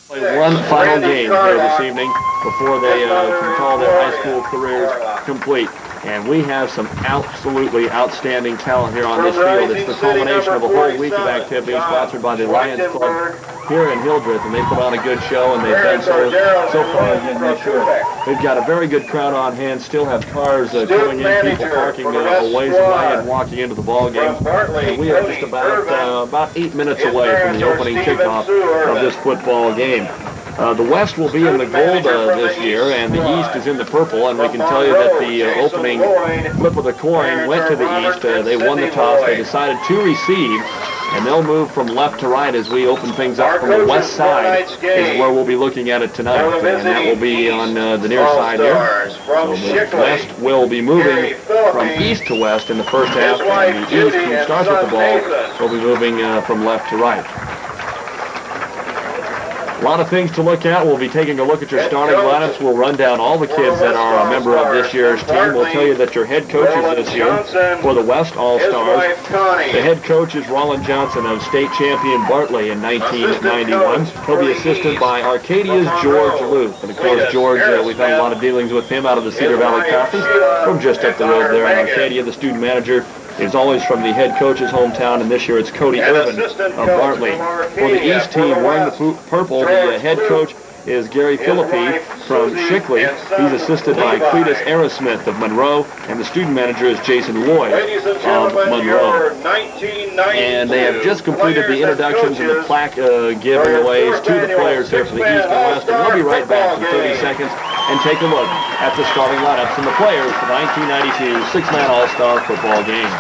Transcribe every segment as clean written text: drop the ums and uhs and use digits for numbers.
Play one final game here this evening before they can call their high school careers complete. And we have some absolutely outstanding talent here on this field. It's the culmination of a whole week of activity sponsored by the Lions Club here in Hildreth, and they put on a good show, and they've done so far again this year. They've got a very good crowd on hand, still have cars coming in, people parking a ways away and walking into the ball game. And we are just about 8 minutes away from the opening kickoff of this football game. The West will be in the gold this year, and the East is in the purple, and we can tell you that the opening flip of the coin went to the East. They won the toss. They decided to receive, and they'll move from left to right as we open things up from the west side is where we'll be looking at it tonight, and that will be on the near side here. So the West will be moving from east to west in the first half, and the East, who starts with the ball, will be moving from left to right. A lot of things to look at. We'll be taking a look at your starting lineups. We'll run down all the kids that are a member of this year's team. We'll tell you that your head coaches this year for the West All-Stars. The head coach is Roland Johnson of state champion Bartley in 1991. He'll be assisted by Arcadia's George Luth. And of course, George, we've had a lot of dealings with him out of the Cedar Valley Conference from just up the road there in Arcadia. The student manager is always from the head coach's hometown, and this year it's Cody Irvin of Bartley. For the East team, wearing the purple, the head coach is Gary Philippi from Shickley. He's assisted by Cletus Aerosmith of Monroe, and the student manager is Jason Lloyd of Monroe. And they have just completed the introductions and the plaque giveaways to the players here for the East and West, and we'll be right back in 30 seconds and take a look at the starting lineups and the players for the 1992 six-man all-star football game.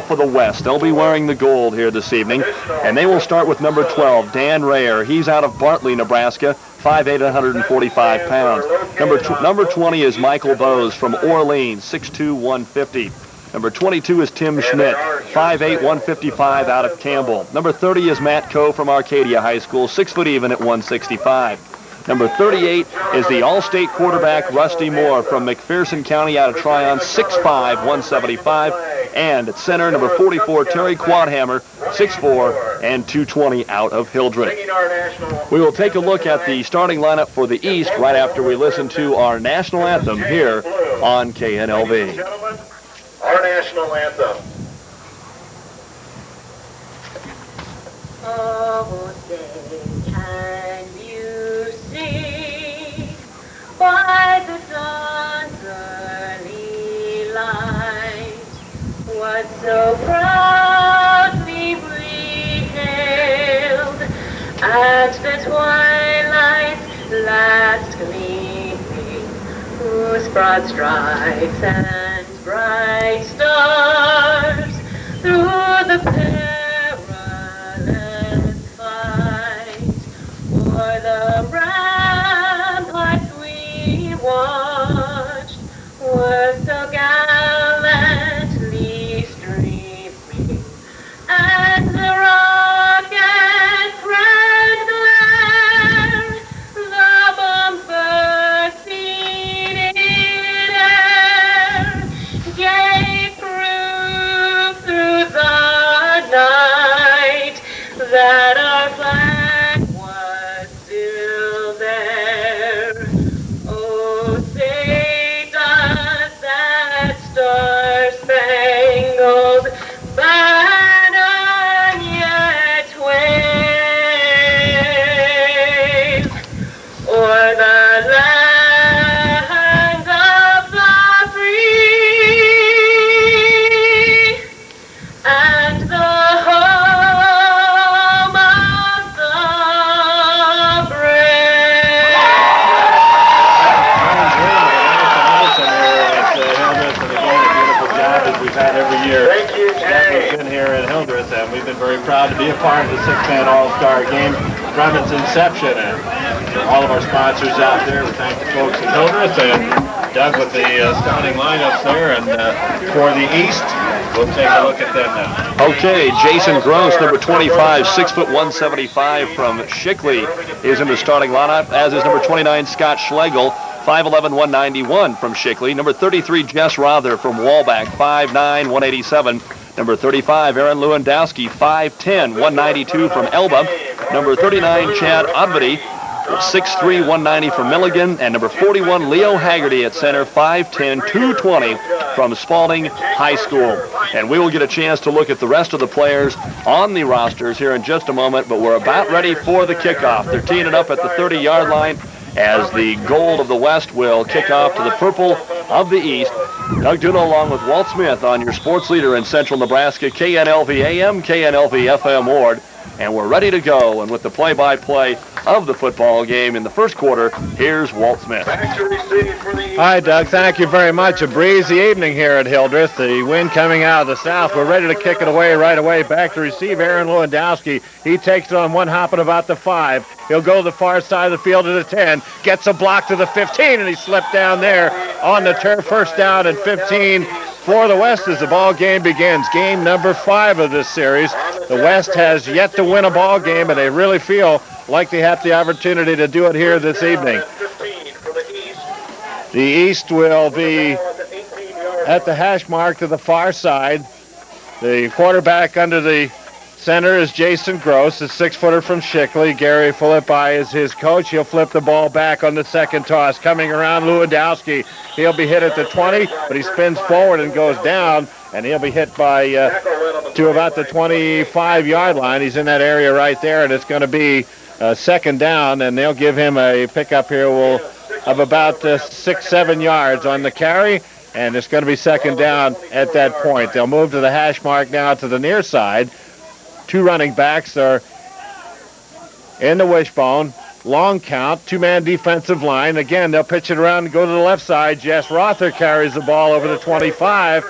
For the West, they'll be wearing the gold here this evening, and they will start with number 12, Dan Rayer. He's out of Bartley, Nebraska, 5'8", 145 pounds. Number 20 is Michael Bowes from Orleans, 6'2", 150. Number 22 is Tim Schmidt, 5'8", 155 out of Campbell. Number 30 is Matt Coe from Arcadia High School, 6 foot even at 165. Number 38 is the All-State quarterback Rusty Moore from McPherson County out of Tryon, 6'5", 175. And at center, number 44, Terry Quadhammer, 6'4", and 220 out of Hildreth. We will take a look at the starting lineup for the East right after we listen to our national anthem here on KNLV. Ladies and gentlemen, our national anthem. Oh, say, can you see by the dawn's early light what so proudly we hailed at the twilight's last gleaming, whose broad stripes and bright stars through the perilous fight o'er the ramparts we watched were so gallantly streaming as the rocket's red glare, the bombs bursting in air, gave proof through the night that our flag was still there. Oh, say does that star-spangled banner yet wave o'er the land of the free and the home of the brave? As we've had every year. Thank you, Jay. We've been here in Hildreth, and we've been very proud to be a part of the six-man all-star game from its inception. And for all of our sponsors out there, we thank the folks in Hildreth and Doug with the starting lineups there. And for the East, we'll take a look at them now. Okay, Jason Gross, number 25, 6 foot 175 from Shickley, is in the starting lineup, as is number 29, Scott Schlegel, 5'11", 191 from Shickley. Number 33, Jess Rother from Walbach, 5'9", 187. Number 35, Aaron Lewandowski, 5'10", 192 from Elba. Number 39, Chad Udvity, 6'3", 190 from Milligan, and number 41, Leo Haggerty at center, 5'10", 220 from Spalding High School. And we will get a chance to look at the rest of the players on the rosters here in just a moment, but we're about ready for the kickoff. They're teeing it up at the 30-yard line as the gold of the West will kick off to the purple of the East. Doug Duno along with Walt Smith on your sports leader in Central Nebraska, KNLV AM, KNLV FM Ward. And we're ready to go. And with the play-by-play of the football game in the first quarter, here's Walt Smith. Hi, Doug. Thank you very much. A breezy evening here at Hildreth. The wind coming out of the south. We're ready to kick it away right away. Back to receive Aaron Lewandowski. He takes it on one hop at about the 5. He'll go to the far side of the field to the 10. Gets a block to the 15, and he slipped down there on the turf. First down and 15 for the West as the ball game begins. Game number 5 of this series. The West has yet to win a ball game, and they really feel like they have the opportunity to do it here this evening. The East will be at the hash mark to the far side. The quarterback under the center is Jason Gross, a 6-footer from Shickley. Gary Philippi is his coach. He'll flip the ball back on the second toss. Coming around, Lewandowski. He'll be hit at the 20, but he spins forward and goes down, and he'll be hit by to about the 25-yard line. He's in that area right there, and it's going to be second down, and they'll give him a pickup here of about 6-7 yards on the carry, and it's going to be second down at that point. They'll move to the hash mark now to the near side. 2 running backs are in the wishbone. Long count, 2-man defensive line. Again, they'll pitch it around and go to the left side. Jess Rother carries the ball over the 25,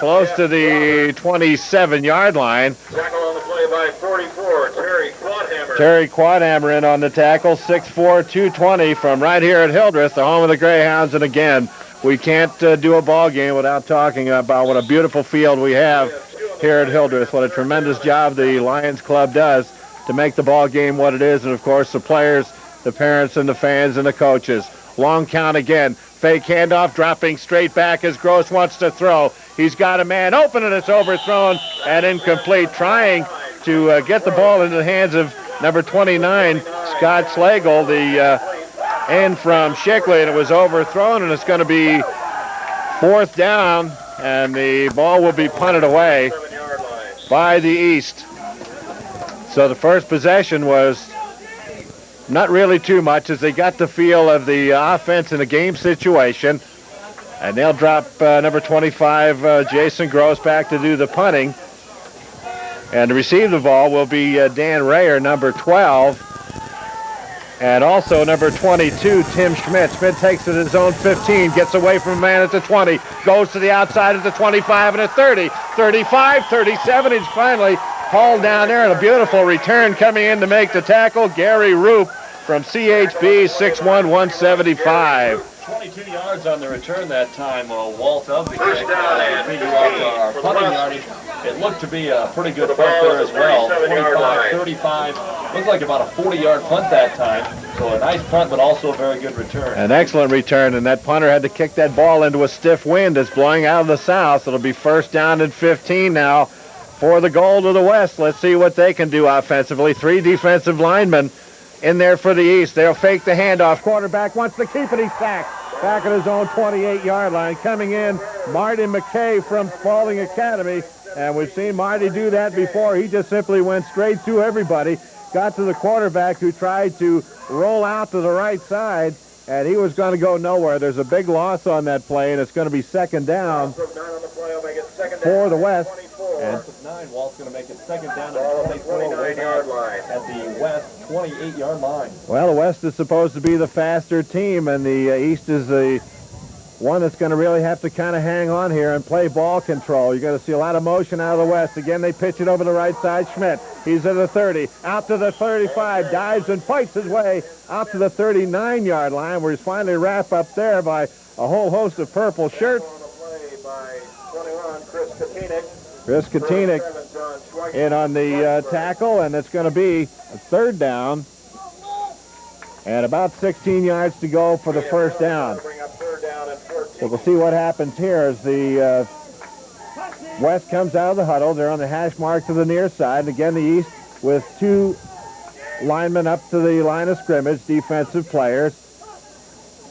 close to the 27-yard line. Tackle on the play by 44, Terry Quadhammer. Terry Quadhammer in on the tackle, 6'4", 220 from right here at Hildreth, the home of the Greyhounds. And again, we can't do a ball game without talking about what a beautiful field we have here at Hildreth. What a tremendous job the Lions Club does to make the ball game what it is. And, of course, the players, the parents, and the fans, and the coaches. Long count again. Fake handoff, dropping straight back as Gross wants to throw. He's got a man open, and it's overthrown and incomplete. Trying to get the ball into the hands of number 29, Scott Slagle, the end from Shickley, and it was overthrown, and it's going to be fourth down, and the ball will be punted away by the East. So the first possession was not really too much as they got the feel of the offense in a game situation. And they'll drop number 25, Jason Gross, back to do the punting. And to receive the ball will be Dan Rayer, number 12. And also number 22, Tim Schmidt. Schmidt takes it at his own 15, gets away from a man at the 20, goes to the outside at the 25 and a 30, 35, 37. He's finally hauled down there, and a beautiful return coming in to make the tackle. Gary Roop from CHB, 6'1", 175. 22 yards on the return that time, Walt, of the kick. Our punting yardage. It looked to be a pretty good punt there as well. 25, 35. Looked like about a 40-yard punt that time. So a nice punt, but also a very good return. An excellent return, and that punter had to kick that ball into a stiff wind that's blowing out of the south. It'll be first down and 15 now for the Gold of the West. Let's see what they can do offensively. 3 defensive linemen in there for the East. They'll fake the handoff. Quarterback wants to keep it. He's sacked. Back at his own 28-yard line. Coming in, Marty McKay from Spalding Academy. And we've seen Marty do that before. He just simply went straight to everybody. Got to the quarterback who tried to roll out to the right side, and he was going to go nowhere. There's a big loss on that play, and it's going to be second down for the West. And 9, Walt's going to make it second down at the 29-yard line at the West 28-yard line. Well, the West is supposed to be the faster team, and the East is the one that's going to really have to kind of hang on here and play ball control. You're going to see a lot of motion out of the West. Again, they pitch it over the right side. Schmidt, he's at the 30, out to the 35, dives and fights his way out to the 39-yard line, where he's finally wrapped up there by a whole host of purple shirts. Chris Katenik in on the tackle, and it's going to be a third down and about 16 yards to go for the first down. So we'll see what happens here as the West comes out of the huddle. They're on the hash mark to the near side. And again, the East with 2 linemen up to the line of scrimmage, defensive players.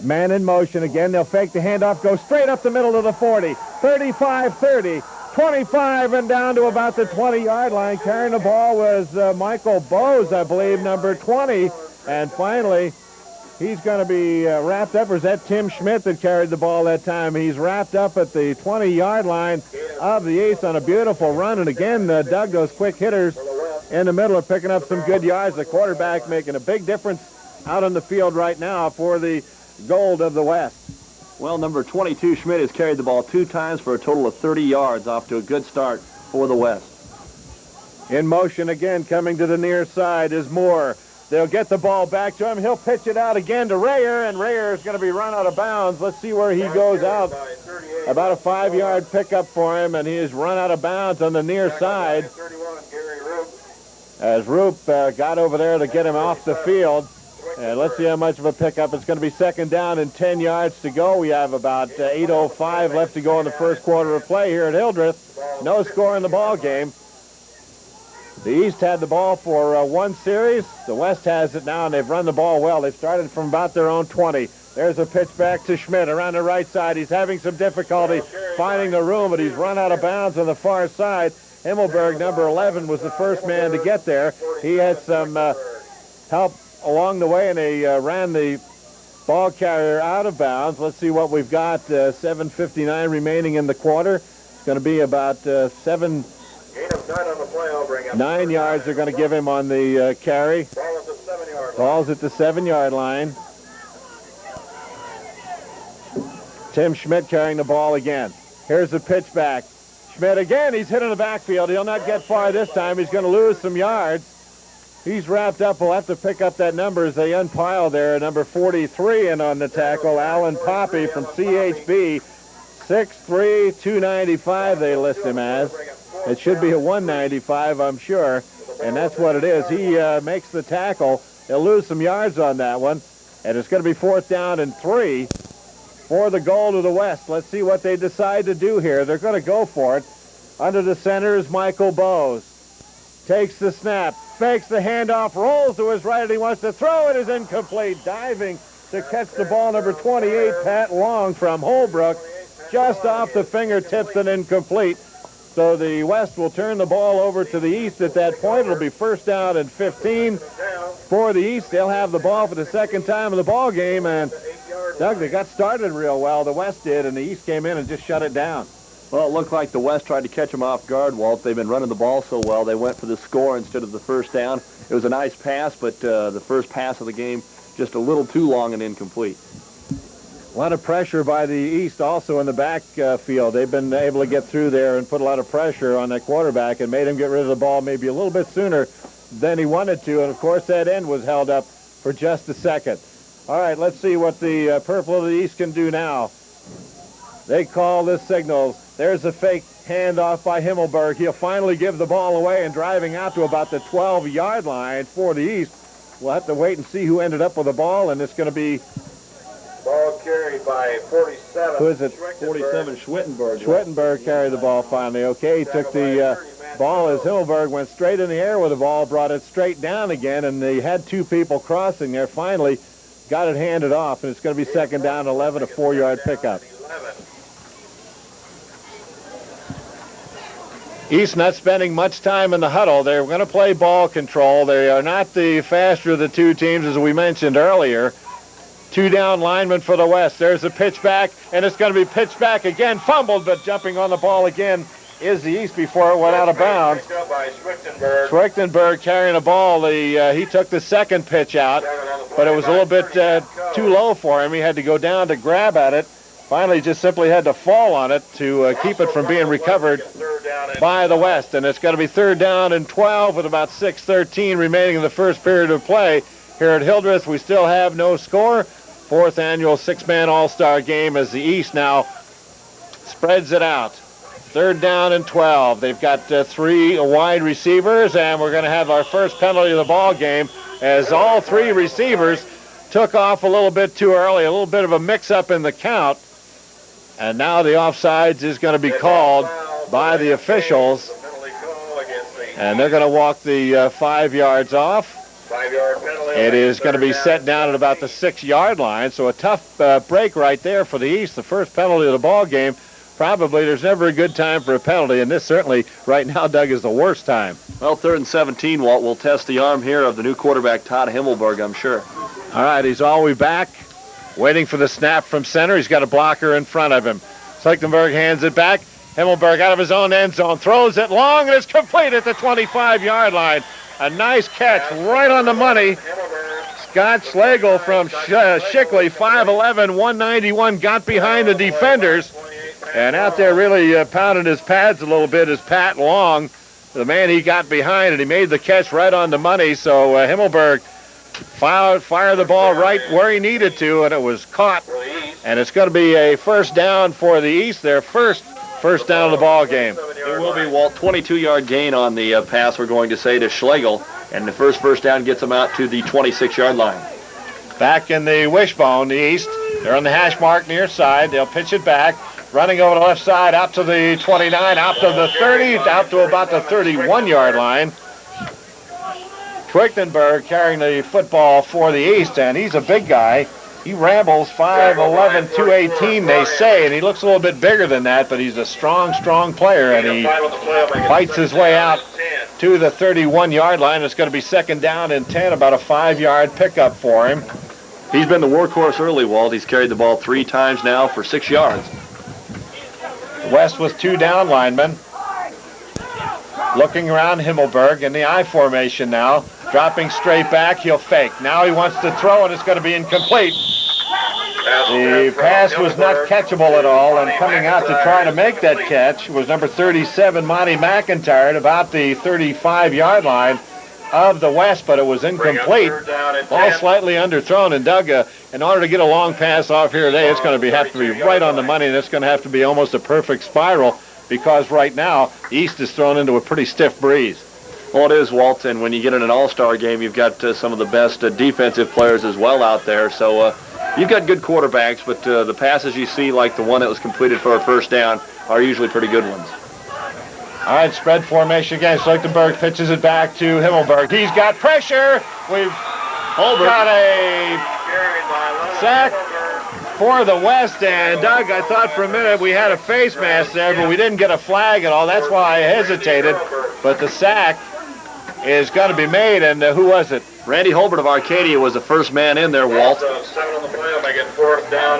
Man in motion again. They'll fake the handoff, go straight up the middle to the 40, 35, 30, 25, and down to about the 20-yard line. Carrying the ball was Michael Bowes, I believe, number 20. And finally, he's going to be wrapped up. Or is that Tim Schmidt that carried the ball that time? He's wrapped up at the 20-yard line of the East on a beautiful run. And again, Doug, those quick hitters in the middle are picking up some good yards. The quarterback making a big difference out on the field right now for the Gold of the West. Well, number 22, Schmidt, has carried the ball 2 times for a total of 30 yards, off to a good start for the West. In motion again, coming to the near side is Moore. They'll get the ball back to him. He'll pitch it out again to Rayer, and Rayer is going to be run out of bounds. Let's see where he goes out. About a 5-yard pickup for him, and he is run out of bounds on the near side. As Roop got over there to get him off the field. And let's see how much of a pickup. It's going to be 2nd down and 10 yards to go. We have about 8:05 left to go in the first quarter of play here at Hildreth. No score in the ball game. The East had the ball for one series. The West has it now, and they've run the ball well. They've started from about their own 20. There's a pitch back to Schmidt around the right side. He's having some difficulty finding the room, but he's run out of bounds on the far side. Himmelberg, number 11, was the first man to get there. He had some help along the way, and they ran the ball carrier out of bounds. Let's see what we've got. 7:59 remaining in the quarter. It's going to be about 9 yards they're going to give him on the carry. Ball's at the 7-yard line. Tim Schmidt carrying the ball again. Here's the pitch back. Schmidt again. He's hit in the backfield. He'll not get far this time. He's going to lose some yards. He's wrapped up. We'll have to pick up that number as they unpile there. Number 43 in on the tackle, Alan Poppy from CHB. 6'3", 295 they list him as. It should be a 195, I'm sure, and that's what it is. He makes the tackle. He'll lose some yards on that one, and it's going to be 4th down and 3 for the Gold of the West. Let's see what they decide to do here. They're going to go for it. Under the center is Michael Bowes. Takes the snap, fakes the handoff, rolls to his right, and he wants to throw. It is incomplete. Diving to catch the ball, number 28, Pat Long from Holbrook, just off the fingertips and incomplete. So the West will turn the ball over to the East at that point. It'll be 1st down and 15 for the East. They'll have the ball for the 2nd time of the ball game, and Doug, they got started real well. The West did, and the East came in and just shut it down. Well, it looked like the West tried to catch them off guard, Walt. They've been running the ball so well. They went for the score instead of the 1st down. It was a nice pass, but the first pass of the game just a little too long and incomplete. A lot of pressure by the East also in the backfield. They've been able to get through there and put a lot of pressure on that quarterback and made him get rid of the ball maybe a little bit sooner than he wanted to. And, of course, that end was held up for just a second. All right, let's see what the Purple of the East can do now. They call this signal. There's a fake handoff by Himmelberg. He'll finally give the ball away and driving out to about the 12-yard line for the East. We'll have to wait and see who ended up with the ball, and it's going to be... Ball carried by 47. Who is it? 47, Schwittenberg. Schwittenberg carried the ball finally. Okay, he took the ball as Himmelberg went straight in the air with the ball, brought it straight down again, and they had 2 people crossing there. Finally got it handed off, and it's going to be 2nd down, 11, a 4-yard pickup. East not spending much time in the huddle. They're going to play ball control. They are not the faster of the 2 teams, as we mentioned earlier. 2 down linemen for the West. There's a pitch back, and it's going to be pitched back again. Fumbled, but jumping on the ball again is the East before it went out of bounds. Schwittenberg carrying the ball. He took the 2nd pitch out, but it was a little bit too low for him. He had to go down to grab at it. Finally, just simply had to fall on it to keep it from being recovered by the West. And it's going to be 3rd down and 12 with about 6:13 remaining in the first period of play. Here at Hildreth, we still have no score. 4th annual 6-man all-star game as the East now spreads it out. 3rd down and 12. They've got 3 wide receivers, and we're going to have our first penalty of the ball game as all 3 receivers took off a little bit too early, a little bit of a mix-up in the count. And now the offsides is going to be called by the officials. And they're going to walk the 5 yards off. 5-yard penalty. It is going to be set down at about the 6-yard line, so a tough break right there for the East. The first penalty of the ball game. Probably there's never a good time for a penalty, and this certainly right now, Doug, is the worst time. Well, 3rd and 17, Walt. We'll test the arm here of the new quarterback, Todd Himmelberg, I'm sure. All right, he's all the way back, waiting for the snap from center. He's got a blocker in front of him. Schlichtenberg hands it back. Himmelberg out of his own end zone, throws it long, and it's complete at the 25-yard line. A nice catch right on the money. Scott Schlegel from Shickley, 5'11", 191, got behind the defenders. And out there really pounding his pads a little bit is Pat Long, the man he got behind, and he made the catch right on the money. So Himmelberg fired the ball right where he needed to, and it was caught. And it's going to be a first down for the East, their first down of the ball game. It will be, Walt, 22-yard gain on the pass, we're going to say, to Schlegel. And the first down gets them out to the 26-yard line. Back in the wishbone, the East. They're on the hash mark near side. They'll pitch it back. Running over the left side, out to the 29, out to the 30, out to about the 31-yard line. Schlichtenberg carrying the football for the East, and he's a big guy. He rambles 5'11", 218, they say, and he looks a little bit bigger than that, but he's a strong player, and he fights his way out to the 31-yard line. It's going to be 2nd down and 10, about a 5-yard pickup for him. He's been the workhorse early, Walt. He's carried the ball 3 times now for 6 yards. West with 2 down linemen. Looking around, Himmelberg in the I formation now. Dropping straight back, he'll fake. Now he wants to throw, and it's going to be incomplete. The pass was not catchable at all, and coming out to try to make that catch was number 37, Monty McIntyre, at about the 35-yard line of the West, but it was incomplete. Ball slightly underthrown, and Doug, in order to get a long pass off here today, it's going to have to be right on the money, and it's going to have to be almost a perfect spiral, because right now, East is thrown into a pretty stiff breeze. Well, it is, Walt, and when you get in an all-star game, you've got some of the best defensive players as well out there, so you've got good quarterbacks, but the passes you see, like the one that was completed for a first down, are usually pretty good ones. All right, spread formation again. Schlichtenberg pitches it back to Himmelberg. He's got pressure. We've got a sack for the West, and Doug, I thought for a minute we had a face mask there, but we didn't get a flag at all. That's why I hesitated, but the sack is going to be made, and who was it? Randy Holbrook of Arcadia was the first man in there, Walt.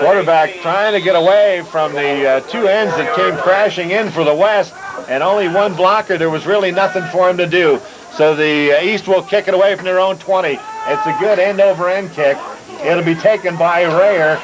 Quarterback trying to get away from the 2 ends that came crashing in for the West, and only 1 blocker. There was really nothing for him to do. So the East will kick it away from their own 20. It's a good end-over-end kick. It'll be taken by Rayer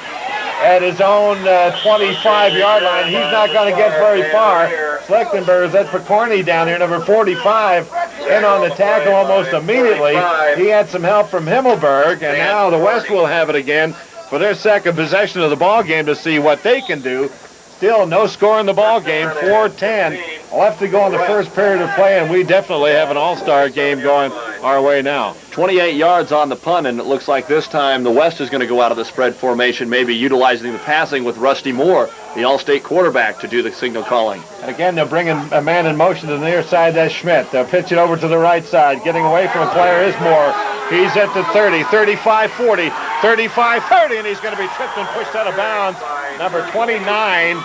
at his own 25-yard line. He's not going to get very far. Schlichtenberg, that's Picorni down here, number 45, in on the tackle almost immediately. He had some help from Himmelberg, and now the West will have it again for their second possession of the ball game to see what they can do. Still no score in the ball game, 4-10 left to go in the first period of play, and we definitely have an all-star game going our way now. 28 yards on the punt, and it looks like this time the West is going to go out of the spread formation, maybe utilizing the passing with Rusty Moore, the all-state quarterback, to do the signal calling. And again, they'll bring a man in motion to the near side. That's Schmidt. They'll pitch it over to the right side. Getting away from a player is Moore. He's at the 30, 35, 40, 35, 30, and he's going to be tripped and pushed out of bounds. Number 29,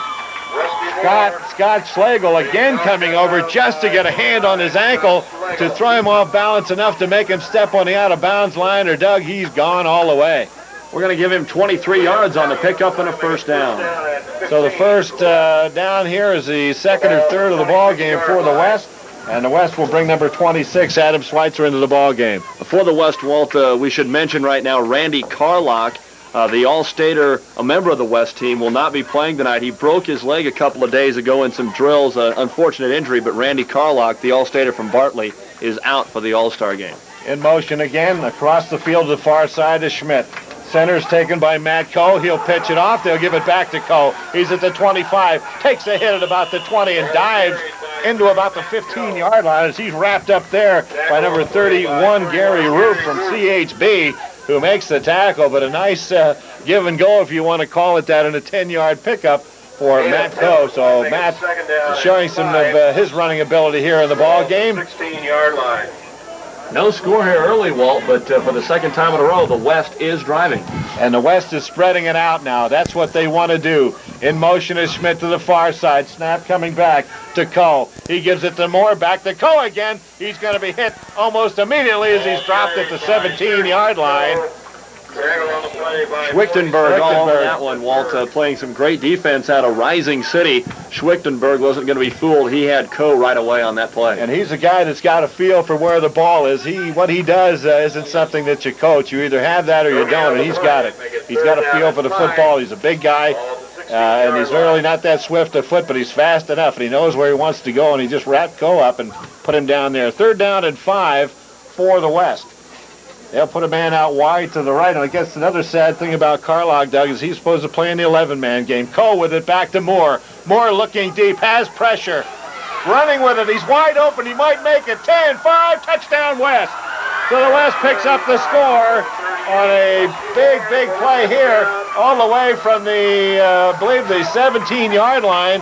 Scott Schlegel, again coming over just to get a hand on his ankle to throw him off balance enough to make him step on the out-of-bounds line, or Doug, he's gone all the way. We're going to give him 23 yards on the pickup and a first down. So the first down here is the second or third of the ball game for the West, and the West will bring number 26, Adam Schweitzer, into the ball game. For the West, Walt, we should mention right now Randy Carlock, the All-Stater, a member of the West team, will not be playing tonight. He broke his leg a couple of days ago in some drills, unfortunate injury, but Randy Carlock, the All-Stater from Bartley, is out for the All-Star game. In motion again, across the field to the far side is Schmidt. Center's taken by Matt Coe. He'll pitch it off. They'll give it back to Coe. He's at the 25, takes a hit at about the 20, and dives into about the 15-yard line as he's wrapped up there by number 31, Gary Roof from CHB, who makes the tackle, but a nice give and go, if you want to call it that, in a 10-yard pickup for Matt Coe. So Matt is showing some of his running ability here in the ball game. 16-yard line. No score here early, Walt, but for the second time in a row, the West is driving. And the West is spreading it out now. That's what they want to do. In motion is Schmidt to the far side. Snap coming back to Coe. He gives it to Moore. Back to Coe again. He's going to be hit almost immediately as he's dropped at the 17-yard line. Schwichtenberg all over that one, Walt, playing some great defense out of Rising City. Schwichtenberg wasn't going to be fooled. He had Coe right away on that play. And he's a guy that's got a feel for where the ball is. What he does isn't something that you coach. You either have that or you don't, and he's got it. He's got a feel for the football. He's a big guy, and he's really not that swift of foot, but he's fast enough, and he knows where he wants to go, and he just wrapped Coe up and put him down there. 3rd down and 5 for the West. They'll put a man out wide to the right. And I guess another sad thing about Carlock, Doug, is he's supposed to play in the 11-man game. Coe with it back to Moore. Moore looking deep, has pressure. Running with it. He's wide open. He might make it. 10-5, touchdown West. So the West picks up the score on a big, big play here all the way from the, I believe, the 17-yard line.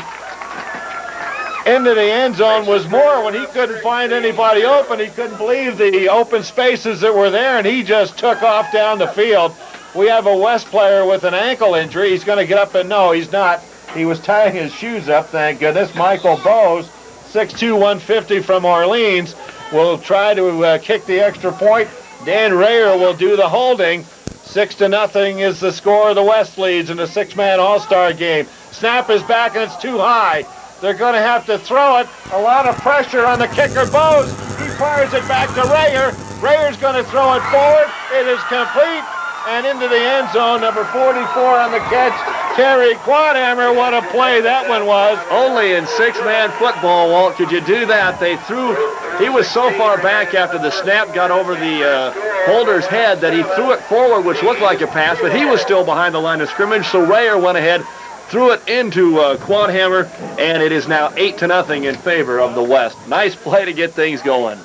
Into the end zone was Moore. When he couldn't find anybody open, he couldn't believe the open spaces that were there, and he just took off down the field. We have a West player with an ankle injury. He's going to get up and no, he's not. He was tying his shoes up, thank goodness. Michael Bowes, 6'2", 150 from Orleans, will try to kick the extra point. Dan Rayer will do the holding. 6-0 is the score. The West leads in the 6-man All-Star game. Snap is back, and it's too high. They're going to have to throw it. A lot of pressure on the kicker, Bowes. He fires it back to Rayer. Rayer's going to throw it forward. It is complete and into the end zone. Number 44 on the catch, Terry Quadhammer. What a play that one was. Only in 6-man football, Walt, could you do that. They threw, he was so far back after the snap got over the holder's head that he threw it forward, which looked like a pass, but he was still behind the line of scrimmage, so Rayer went ahead, threw it into Quadhammer, and it is now 8-0 in favor of the West. Nice play to get things going.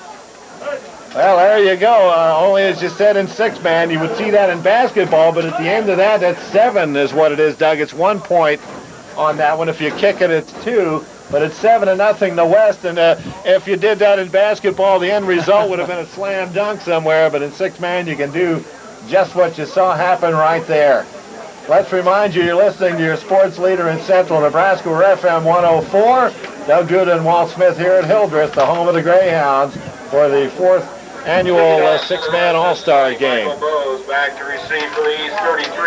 Well, there you go. Only, as you said, in 6-man. You would see that in basketball, but at the end of that, that's 7 is what it is, Doug. It's 1 point on that one. If you kick it, it's 2, but it's 7-0 the West, and if you did that in basketball, the end result would have been a slam dunk somewhere, but in 6-man, you can do just what you saw happen right there. Let's remind you, you're listening to your sports leader in Central Nebraska. We're FM 104. Doug Duda and Walt Smith here at Hildreth, the home of the Greyhounds, for the 4th annual 6-man All-Star game.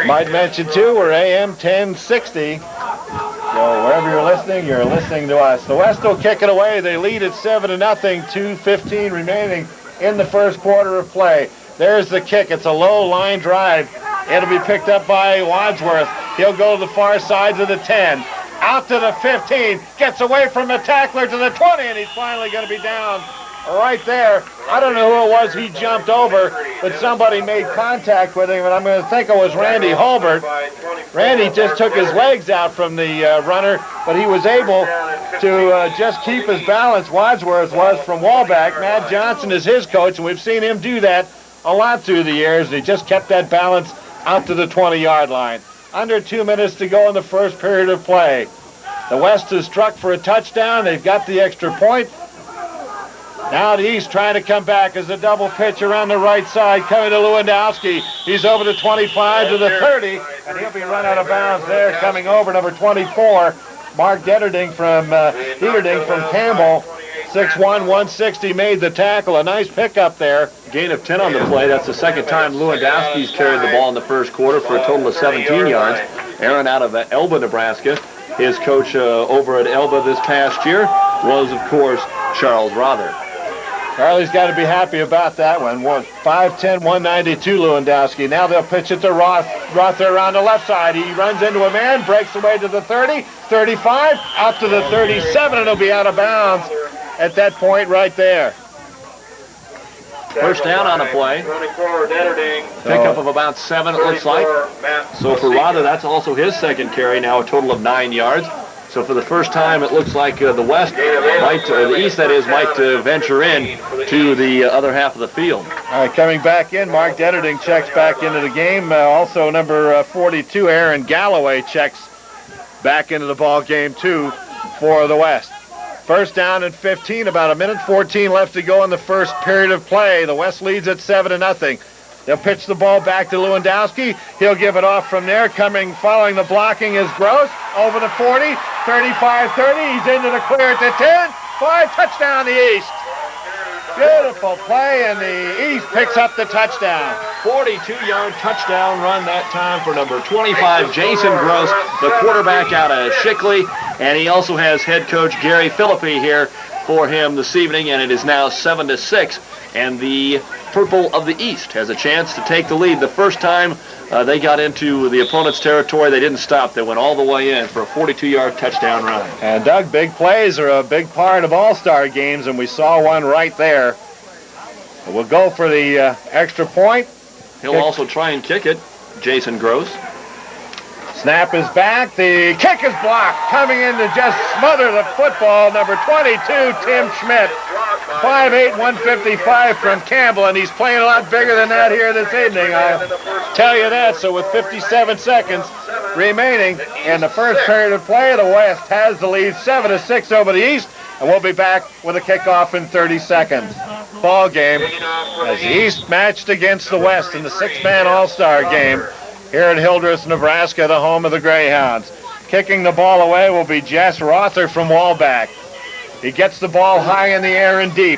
Might mention, too, we're AM 1060. So wherever you're listening to us. The West will kick it away. They lead at 7-0, 2:15 remaining in the first quarter of play. There's the kick. It's a low line drive. It'll be picked up by Wadsworth. He'll go to the far side to the 10. Out to the 15. Gets away from the tackler to the 20, and he's finally going to be down right there. I don't know who it was he jumped over, but somebody made contact with him, and I'm going to think it was Randy Holbrook. Randy just took his legs out from the runner, but he was able to just keep his balance. Wadsworth was from Walbeck. Matt Johnson is his coach, and we've seen him do that a lot through the years, and he just kept that balance out to the 20-yard line. Under 2 minutes to go in the first period of play. The West is struck for a touchdown. They've got the extra point. Now the East trying to come back as a double pitch around the right side coming to Lewandowski. He's over the 25 to the 30, and he'll be run out of bounds there coming over number 24, Mark Dieterding from Campbell. 6'1", 160 made the tackle. A nice pickup there. Gain of 10 on the play. That's the second time Lewandowski's carried the ball in the first quarter for a total of 17 yards. Aaron out of Elba, Nebraska. His coach over at Elba this past year was, of course, Charles Rother. Charlie's got to be happy about that one. 5'10", 192 Lewandowski. Now they'll pitch it to Rother around the left side. He runs into a man, breaks away to the 30, 35, out to the 37, and he'll be out of bounds at that point right there. First down on a play. Pickup of about 7, it looks like. So for Rother, that's also his second carry, now a total of 9 yards. So for the first time, it looks like the West might, or the East that is, might venture in to the other half of the field. All right, coming back in, Mark Dieterding checks back into the game. Also number 42, Aaron Galloway, checks back into the ball game too for the West. First down and 15, about a minute 14 left to go in the first period of play. The West leads at 7-0. They'll pitch the ball back to Lewandowski. He'll give it off from there. Following the blocking is Gross. Over the 40, 35-30. He's into the clear at the 10. 5, touchdown the East. Beautiful play, and the East picks up the touchdown. 42-yard touchdown run that time for number 25, Jason Gross, the quarterback out of Shickley. And he also has head coach Gary Philippi here for him this evening, and it is now 7-6. And the Purple of the East has a chance to take the lead. The first time they got into the opponent's territory, they didn't stop. They went all the way in for a 42-yard touchdown run. And Doug, big plays are a big part of all-star games, and we saw one right there. We'll go for the extra point. He'll also try and kick it, Jason Gross. Snap is back. The kick is blocked. Coming in to just smother the football, number 22, Tim Schmidt. 5'8", 155 from Campbell, and he's playing a lot bigger than that here this evening, I'll tell you that. So with 57 seconds remaining in the first period of play, the West has the lead 7-6 over the East, and we'll be back with a kickoff in 30 seconds. Ball game as the East matched against the West in the 6-man All-Star game here at Hildreth, Nebraska, the home of the Greyhounds. Kicking the ball away will be Jess Rother from Walbach. He gets the ball high in the air and deep.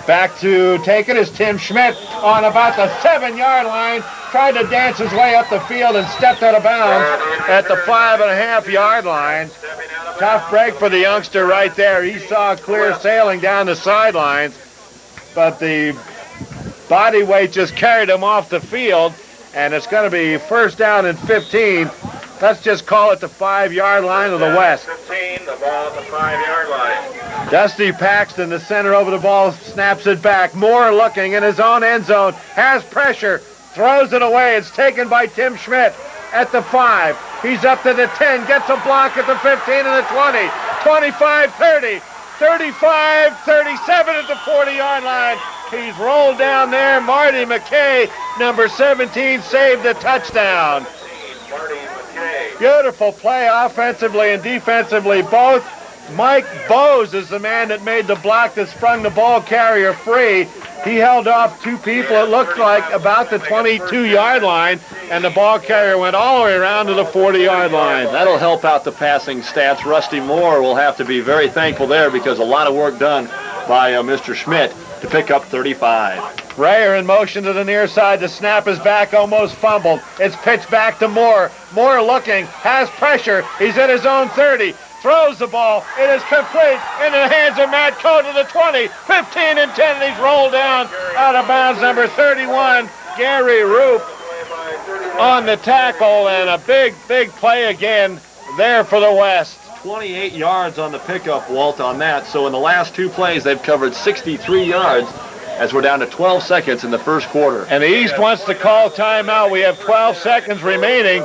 Back to take it is Tim Schmidt on about the 7-yard line. Tried to dance his way up the field and stepped out of bounds at the 5.5-yard line. Tough break for the youngster right there. He saw clear sailing down the sidelines, but the body weight just carried him off the field, and it's going to be first down and 15. Let's just call it the 5-yard line of the West. 15, the ball at the 5-yard line. Dusty Paxton, the center over the ball, snaps it back. Moore looking in his own end zone, has pressure, throws it away. It's taken by Tim Schmidt at the 5. He's up to the 10, gets a block at the 15 and the 20, 25, 30, 35, 37 at the 40-yard line. He's rolled down there. Marty McKay, number 17, saved the touchdown. Beautiful play offensively and defensively both. Mike Bowes is the man that made the block that sprung the ball carrier free. He held off two people, it looked like, about the 22-yard line, and the ball carrier went all the way around to the 40-yard line. That'll help out the passing stats. Rusty Moore will have to be very thankful there because a lot of work done by Mr. Schmidt to pick up 35. Rayer in motion to the near side. The snap is back, almost fumbled. It's pitched back to Moore. Moore looking, has pressure. He's at his own 30. Throws the ball. It is complete into the hands of Matt Coe to the 20. 15 and 10, and he's rolled down out of bounds. Number 31, Gary Roop on the tackle, and a big play again there for the West. 28 yards on the pickup, Walt, on that. So in the last two plays, they've covered 63 yards as we're down to 12 seconds in the first quarter. And the East wants to call timeout. We have 12 seconds remaining,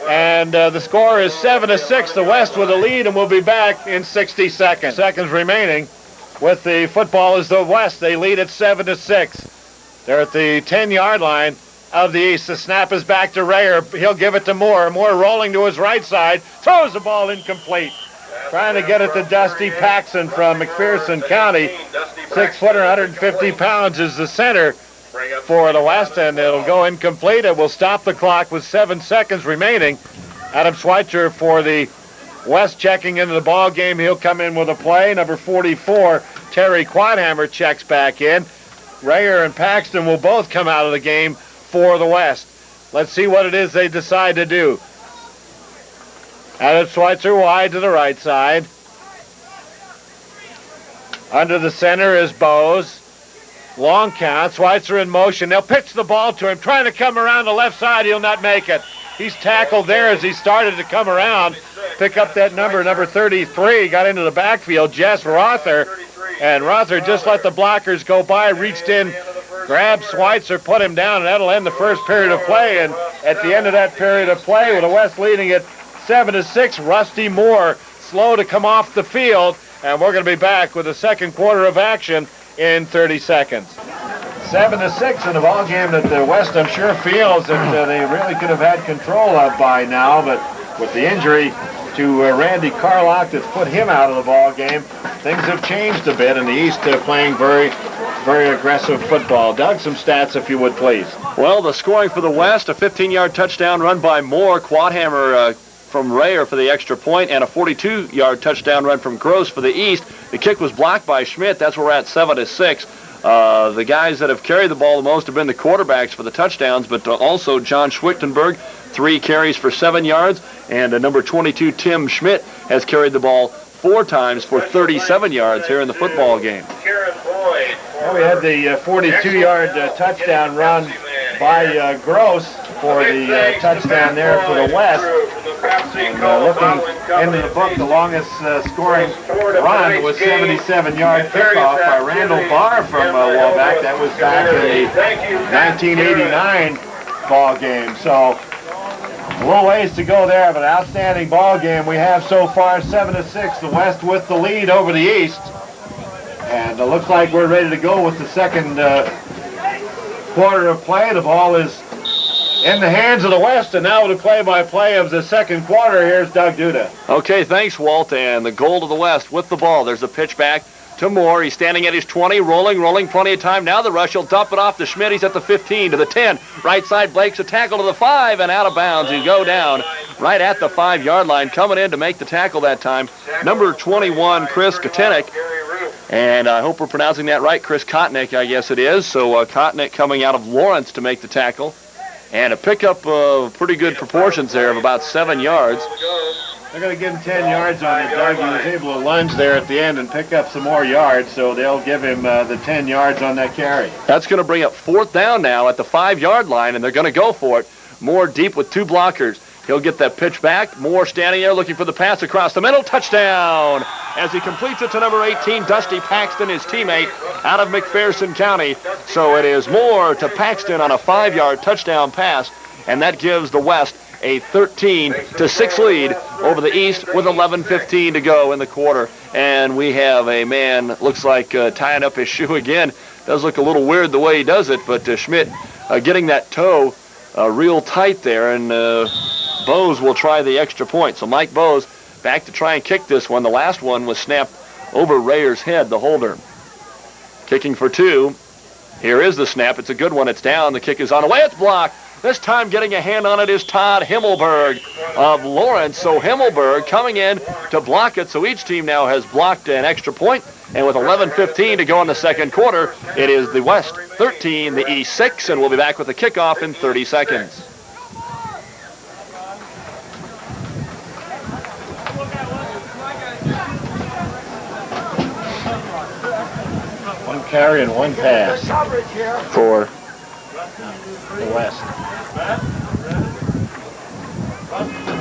and the score is 7-6. The West with a lead, and we'll be back in 60 seconds. Seconds remaining with the football is the West. They lead at 7-6. They're at the 10-yard line of the East. The snap is back to Rayer. He'll give it to Moore. Moore rolling to his right side. Throws the ball incomplete. Trying to get it to Dusty Paxton from McPherson County. 6-footer, 150 pounds is the center for the West, and it'll go incomplete. It will stop the clock with 7 seconds remaining. Adam Schweitzer for the West checking into the ball game. He'll come in with a play. Number 44, Terry Quadhammer checks back in. Rayer and Paxton will both come out of the game for the West. Let's see what it is they decide to do. Adam Schweitzer wide to the right side. Under the center is Bowes. Long count. Schweitzer in motion. They'll pitch the ball to him. Trying to come around the left side. He'll not make it. He's tackled there as he started to come around. Pick up that number 33. Got into the backfield. Jess Rother. And Rother just let the blockers go by. Reached in, grabbed Schweitzer, put him down, and that'll end the first period of play. And at the end of that period of play, with the West leading it 7-6, Rusty Moore slow to come off the field, and we're going to be back with the second quarter of action in 30 seconds. 7-6 in a ball game that the West, I'm sure, feels that they really could have had control of by now, but with the injury to Randy Carlock that's put him out of the ball game. Things have changed a bit in the East, playing very, very aggressive football. Doug, some stats if you would please. Well, the scoring for the West, a 15-yard touchdown run by Moore, quad-hammer from Rayer for the extra point, and a 42-yard touchdown run from Gross for the East. The kick was blocked by Schmidt. That's where we're at 7-6. The guys that have carried the ball the most have been the quarterbacks for the touchdowns, but also John Schwichtenberg, 3 carries for 7 yards, and number 22, Tim Schmidt, has carried the ball 4 times for 37 yards here in the football game. Well, we had the 42-yard touchdown run by Gross for the touchdown there for the West. And looking into the book, the longest scoring run was 77-yard kickoff by Randall Barr from Waback. That was back in the 1989 ball game. So a little ways to go there, but an outstanding ball game we have so far, 7-6. The West with the lead over the East. And it looks like we're ready to go with the second quarter of play. The ball is in the hands of the West, and now with the play-by-play of the second quarter, here's Doug Duda. Okay, thanks, Walt. And the goal to the West with the ball. There's a pitch back to Moore. He's standing at his 20, rolling, plenty of time. Now the rush, he'll dump it off to Schmidt. He's at the 15, to the 10. Right side, Blake's a tackle to the 5, and out of bounds. He'll go down right at the 5-yard line. Coming in to make the tackle that time, number 21, Chris Kotenik. And I hope we're pronouncing that right, Chris Kotnick, I guess it is. So Kotnick coming out of Lawrence to make the tackle. And a pickup of pretty good proportions there of about 7 yards. They're going to give him 10 yards on it, Doug. He was able to lunge there at the end and pick up some more yards, so they'll give him the 10 yards on that carry. That's going to bring up 4th down now at the 5-yard line, and they're going to go for it. Moore deep with 2 blockers. He'll get that pitch back. Moore standing there looking for the pass across the middle. Touchdown! As he completes it to number 18, Dusty Paxton, his teammate, out of McPherson County. So it is Moore to Paxton on a 5-yard touchdown pass, and that gives the West a 13-6 lead over the East with 11:15 to go in the quarter. And we have a man, looks like tying up his shoe again. Does look a little weird the way he does it, but Schmidt getting that toe real tight there, and Bose will try the extra point. So Mike Bose back to try and kick this one. The last one was snapped over Rayer's head, the holder. Kicking for 2. Here is the snap. It's a good one. It's down. The kick is on the way. It's blocked. This time getting a hand on it is Todd Himmelberg of Lawrence. So Himmelberg coming in to block it. So each team now has blocked an extra point. And with 11:15 to go in the second quarter, it is the West 13, the East 6, and we'll be back with the kickoff in 30 seconds. One carry and 1 pass For the West.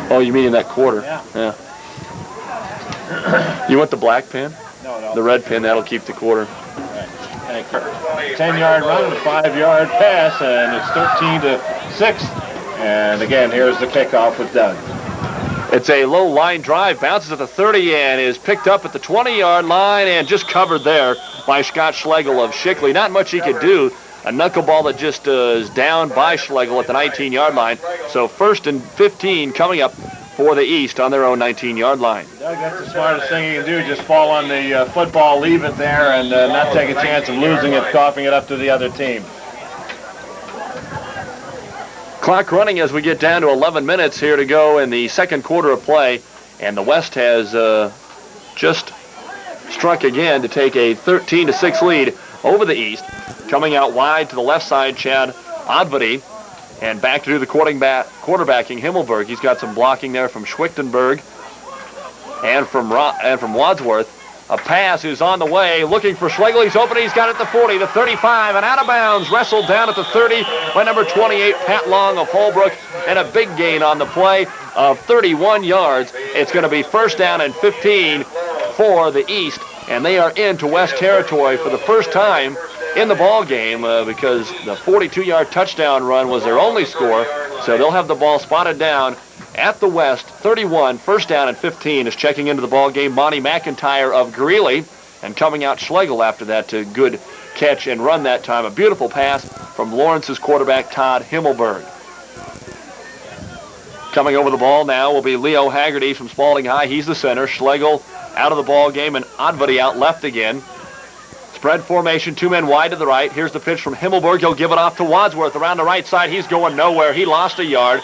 Oh, you mean in that quarter? Yeah. You want the black pin? No. The red pin, that'll keep the quarter. Right. Thank you. 10-yard run and a 5-yard pass, and it's 13-6. And again, here's the kickoff with Doug. It's a low line drive, bounces at the 30 and is picked up at the 20-yard line and just covered there by Scott Schlegel of Shickley. Not much he could do. A knuckleball that just is down by Schlegel at the 19-yard line. So 1st and 15 coming up for the East on their own 19-yard line. Doug, that's the smartest thing you can do. Just fall on the football, leave it there, and not take a chance of losing it, coughing it up to the other team. Clock running as we get down to 11 minutes here to go in the second quarter of play. And the West has just struck again to take a 13-6 lead over the East. Coming out wide to the left side, Chad Odvedy. And back to do the quarterbacking, Himmelberg. He's got some blocking there from Schwichtenberg and from Wadsworth. A pass is on the way, looking for Schlegel. He's open. He's got it at the 40, the 35, and out of bounds. Wrestled down at the 30 by number 28, Pat Long of Holbrook, and a big gain on the play of 31 yards. It's going to be 1st down and 15 for the East, and they are into West territory for the first time in the ball game because the 42-yard touchdown run was their only score. So they'll have the ball spotted down at the West, 31, 1st down and 15 is checking into the ball game. Monty McIntyre of Greeley, and coming out Schlegel after that good catch and run that time. A beautiful pass from Lawrence's quarterback, Todd Himmelberg. Coming over the ball now will be Leo Haggerty from Spalding High. He's the center. Schlegel out of the ball game, and Odvody out left again. Spread formation, 2 men wide to the right. Here's the pitch from Himmelberg. He'll give it off to Wadsworth around the right side. He's going nowhere. He lost a yard.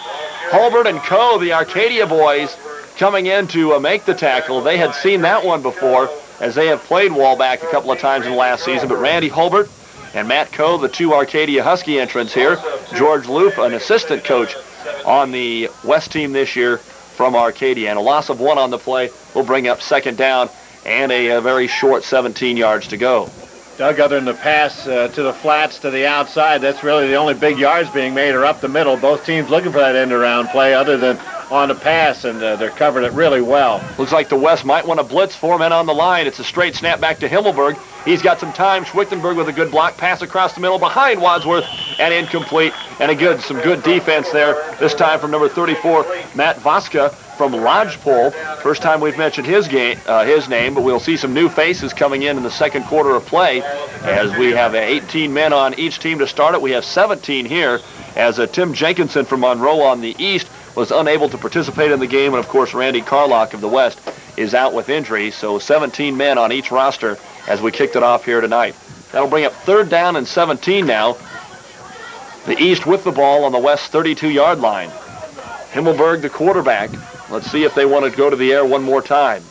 Holbert and Co., the Arcadia boys, coming in to make the tackle. They had seen that one before, as they have played Wallback a couple of times in the last season. But Randy Holbert and Matt Coe, the 2 Arcadia Husky entrants here. George Loof, an assistant coach on the West team this year from Arcadia. And a loss of 1 on the play will bring up 2nd down and a very short 17 yards to go. Doug, other than the pass to the flats to the outside, that's really the only big yards being made are up the middle. Both teams looking for that end-around play other than on the pass, and they're covering it really well. Looks like the West might want to blitz 4 men on the line. It's a straight snap back to Himmelberg. He's got some time. Schwichtenberg with a good block pass across the middle behind Wadsworth, and incomplete. And some good defense there, this time from number 34, Matt Vaska from Lodgepole. First time we've mentioned his name, but we'll see some new faces coming in the second quarter of play, as we have 18 men on each team to start it. We have 17 here, as Tim Jenkinson from Monroe on the east was unable to participate in the game, and of course Randy Carlock of the West is out with injury. So 17 men on each roster as we kicked it off here tonight. That'll bring up 3rd down and 17 now. The East with the ball on the West 32-yard line. Himmelberg, the quarterback. Let's see if they want to go to the air one more time.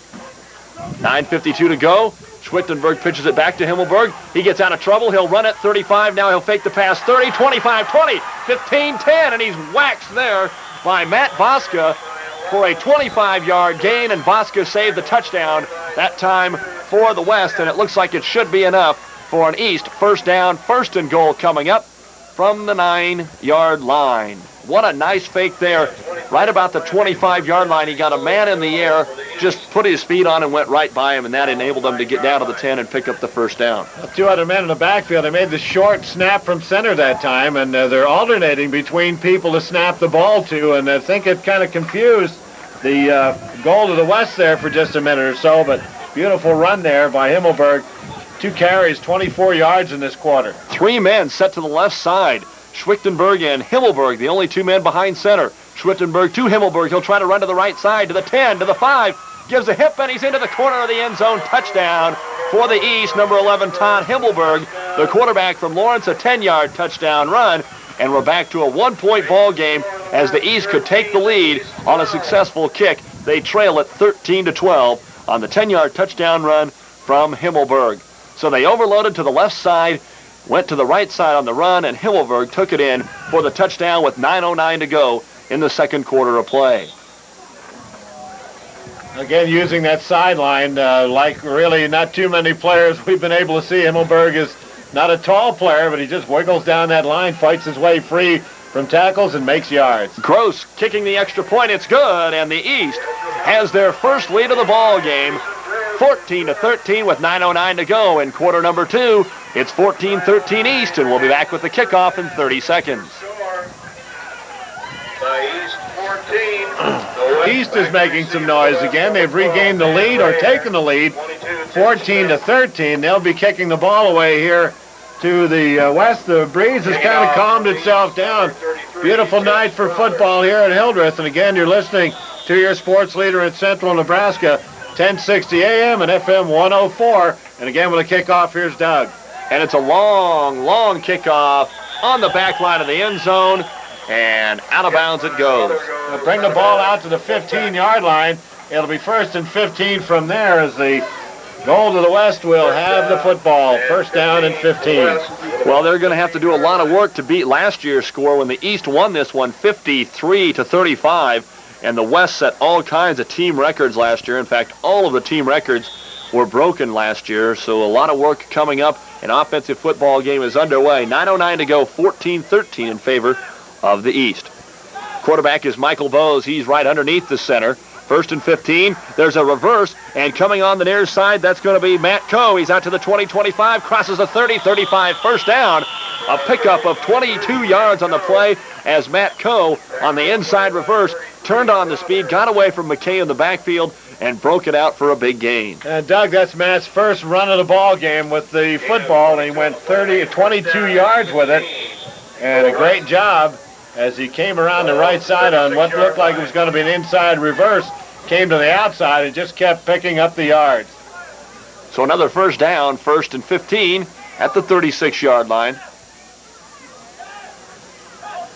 9:52 to go. Schwichtenberg pitches it back to Himmelberg. He gets out of trouble. He'll run it 35. Now he'll fake the pass. 30, 25, 20, 15, 10, and he's waxed there by Matt Vaska for a 25-yard gain, and Vaska saved the touchdown that time for the West, and it looks like it should be enough for an East 1st down, 1st and goal coming up from the 9-yard line. What a nice fake there. Right about the 25-yard line, he got a man in the air, just put his feet on and went right by him, and that enabled him to get down to the 10 and pick up the 1st down. 2 other men in the backfield. They made the short snap from center that time, and they're alternating between people to snap the ball to, and I think it kind of confused the goal to the West there for just a minute or so, but beautiful run there by Himmelberg. 2 carries, 24 yards in this quarter. 3 men set to the left side. Schwichtenberg and Himmelberg, the only 2 men behind center. Schwichtenberg to Himmelberg. He'll try to run to the right side, to the 10, to the 5. Gives a hip, and he's into the corner of the end zone. Touchdown for the East. Number 11, Todd Himmelberg, the quarterback from Lawrence, a 10-yard touchdown run. And we're back to a 1-point ball game as the East could take the lead on a successful kick. They trail at 13-12 on the 10-yard touchdown run from Himmelberg. So they overloaded to the left side, went to the right side on the run, and Himmelberg took it in for the touchdown with 9:09 to go in the second quarter of play. Again, using that sideline, like really not too many players we've been able to see. Himmelberg is not a tall player, but he just wiggles down that line, fights his way free from tackles, and makes yards. Gross kicking the extra point. It's good, and the East has their first lead of the ball game. 14-13 with 9:09 to go in quarter number 2. It's 14-13 East, and we'll be back with the kickoff in 30 seconds. East is making some noise again. They've regained the lead or taken the lead, 14-13. They'll be kicking the ball away here to the West. The breeze has kind of calmed itself down. Beautiful night for football here at Hildreth, and again, you're listening to your sports leader in Central Nebraska, 1060 AM and FM 104. And again, with a kickoff, here's Doug. And it's a long, long kickoff on the back line of the end zone, and out of bounds it goes. They'll bring the ball out to the 15-yard line. It'll be 1st and 15 from there, as the goal to the West will have the football. 1st down and 15. Well, they're going to have to do a lot of work to beat last year's score when the East won this one 53-35. And the West set all kinds of team records last year. In fact, all of the team records were broken last year. So a lot of work coming up. An offensive football game is underway. 9:09 to go, 14-13 in favor of the East. Quarterback is Michael Bowes. He's right underneath the center. 1st and 15. There's a reverse. And coming on the near side, that's going to be Matt Coe. He's out to the 20-25. Crosses the 30-35. 1st down. A pickup of 22 yards on the play as Matt Coe on the inside reverse turned on the speed, got away from McKay in the backfield, and broke it out for a big gain. And Doug, that's Matt's first run of the ball game with the football, and he went 22 yards with it, and a great job as he came around the right side on what looked like it was going to be an inside reverse, came to the outside and just kept picking up the yards. So another first down, 1st and 15 at the 36-yard line.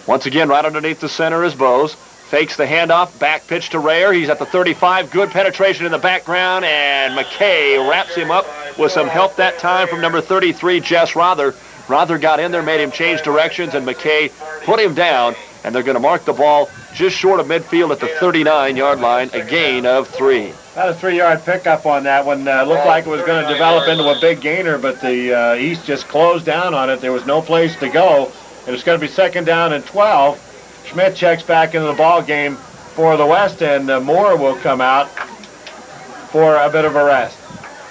Once again, right underneath the center is Bose. Fakes the handoff, back pitch to Rayer. He's at the 35. Good penetration in the background, and McKay wraps him up with some help that time from number 33, Jess Rother. Rother got in there, made him change directions, and McKay put him down, and they're going to mark the ball just short of midfield at the 39-yard line, a gain of 3. About a 3-yard pickup on that one. Looked like it was going to develop into a big gainer, but the East just closed down on it. There was no place to go. It was going to be 2nd down and 12. Schmidt checks back into the ball game for the West, and Moore will come out for a bit of a rest.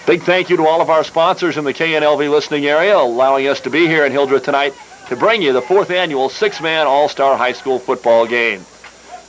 Big thank you to all of our sponsors in the KNLV listening area, allowing us to be here in Hildreth tonight to bring you the 4th annual 6-man All-Star High School football game.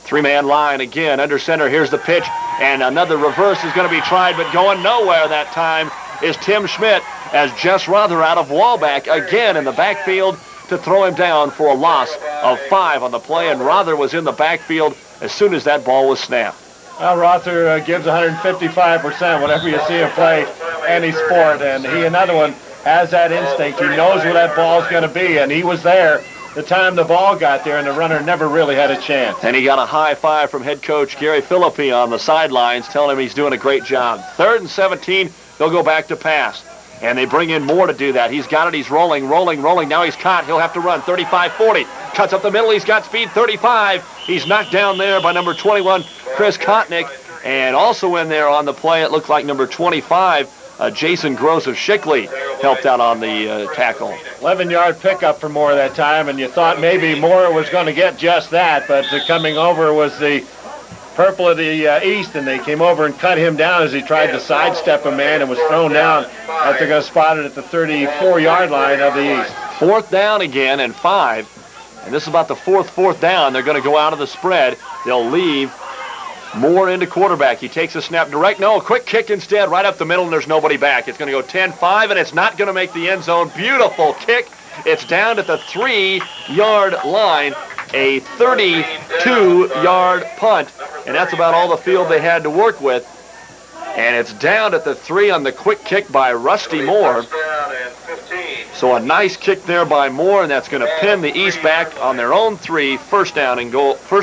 3-man line again, under center. Here's the pitch, and another reverse is going to be tried, but going nowhere that time is Tim Schmidt as Jess Rother out of Wallback again in the backfield to throw him down for a loss of 5 on the play, and Rother was in the backfield as soon as that ball was snapped. Well, Rother gives 155% whenever you see him play any sport, and he, another one, has that instinct. He knows where that ball's going to be, and he was there the time the ball got there, and the runner never really had a chance. And he got a high five from head coach Gary Philippi on the sidelines, telling him he's doing a great job. 3rd and 17, they'll go back to pass. And they bring in Moore to do that. He's got it. He's rolling. Now he's caught. He'll have to run. 35-40. Cuts up the middle. He's got speed. 35. He's knocked down there by number 21, Chris Kotnick. And also in there on the play, it looked like number 25, Jason Gross of Shickley helped out on the tackle. 11-yard pickup for Moore that time, and you thought maybe Moore was going to get just that, but coming over was the purple of the East, and they came over and cut him down as he tried to sidestep a man and was thrown down. They're going to spot it at the 34-yard line of the East. 4th down again and 5. And this is about the 4th down. They're going to go out of the spread. They'll leave Moore into quarterback. He takes a snap direct. No, a quick kick instead right up the middle, and there's nobody back. It's going to go 10-5, and it's not going to make the end zone. Beautiful kick. It's down at the 3-yard line. A 32-yard punt, and that's about all the field they had to work with. And it's down at the 3 on the quick kick by Rusty Moore. So a nice kick there by Moore, and that's going to pin the East back on their own 3, 1st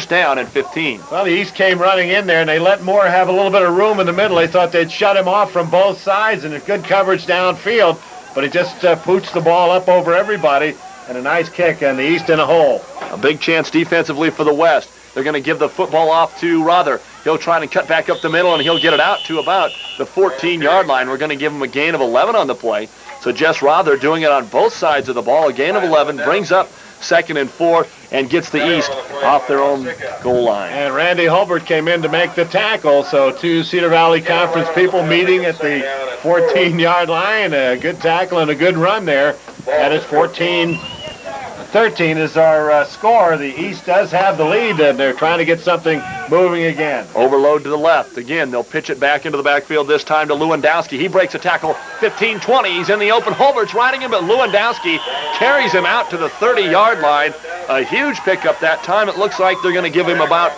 down and 15. Well, the East came running in there, and they let Moore have a little bit of room in the middle. They thought they'd shut him off from both sides, and a good coverage downfield, but he just pooched the ball up over everybody, and a nice kick, and the East in a hole. A big chance defensively for the West. They're going to give the football off to Rother. He'll try to cut back up the middle, and he'll get it out to about the 14-yard line. We're going to give him a gain of 11 on the play. So Jess Rother doing it on both sides of the ball. A gain of 11, brings up 2nd and 4, and gets the East off their own goal line. And Randy Holbrook came in to make the tackle. So 2 Cedar Valley Conference people meeting at the 14-yard line. A good tackle and a good run there. That is 14-13 is our score. The East does have the lead, and they're trying to get something moving again. Overload to the left. Again, they'll pitch it back into the backfield, this time to Lewandowski. He breaks a tackle, 15-20. He's in the open. Holbert's riding him, but Lewandowski carries him out to the 30-yard line. A huge pickup that time. It looks like they're going to give him about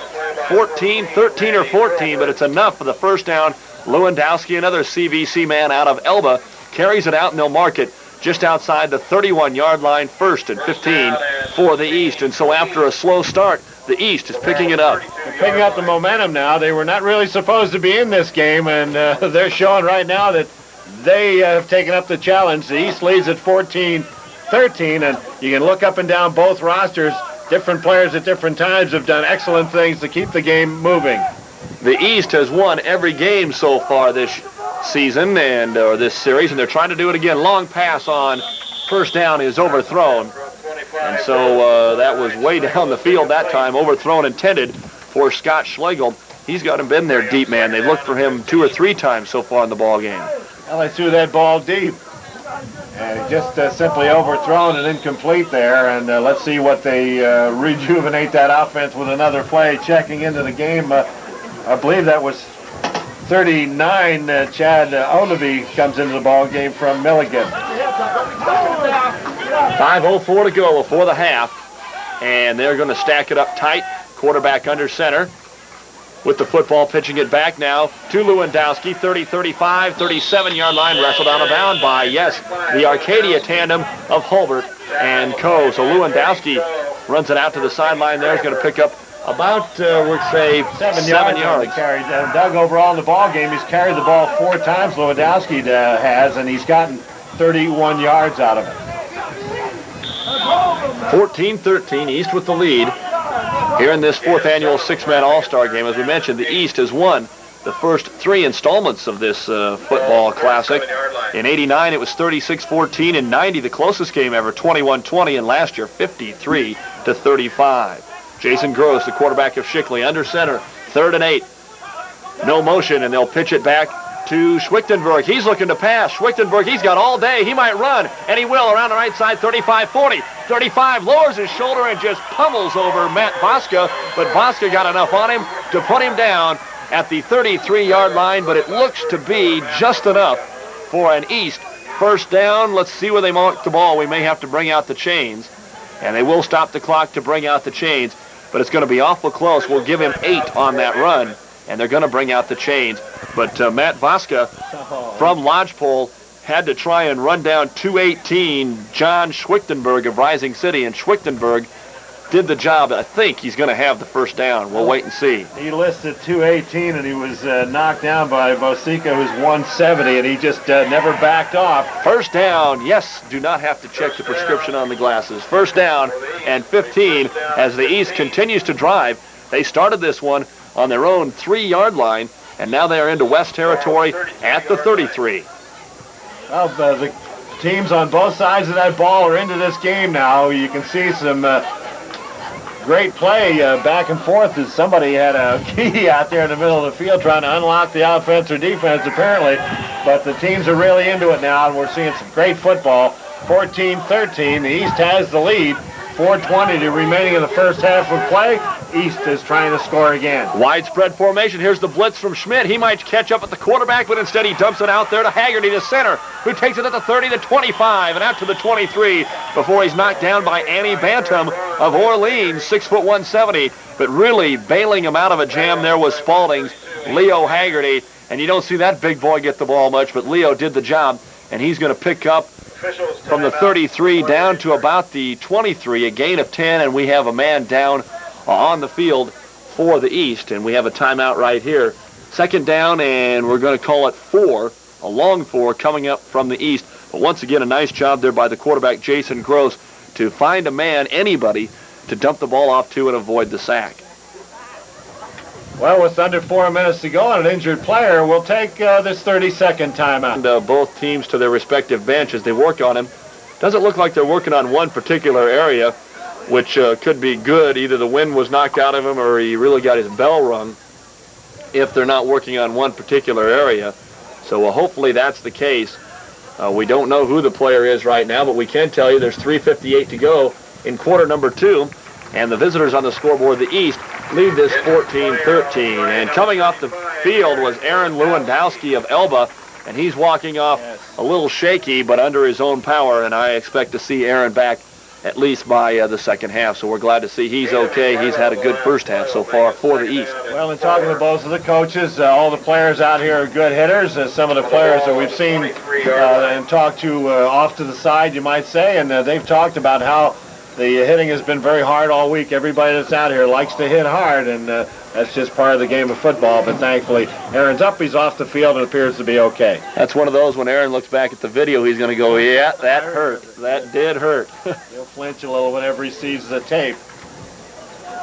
13 or 14, but it's enough for the 1st down. Lewandowski, another CVC man out of Elba, carries it out, and they'll mark it just outside the 31-yard line, 1st and 15 for the East. And so after a slow start, the East is picking it up. They're picking up the momentum now. They were not really supposed to be in this game, and they're showing right now that they have taken up the challenge. The East leads at 14-13, and you can look up and down both rosters. Different players at different times have done excellent things to keep the game moving. The East has won every game so far this season or this series, and they're trying to do it again. Long pass on 1st down is overthrown, and so that was way down the field that time. Overthrown intended for Scott Schlegel. He's got him been there deep, man. They've looked for him 2 or 3 times so far in the ball game. Well, they threw that ball deep, and he just simply overthrown and incomplete there. And let's see what they rejuvenate that offense with another play. Checking into the game, I believe that was 39, Chad Onavy comes into the ball game from Milligan. 5:04 to go before the half. and they're going to stack it up tight. Quarterback under center with the football, pitching it back now to Lewandowski. 30, 35, 37-yard line, wrestled out of bounds by, yes, the Arcadia tandem of Holbrook and Co. So Lewandowski runs it out to the sideline there. He's going to pick up about, we'd say, 7 yards. Carried. Doug, overall in the ball game, he's carried the ball 4 times, Lewandowski has, and he's gotten 31 yards out of it. 14-13, East with the lead here in this 4th annual 6-man All-Star game. As we mentioned, the East has won the first 3 installments of this football classic. In 89, it was 36-14. In 90, the closest game ever, 21-20. And last year, 53-35. Jason Gross, the quarterback of Shickley, under center, 3rd and 8. No motion, and they'll pitch it back to Schwichtenberg. He's looking to pass. Schwichtenberg, he's got all day. He might run, and he will around the right side, 35-40. 35, lowers his shoulder and just pummels over Matt Bosca, but Bosca got enough on him to put him down at the 33-yard line, but it looks to be just enough for an East first down. Let's see where they mark the ball. We may have to bring out the chains, and they will stop the clock to bring out the chains, but it's going to be awful close. We'll give him 8 on that run, and they're going to bring out the chains. But Matt Bosca from Lodgepole had to try and run down 218 John Schwichtenberg of Rising City, and Schwichtenberg did the job. I think he's going to have the first down. We'll wait and see. He listed 218, and he was knocked down by Bosica, who's 170, and he just never backed off. First down, yes, do not have to check the prescription on the glasses. First down and 15 as the East continues to drive. They started this one on their own 3-yard line, and now they are into West territory at the 33. Well, the teams on both sides of that ball are into this game now. You can see some great play back and forth as somebody had a key out there in the middle of the field trying to unlock the offense or defense, apparently. But the teams are really into it now, and we're seeing some great football. 14-13, the East has the lead. 4:20 to remaining in the first half of play. East is trying to score again. Widespread formation. Here's the blitz from Schmidt. He might catch up at the quarterback, but instead he dumps it out there to Haggerty, the center, who takes it at the 30, the 25, and out to the 23 before he's knocked down by Annie Bantam of Orleans, 6 foot 170. But really bailing him out of a jam there was Spalding's Leo Haggerty, and you don't see that big boy get the ball much, but Leo did the job, and he's going to pick up from the 33 down to about the 23, a gain of 10, and we have a man down on the field for the East, and we have a timeout right here. Second down, and we're going to call it 4, a long 4 coming up from the East. But once again, a nice job there by the quarterback, Jason Gross, to find a man, anybody, to dump the ball off to and avoid the sack. Well, with under 4 minutes to go and an injured player, we'll take this 30-second timeout. And both teams to their respective benches, they work on him. Doesn't look like they're working on one particular area, which could be good. Either the wind was knocked out of him or he really got his bell rung if they're not working on one particular area. So hopefully that's the case. We don't know who the player is right now, but we can tell you there's 3:58 to go in quarter number 2. And the visitors on the scoreboard, the East, lead this 14-13. And coming off the field was Aaron Lewandowski of Elba, and he's walking off a little shaky, but under his own power, and I expect to see Aaron back at least by the second half. So we're glad to see he's okay. He's had a good first half so far for the East. Well, in talking to both of the coaches, all the players out here are good hitters. Some of the players that we've seen and talked to off to the side, you might say, and they've talked about how the hitting has been very hard all week. Everybody that's out here likes to hit hard, and that's just part of the game of football. But thankfully, Aaron's up, he's off the field, and appears to be okay. That's one of those when Aaron looks back at the video, he's going to go, yeah, that hurt. That did hurt. He'll flinch a little whenever he sees the tape.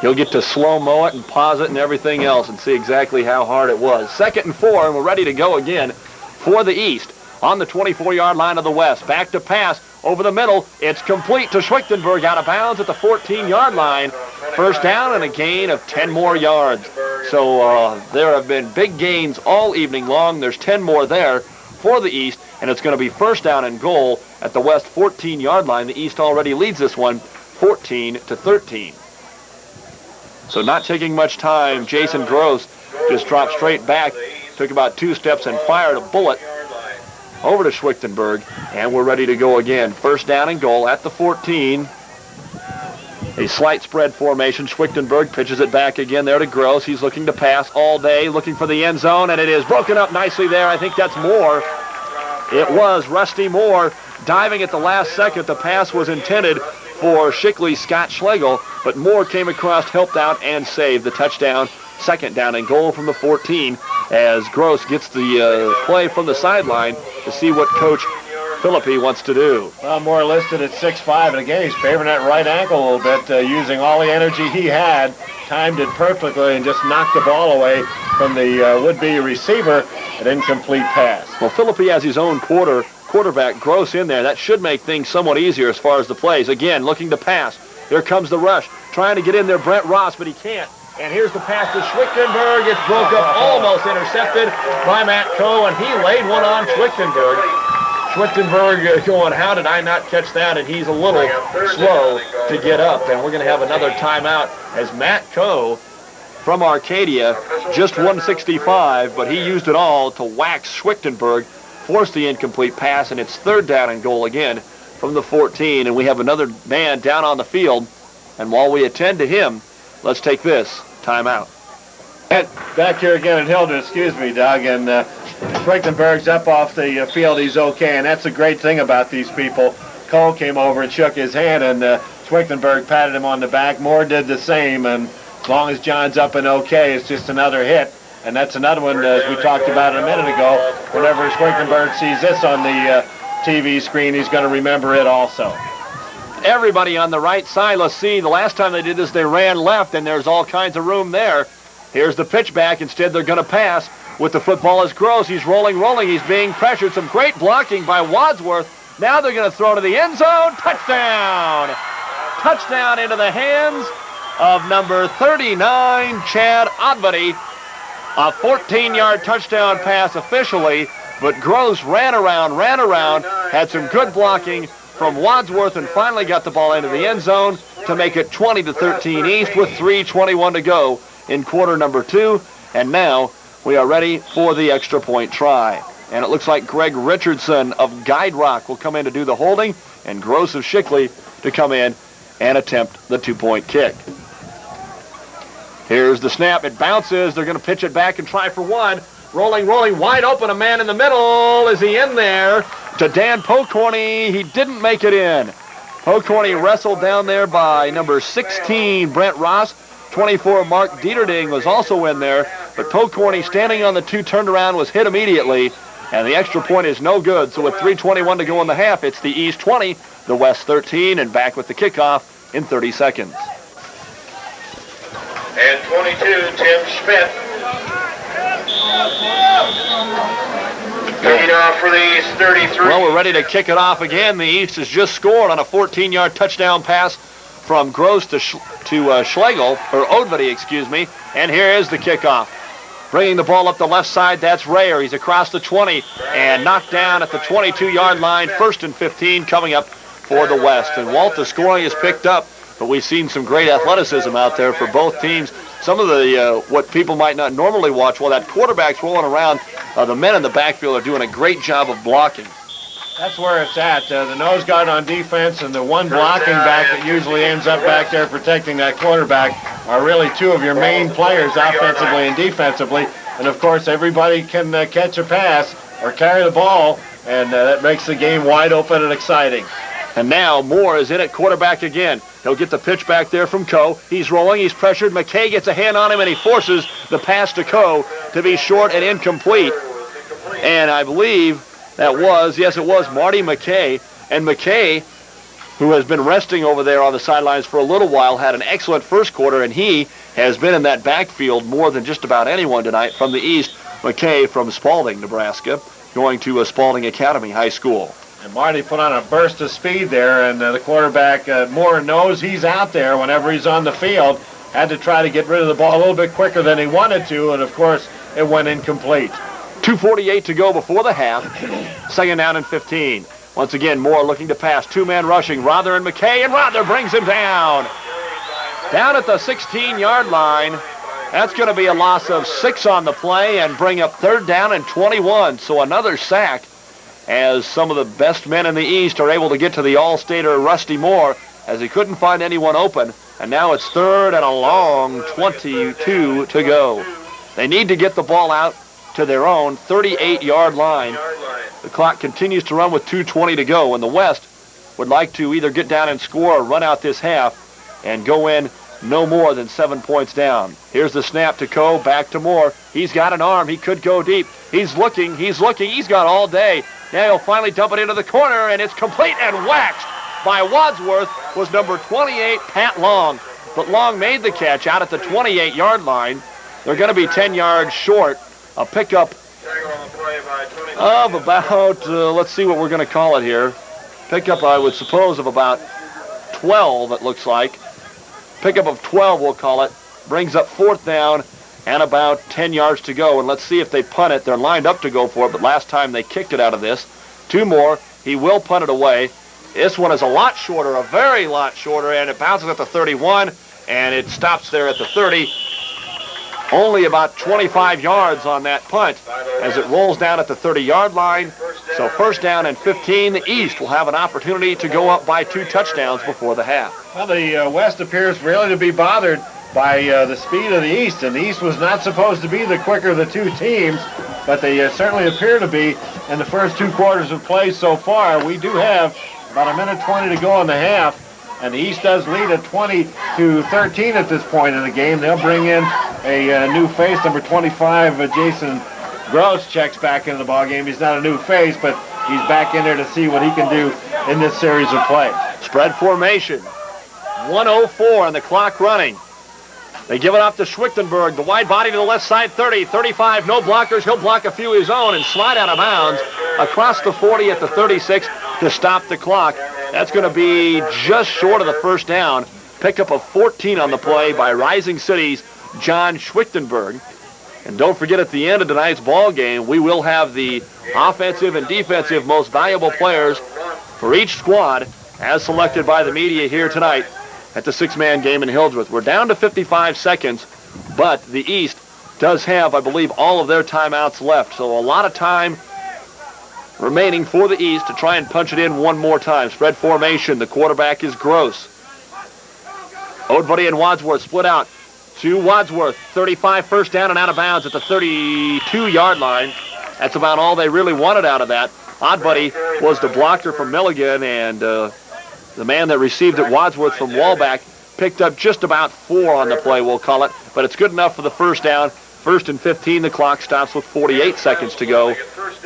He'll get to slow-mo it and pause it and everything else and see exactly how hard it was. 2nd and 4, and we're ready to go again for the East on the 24-yard line of the West. Back to pass. Over the middle, it's complete to Schwichtenberg, out of bounds at the 14-yard line. First down and a gain of 10 more yards. So there have been big gains all evening long. There's 10 more there for the East, and it's going to be first down and goal at the West 14-yard line. The East already leads this one 14-13. So not taking much time, Jason Gross just dropped straight back, took about 2 steps and fired a bullet over to Schwichtenberg, and we're ready to go again. First down and goal at the 14. A slight spread formation. Schwichtenberg pitches it back again there to Gross. He's looking to pass all day, looking for the end zone, and it is broken up nicely there. I think that's Moore. It was Rusty Moore diving at the last second. The pass was intended for Shickley Scott Schlegel, but Moore came across, helped out, and saved the touchdown. Second down and goal from the 14 as Gross gets the play from the sideline to see what Coach Philippi wants to do. Well, Moore listed at 6'5", and again, he's favoring that right ankle a little bit, using all the energy he had, timed it perfectly, and just knocked the ball away from the would-be receiver, an incomplete pass. Well, Philippi has his own quarterback, Gross, in there. That should make things somewhat easier as far as the plays. Again, looking to pass. Here comes the rush. Trying to get in there, Brent Ross, but he can't. And here's the pass to Schwichtenberg. It's broke up, almost intercepted by Matt Coe, and he laid one on Schwichtenberg. Schwichtenberg going, how did I not catch that? And he's a little slow to get up. And we're going to have another timeout as Matt Coe from Arcadia, just 165, but he used it all to wax Schwichtenberg, force the incomplete pass, and it's third down and goal again from the 14. And we have another man down on the field. And while we attend to him, let's take this timeout. Back here again at Hildreth, excuse me, Doug, and Schwichtenberg's up off the field. He's okay, and that's the great thing about these people. Cole came over and shook his hand, and Schwichtenberg patted him on the back. Moore did the same, and as long as John's up and okay, it's just another hit. And that's another one, as we talked about a minute ago. Whenever Schwichtenberg sees this on the TV screen, he's going to remember it also. Everybody on the right side, let's see, the last time they did this, they ran left, and there's all kinds of room there. Here's the pitch back. Instead, they're going to pass with the football is Gross. He's rolling. He's being pressured. Some great blocking by Wadsworth. Now they're going to throw to the end zone. Touchdown! Touchdown into the hands of number 39, Chad Odbody. A 14-yard touchdown pass officially, but Gross ran around, had some good blocking from Wadsworth, and finally got the ball into the end zone to make it 20-13 East with 3:21 to go in quarter number 2. And now we are ready for the extra point try. And it looks like Greg Richardson of Guide Rock will come in to do the holding, and Gross of Shickley to come in and attempt the 2-point kick. Here's the snap. It bounces. They're going to pitch it back and try for one. Rolling, wide open. A man in the middle. Is he in there? To Dan Pokorny. He didn't make it in. Pokorny wrestled down there by number 16, Brent Ross. 24, Mark Dieterding was also in there. But Pokorny, standing on the 2 turnaround, was hit immediately. And the extra point is no good. So with 3:21 to go in the half, it's the East 20, the West 13, and back with the kickoff in 30 seconds. And 22, Tim Schmidt. Lead off for the East 33. Well, we're ready to kick it off again. The East has just scored on a 14-yard touchdown pass from Gross to Schlegel, or Odvady, excuse me. And here is the kickoff. Bringing the ball up the left side, that's Rayer. He's across the 20 and knocked down at the 22-yard line. 1st and 15 coming up for the West. And Walt, the scoring is picked up, but we've seen some great athleticism out there for both teams. Some of the what people might not normally watch, while that quarterback's rolling around, the men in the backfield are doing a great job of blocking. That's where it's at. The nose guard on defense and the one blocking back that usually ends up back there protecting that quarterback are really 2 of your main players offensively and defensively. And, of course, everybody can catch a pass or carry the ball, and that makes the game wide open and exciting. And now Moore is in at quarterback again. He'll get the pitch back there from Coe. He's rolling. He's pressured. McKay gets a hand on him, and he forces the pass to Coe to be short and incomplete. And I believe that was, yes, it was Marty McKay. And McKay, who has been resting over there on the sidelines for a little while, had an excellent first quarter, and he has been in that backfield more than just about anyone tonight from the East. McKay from Spalding, Nebraska, going to Spalding Academy High School. And Marty put on a burst of speed there, and the quarterback, Moore, knows he's out there whenever he's on the field. Had to try to get rid of the ball a little bit quicker than he wanted to, and, of course, it went incomplete. 2:48 to go before the half. 2nd down and 15. Once again, Moore looking to pass. 2-man rushing. Rother and McKay, and Rother brings him down. Down at the 16-yard line. That's going to be a loss of 6 on the play and bring up 3rd down and 21. So another sack, as some of the best men in the East are able to get to the All-Stater Rusty Moore as he couldn't find anyone open. And now it's third and a long 22 to go. They need to get the ball out to their own 38-yard line. The clock continues to run with 2:20 to go, and the West would like to either get down and score or run out this half and go in no more than 7 points down. Here's the snap to Coe, back to Moore. He's got an arm. He could go deep. He's looking. He's got all day. Now he'll finally dump it into the corner, and it's complete and waxed by Wadsworth was number 28, Pat Long. But Long made the catch out at the 28-yard line. They're going to be 10 yards short. A pickup of about, let's see what we're going to call it here. Pickup, I would suppose, of about 12, it looks like. Pickup of 12, we'll call it. Brings up fourth down and about 10 yards to go. And let's see if they punt it. They're lined up to go for it, but last time they kicked it out of this. Two more. He will punt it away. This one is a lot shorter, a very lot shorter, and it bounces at the 31, and it stops there at the 30. Only about 25 yards on that punt as it rolls down at the 30-yard line. So first down and 15. The East will have an opportunity to go up by 2 touchdowns before the half. Well, the West appears really to be bothered by the speed of the East, and the East was not supposed to be the quicker of the two teams, but they certainly appear to be in the first 2 quarters of play so far. We do have about 1:20 to go in the half, and the East does lead at 20-13 at this point in the game. They'll bring in a new face, number 25, Jason Gross checks back into the ballgame. He's not a new face, but he's back in there to see what he can do in this series of plays. Spread formation. 1:04 and the clock running. They give it off to Schwichtenberg. The wide body to the left side, 30, 35, no blockers. He'll block a few of his own and slide out of bounds across the 40 at the 36 to stop the clock. That's going to be just short of the first down. Pickup of 14 on the play by Rising City's John Schwichtenberg. And don't forget, at the end of tonight's ball game, we will have the offensive and defensive most valuable players for each squad as selected by the media here tonight at the 6-man game in Hildreth. We're down to 55 seconds, but the East does have, I believe, all of their timeouts left. So a lot of time remaining for the East to try and punch it in one more time. Spread formation. The quarterback is Gross. Oadbuddy and Wadsworth split out. To Wadsworth, 35 first down and out of bounds at the 32-yard line. That's about all they really wanted out of that. Oddbuddy was the blocker from Milligan, and the man that received it, Wadsworth from Wallback, picked up just about 4 on the play, we'll call it. But it's good enough for the first down. First and 15, the clock stops with 48 seconds to go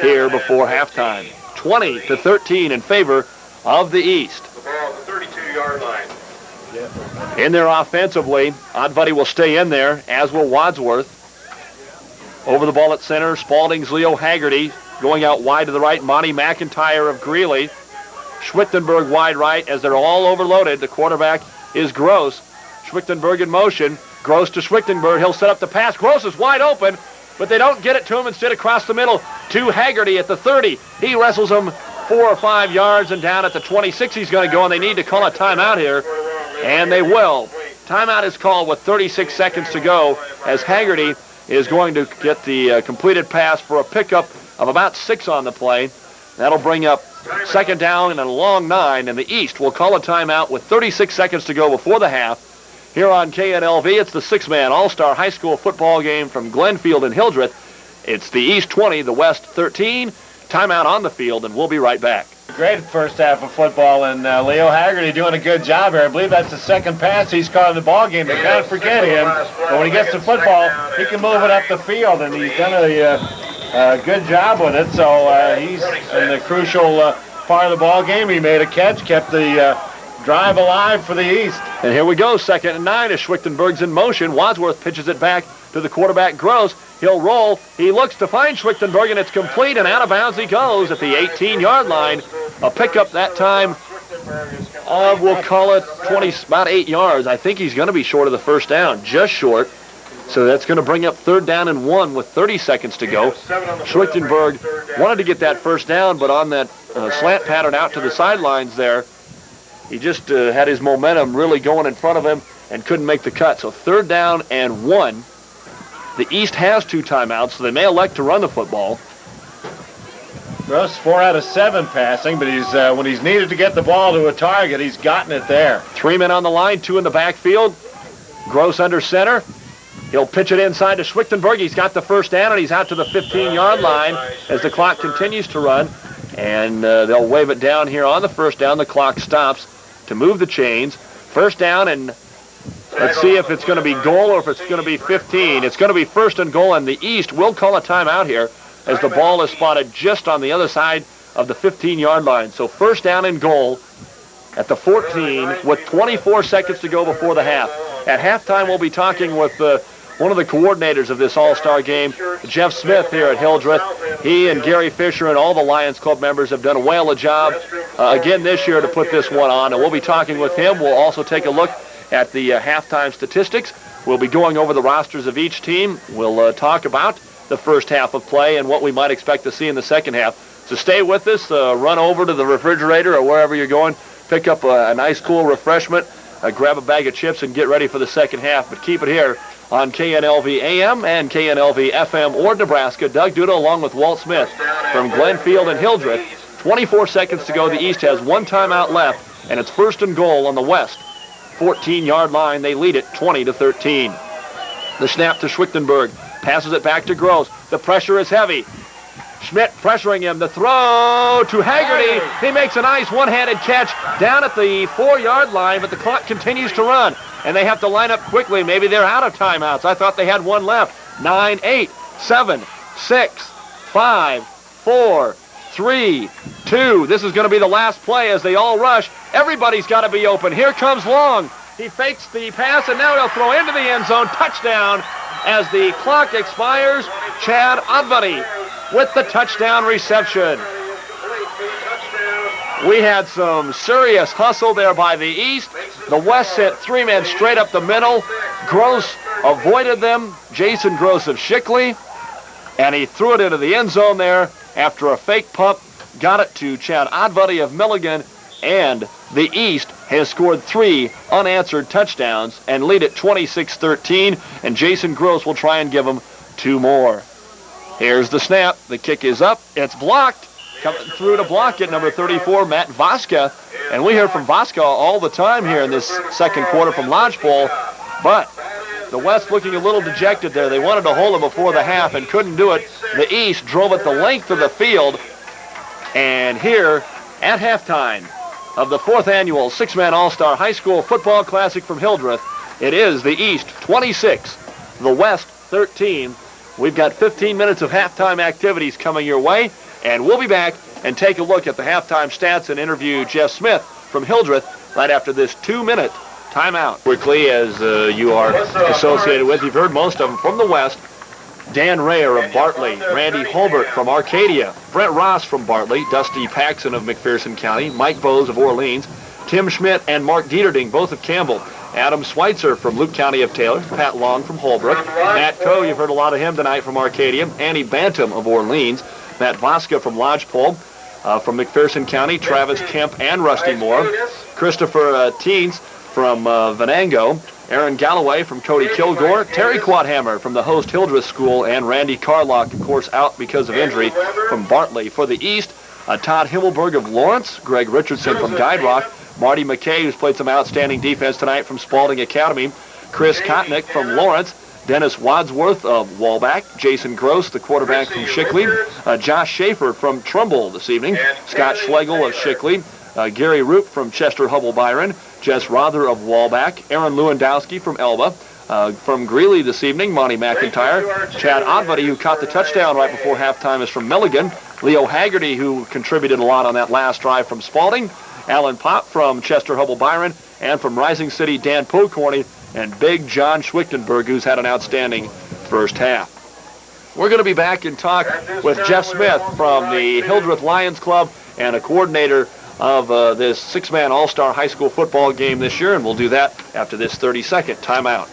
here before halftime. 20-13 in favor of the East. The ball at the 32-yard line. In there offensively, Oddbuddy will stay in there, as will Wadsworth. Over the ball at center, Spalding's Leo Haggerty. Going out wide to the right, Monty McIntyre of Greeley. Schwichtenberg wide right as they're all overloaded. The quarterback is Gross. Schwichtenberg in motion. Gross to Schwichtenberg. He'll set up the pass. Gross is wide open, but they don't get it to him. Instead, across the middle to Haggerty at the 30. He wrestles him 4 or 5 yards, and down at the 26 he's going to go, and they need to call a timeout here, and they will. Timeout is called with 36 seconds to go as Haggerty is going to get the completed pass for a pickup of about 6 on the play. That'll bring up second down and a long 9, and the East will call a timeout with 36 seconds to go before the half. Here on KNLV, it's the 6-man All-Star High School football game from Glenfield and Hildreth. It's the East 20, the West 13. Timeout on the field, and we'll be right back. Great first half of football, and Leo Haggerty doing a good job here. I believe that's the second pass he's caught in the ball game. They kind of forget him, but when he gets the football, he can move it up the field, and he's done a good job with it. So he's in the crucial part of the ball game. He made a catch, kept the drive alive for the East. And here we go, 2nd and 9 as Schwichtenberg's in motion. Wadsworth pitches it back to the quarterback, Gross. He'll roll. He looks to find Schwichtenberg, and it's complete, and out of bounds he goes at the 18-yard line. A pickup that time of, we'll call it, about 8 yards. I think he's going to be short of the first down, just short. So that's going to bring up 3rd down and 1 with 30 seconds to go. Schwichtenberg wanted to get that first down, but on that slant pattern out to the sidelines there, he just had his momentum really going in front of him and couldn't make the cut. So 3rd down and 1. The East has 2 timeouts, so they may elect to run the football. Gross 4 out of 7 passing, but he's when he's needed to get the ball to a target, he's gotten it there. 3 men on the line, 2 in the backfield. Gross under center. He'll pitch it inside to Schwichtenberg. He's got the first down, and he's out to the 15-yard line as the clock continues to run. And they'll wave it down here on the first down. The clock stops to move the chains. First down, and let's see if it's going to be goal or if it's going to be 15. It's going to be first and goal, and the East will call a timeout here as the ball is spotted just on the other side of the 15-yard line. So first down and goal at the 14 with 24 seconds to go before the half. At halftime, we'll be talking with one of the coordinators of this all-star game, Jeff Smith here at Hildreth. He and Gary Fisher and all the Lions Club members have done a whale of a job again this year to put this one on, and we'll be talking with him. We'll also take a look at the halftime statistics. We'll be going over the rosters of each team. We'll talk about the first half of play and what we might expect to see in the second half. So stay with us. Run over to the refrigerator or wherever you're going. Pick up a nice cool refreshment. Grab a bag of chips and get ready for the second half. But keep it here on KNLV AM and KNLV FM or Nebraska. Doug Duda along with Walt Smith from Glenfield and Hildreth. 24 seconds to go. The East has 1 timeout left, and it's first and goal on the West 14-yard line. They lead it 20-13. The snap to Schwichtenberg. Passes it back to Gross. The pressure is heavy. Schmidt pressuring him. The throw to Haggerty. He makes a nice one-handed catch down at the 4-yard line, but the clock continues to run, and they have to line up quickly. Maybe they're out of timeouts. I thought they had one left. 9, 8, 7, 6, 5, 4, 3, 2. This is going to be the last play as they all rush. Everybody's got to be open. Here comes Long. He fakes the pass, and now he'll throw into the end zone. Touchdown as the clock expires. Chad Odvady with the touchdown reception. We had some serious hustle there by the East. The West sent 3 men straight up the middle. Gross avoided them. Jason Gross of Shickley. And he threw it into the end zone there after a fake pump. Got it to Chad Odvady of Milligan. And the East has scored 3 unanswered touchdowns and lead it 26-13. And Jason Gross will try and give them 2 more. Here's the snap. The kick is up. It's blocked. Coming through to block it, number 34, Matt Voska. And we hear from Voska all the time here in this second quarter from Lodgepole. But the West looking a little dejected there. They wanted to hold it before the half and couldn't do it. The East drove it the length of the field. And here at halftime of the 4th annual 6-man All-Star High School Football Classic from Hildreth, it is the East 26, the West 13. We've got 15 minutes of halftime activities coming your way, and we'll be back and take a look at the halftime stats and interview Jeff Smith from Hildreth right after this 2-minute timeout. Quickly, as you are associated with, you've heard most of them from the West. Dan Rayer of Bartley, Randy Holbrook from Arcadia, Brent Ross from Bartley, Dusty Paxson of McPherson County, Mike Bowes of Orleans, Tim Schmidt and Mark Dieterding, both of Campbell, Adam Schweitzer from Luke County of Taylor, Pat Long from Holbrook, Matt Coe, you've heard a lot of him tonight from Arcadia, Andy Bantam of Orleans, Matt Voska from Lodgepole, from McPherson County, Travis Kemp and Rusty Moore, Christopher Teens from Venango, Aaron Galloway from Cody Kilgore, Terry Quadhammer from the host Hildreth School, and Randy Carlock, of course, out because of injury from Bartley. For the East, Todd Himmelberg of Lawrence, Greg Richardson from Guide Rock, Marty McKay, who's played some outstanding defense tonight from Spalding Academy, Chris Kotnick from Lawrence, Dennis Wadsworth of Walbach, Jason Gross, the quarterback from Shickley, Josh Schaefer from Trumbull this evening, Scott Schlegel of Shickley, Gary Roop from Chester Hubble-Byron, Jess Rother of Walbach, Aaron Lewandowski from Elba, from Greeley this evening, Monty McIntyre, Chad Odvady, who caught the touchdown right before halftime, is from Milligan, Leo Haggerty, who contributed a lot on that last drive from Spalding, Alan Pop from Chester Hubble-Byron, and from Rising City, Dan Pocorney, and big John Schwichtenberg, who's had an outstanding first half. We're going to be back and talk with Jeff Smith from the Hildreth Lions Club and a coordinator of this 6-man All-Star High School football game this year, and we'll do that after this 30-second timeout.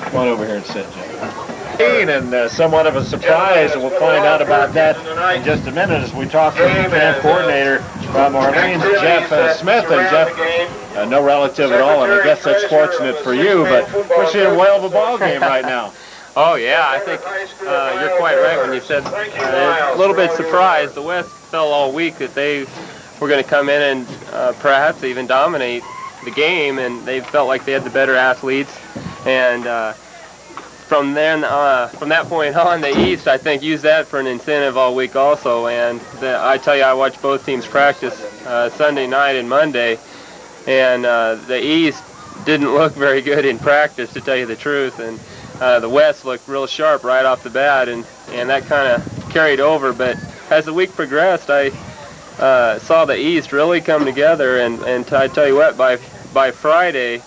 Come on over here and sit, Jeff. And somewhat of a surprise, and we'll find out about that in just a minute as we talk to the camp coordinator from Orleans, Jeff Smith. And Jeff, no relative at all, and I guess that's fortunate for you, but we're seeing a whale of a ball game right now. Oh, yeah, I think you're quite right when you said a little bit surprised. The West felt all week that they were going to come in and perhaps even dominate the game, and they felt like they had the better athletes. And from that point on, the East, I think, used that for an incentive all week also. And I tell you, I watched both teams practice Sunday night and Monday, and the East didn't look very good in practice, to tell you the truth. And the West looked real sharp right off the bat, and that kind of carried over. But as the week progressed, I saw the East really come together, and I tell you what, by Friday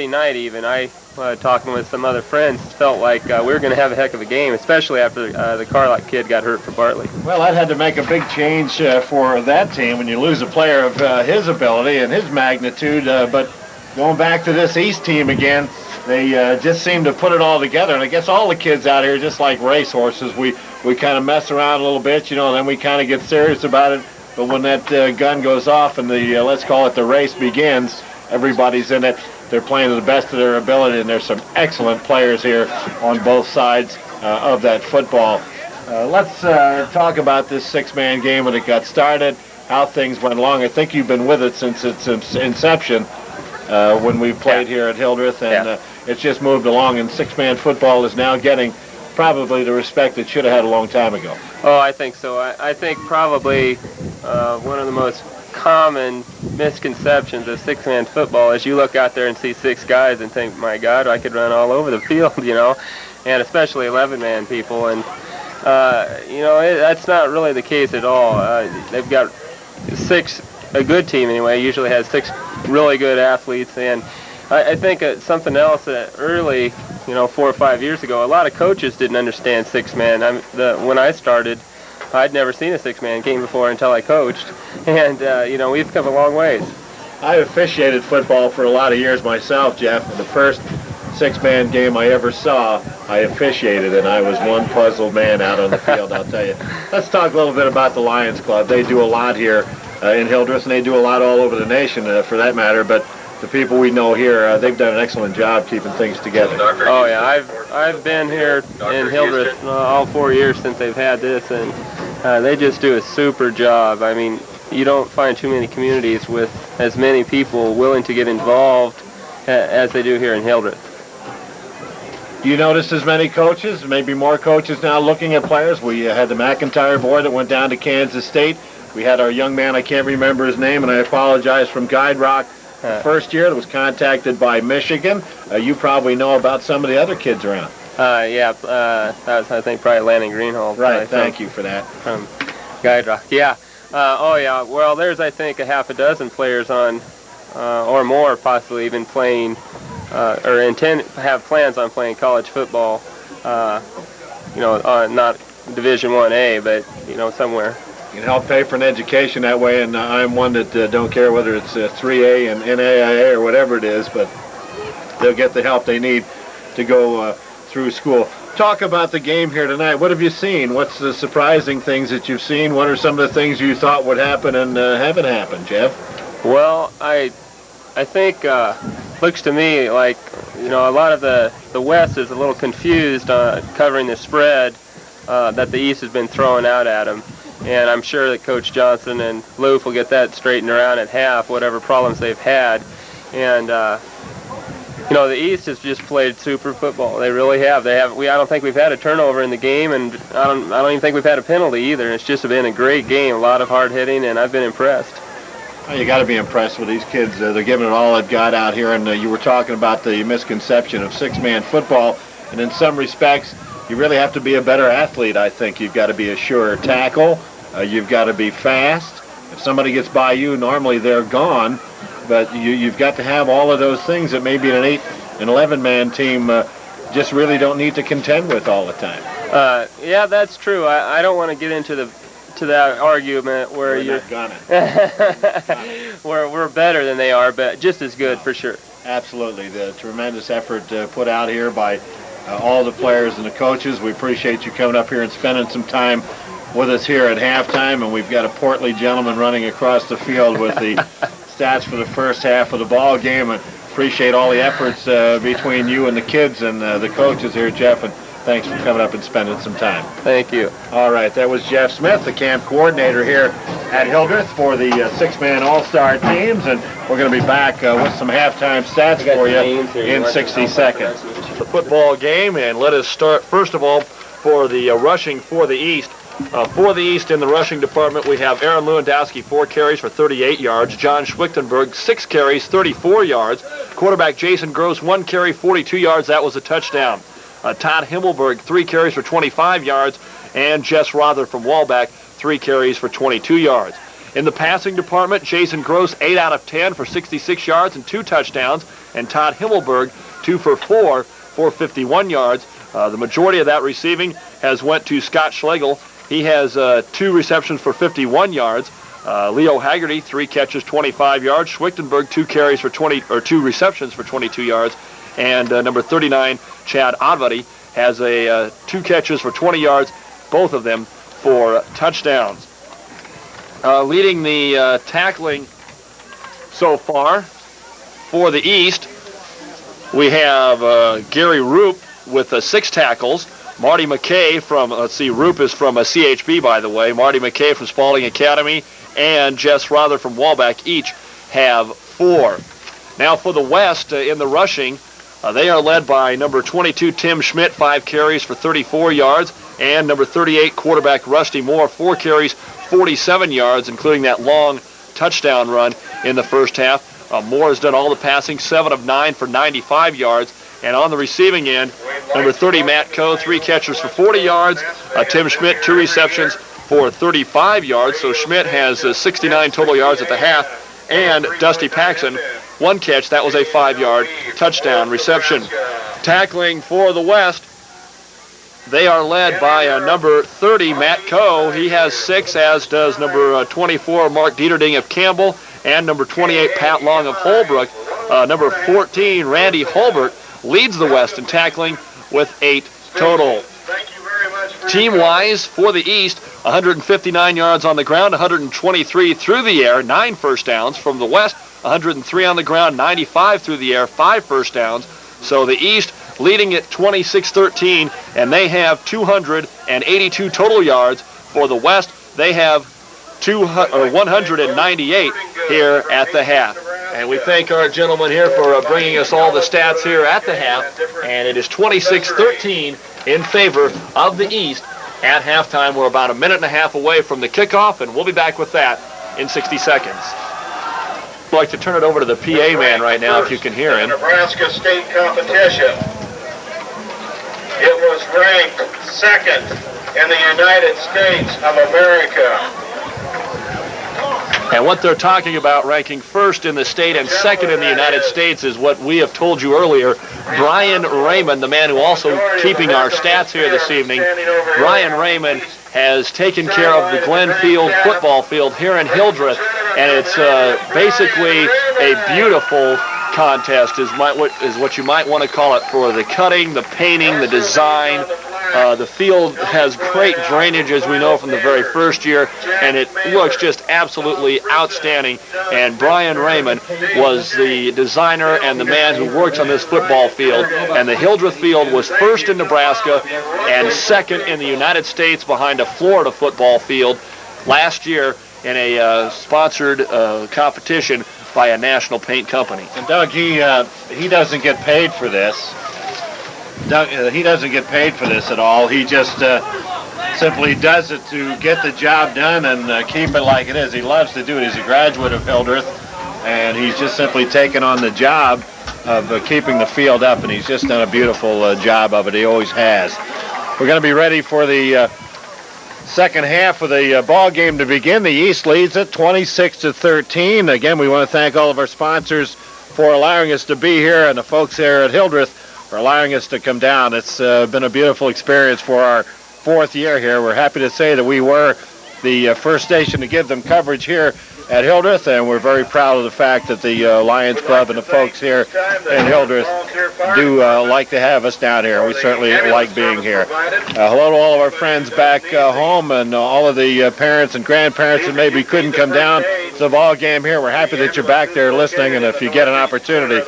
night even, I, talking with some other friends, felt like we were going to have a heck of a game, especially after the Carlock kid got hurt for Bartley. Well, that had to make a big change for that team when you lose a player of his ability and his magnitude. But going back to this East team again, they just seem to put it all together. And I guess all the kids out here, just like racehorses, we kind of mess around a little bit, and then we kind of get serious about it. But when that gun goes off and the, let's call it the race begins, everybody's in it. They're playing to the best of their ability, and there's some excellent players here on both sides of that football. Let's talk about this six-man game when it got started, how things went along. I think you've been with it since its inception when we played here at Hildreth, and it's just moved along, and six-man football is now getting probably the respect it should have had a long time ago. Oh, I think so. I think probably one of the most common misconceptions of six-man football is you look out there and see six guys and think, my God, I could run all over the field, and especially 11-man people. And, that's not really the case at all. They've got a good team anyway, usually has six really good athletes. And I think something else that early, 4 or 5 years ago, a lot of coaches didn't understand six-man. When I started, I'd never seen a six-man game before until I coached, and we've come a long ways. I officiated football for a lot of years myself, Jeff. The first six-man game I ever saw, I officiated, and I was one puzzled man out on the field, I'll tell you. Let's talk a little bit about the Lions Club. They do a lot here in Hildreth, and they do a lot all over the nation, for that matter, but the people we know here, they've done an excellent job keeping things together. Oh, yeah, I've been here in Hildreth all 4 years since they've had this, and they just do a super job. I mean, you don't find too many communities with as many people willing to get involved as they do here in Hildreth. Do you notice as many coaches, maybe more coaches now looking at players? We had the McIntyre boy that went down to Kansas State. We had our young man, I can't remember his name, and I apologize, from Guide Rock. The first year that was contacted by Michigan. You probably know about some of the other kids around. That was, I think, probably Lanning Greenhalgh. Right, thank you for that. From Guide Rock, yeah. Well, there's, I think, a half a dozen players on, or more, possibly even playing, or have plans on playing college football, not Division 1A, but, somewhere. You can help pay for an education that way, and I'm one that don't care whether it's 3A and NAIA or whatever it is, but they'll get the help they need to go through school. Talk about the game here tonight. What have you seen? What's the surprising things that you've seen? What are some of the things you thought would happen and haven't happened, Jeff? Well, I think looks to me like a lot of the West is a little confused covering the spread that the East has been throwing out at them. And I'm sure that Coach Johnson and Loof will get that straightened around at half, whatever problems they've had. And the East has just played super football. They really have. I don't think we've had a turnover in the game, and I don't even think we've had a penalty either. It's just been a great game, a lot of hard hitting, and I've been impressed. Well, you got to be impressed with these kids. They're giving it all they've got out here, and you were talking about the misconception of six-man football, and in some respects, you really have to be a better athlete, I think. You've got to be a surer tackle. You've got to be fast. If somebody gets by you, normally they're gone. But you've got to have all of those things that maybe an 8 and 11-man team just really don't need to contend with all the time. Yeah, that's true. I don't want to get into that argument where where we're better than they are, but just as good for sure. Absolutely. The tremendous effort put out here by all the players and the coaches. We appreciate you coming up here and spending some time with us here at halftime, and we've got a portly gentleman running across the field with the stats for the first half of the ball game. And appreciate all the efforts between you and the kids and the coaches here, Jeff, and Thanks for coming up and spending some time. Thank you. All right, that was Jeff Smith, the camp coordinator here at Hildreth for the six-man all-star teams, and we're going to be back with some halftime stats for you in 60 seconds. The football game, and let us start first of all for the rushing for the East. For the East in the rushing department, we have Aaron Lewandowski, 4 carries for 38 yards. John Schwichtenberg, 6 carries, 34 yards. Quarterback Jason Gross, 1 carry, 42 yards. That was a touchdown. Todd Himmelberg, 3 carries for 25 yards. And Jess Rother from Walbeck, 3 carries for 22 yards. In the passing department, Jason Gross, 8 out of 10 for 66 yards and 2 touchdowns. And Todd Himmelberg, 2 for 4 for 51 yards. The majority of that receiving has went to Scott Schlegel. He has 2 receptions for 51 yards. Leo Haggerty, 3 catches, 25 yards. Schwichtenberg, 2 receptions for 22 yards. And number 39, Chad Odvady, has 2 catches for 20 yards, both of them for touchdowns. Leading the tackling so far for the East, we have Gary Roop with 6 tackles. Marty McKay from, Roop is from CHB, by the way. Marty McKay from Spalding Academy and Jess Rother from Walbeck each have 4. Now for the West in the rushing, they are led by number 22, Tim Schmidt, 5 carries for 34 yards, and number 38, quarterback Rusty Moore, 4 carries, 47 yards, including that long touchdown run in the first half. Moore has done all the passing, 7 of 9 for 95 yards. And on the receiving end, number 30, Matt Coe, 3 catches for 40 yards. Tim Schmidt, 2 receptions for 35 yards. So Schmidt has 69 total yards at the half. And Dusty Paxson, 1 catch. That was a 5-yard touchdown reception. Tackling for the West, they are led by number 30, Matt Coe. He has 6, as does number 24, Mark Dieterding of Campbell, and number 28, Pat Long of Holbrook. Number 14, Randy Holbert, leads the West in tackling with 8 total. Team-wise, for the East, 159 yards on the ground, 123 through the air, 9 first downs. From the West, 103 on the ground, 95 through the air, 5 first downs. So the East leading at 26-13, and they have 282 total yards. For the West, they have 198 here at the half. And we thank our gentleman here for bringing us all the stats here at the half. And it is 26-13 in favor of the East at halftime. We're about a minute and a half away from the kickoff, and we'll be back with that in 60 seconds. I'd like to turn it over to the PA man right now, if you can hear him. Nebraska state competition. It was ranked 2nd in the United States of America. And what they're talking about, ranking 1st in the state and 2nd in the United States, is what we have told you earlier. Brian Raymond, the man who also keeping our stats here this evening, Brian Raymond has taken care of the Glenfield football field here in Hildreth, and it's basically a beautiful contest is what you might want to call it, for the cutting, the painting, the design. The field has great drainage, as we know from the very first year, and it looks just absolutely outstanding. And Brian Raymond was the designer and the man who works on this football field. And the Hildreth field was 1st in Nebraska and 2nd in the United States, behind a Florida football field last year in a sponsored competition by a national paint company. And Doug, he doesn't get paid for this. He doesn't get paid for this at all. He just simply does it to get the job done and keep it like it is. He loves to do it. He's a graduate of Hildreth, and he's just simply taken on the job of keeping the field up, and he's just done a beautiful job of it. He always has. We're going to be ready for the second half of the ball game to begin. The East leads it 26-13. Again, we want to thank all of our sponsors for allowing us to be here, and the folks here at Hildreth for allowing us to come down. It's been a beautiful experience for our 4th year here. We're happy to say that we were the first station to give them coverage here at Hildreth, and we're very proud of the fact that the Lions Club and the folks here in Hildreth do like to have us down here. We certainly like being here. Hello to all of our friends back home, and all of the parents and grandparents that maybe couldn't come down to the ball game here. We're happy that you're back there listening, and if you get an opportunity,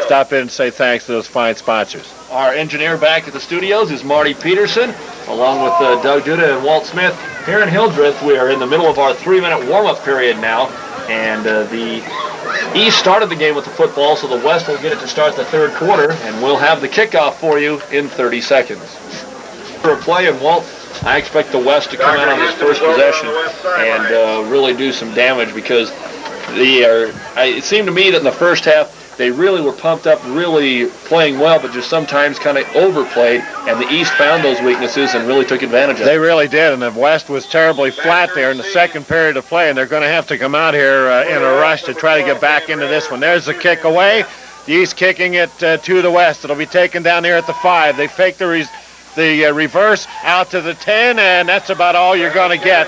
stop in and say thanks to those fine sponsors. Our engineer back at the studios is Marty Peterson, along with Doug Duda and Walt Smith. Here in Hildreth, we are in the middle of our 3-minute warm-up period now, and the East started the game with the football, so the West will get it to start the third quarter, and we'll have the kickoff for you in 30 seconds. For a play, and Walt, I expect the West to come out on this first possession and really do some damage, because it seemed to me that in the first half, they really were pumped up, really playing well, but just sometimes kind of overplayed, and the East found those weaknesses and really took advantage of it. They really did, and the West was terribly flat there in the second period of play, and they're going to have to come out here in a rush to try to get back into this one. There's the kick away. The East kicking it to the West. It'll be taken down here at the 5. They fake the reverse out to the 10, and that's about all you're going to get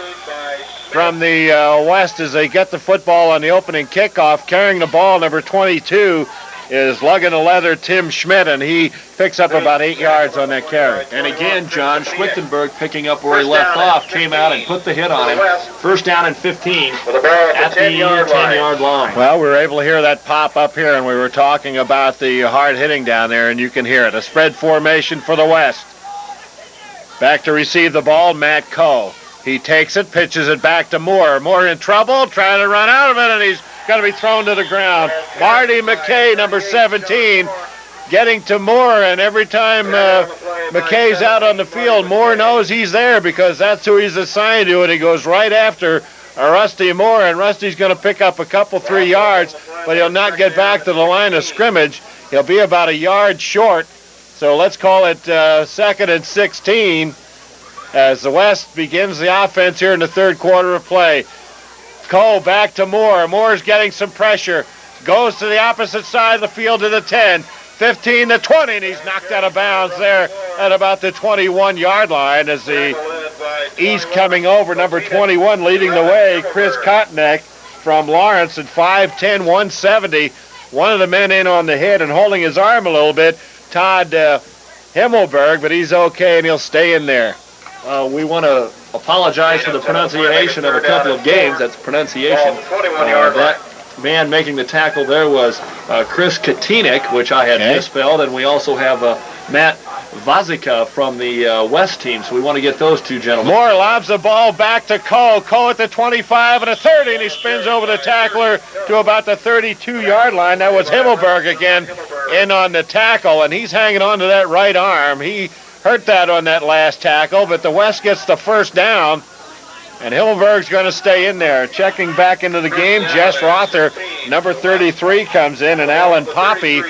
from the West as they get the football on the opening kickoff. Carrying the ball, number 22, is lugging the leather Tim Schmidt, and he picks up about 8 yards on that carry. And again, John Schwichtenberg picking up where he left off, came out and put the hit on him. First down and 15 at the 10-yard line. Well, we were able to hear that pop up here, and we were talking about the hard hitting down there, and you can hear it. A spread formation for the West. Back to receive the ball, Matt Coe. He takes it, pitches it back to Moore. Moore in trouble, trying to run out of it, and he's going to be thrown to the ground. Marty McKay, number 17, getting to Moore, and every time McKay's out on the field, Moore knows he's there because that's who he's assigned to, and he goes right after Rusty Moore, and Rusty's going to pick up a couple, 3 yards, but he'll not get back to the line of scrimmage. He'll be about a yard short, so let's call it 2nd and 16. As the West begins the offense here in the third quarter of play. Cole back to Moore. Moore's getting some pressure. Goes to the opposite side of the field to the 10, 15 to 20, and he's knocked out of bounds there at about the 21-yard line as the East coming over. Number 21 leading the way, Chris Kotnick from Lawrence at 5'10", 170. One of the men in on the hit and holding his arm a little bit, Todd Himmelberg, but he's okay and he'll stay in there. We want to apologize for the pronunciation of a couple of games. That's pronunciation. That man making the tackle there was Chris Katinik, which I had misspelled, and we also have Matt Vazika from the West team, so we want to get those two gentlemen. Moore lobs the ball back to Cole. Cole at the 25 and a 30, and he spins over the tackler to about the 32-yard line. That was Himmelberg again in on the tackle, and he's hanging on to that right arm. He hurt that on that last tackle, but the West gets the first down, and Himmelberg's going to stay in there. Checking back into the game, Jess Rother, number 33, comes in, and Alan Poppy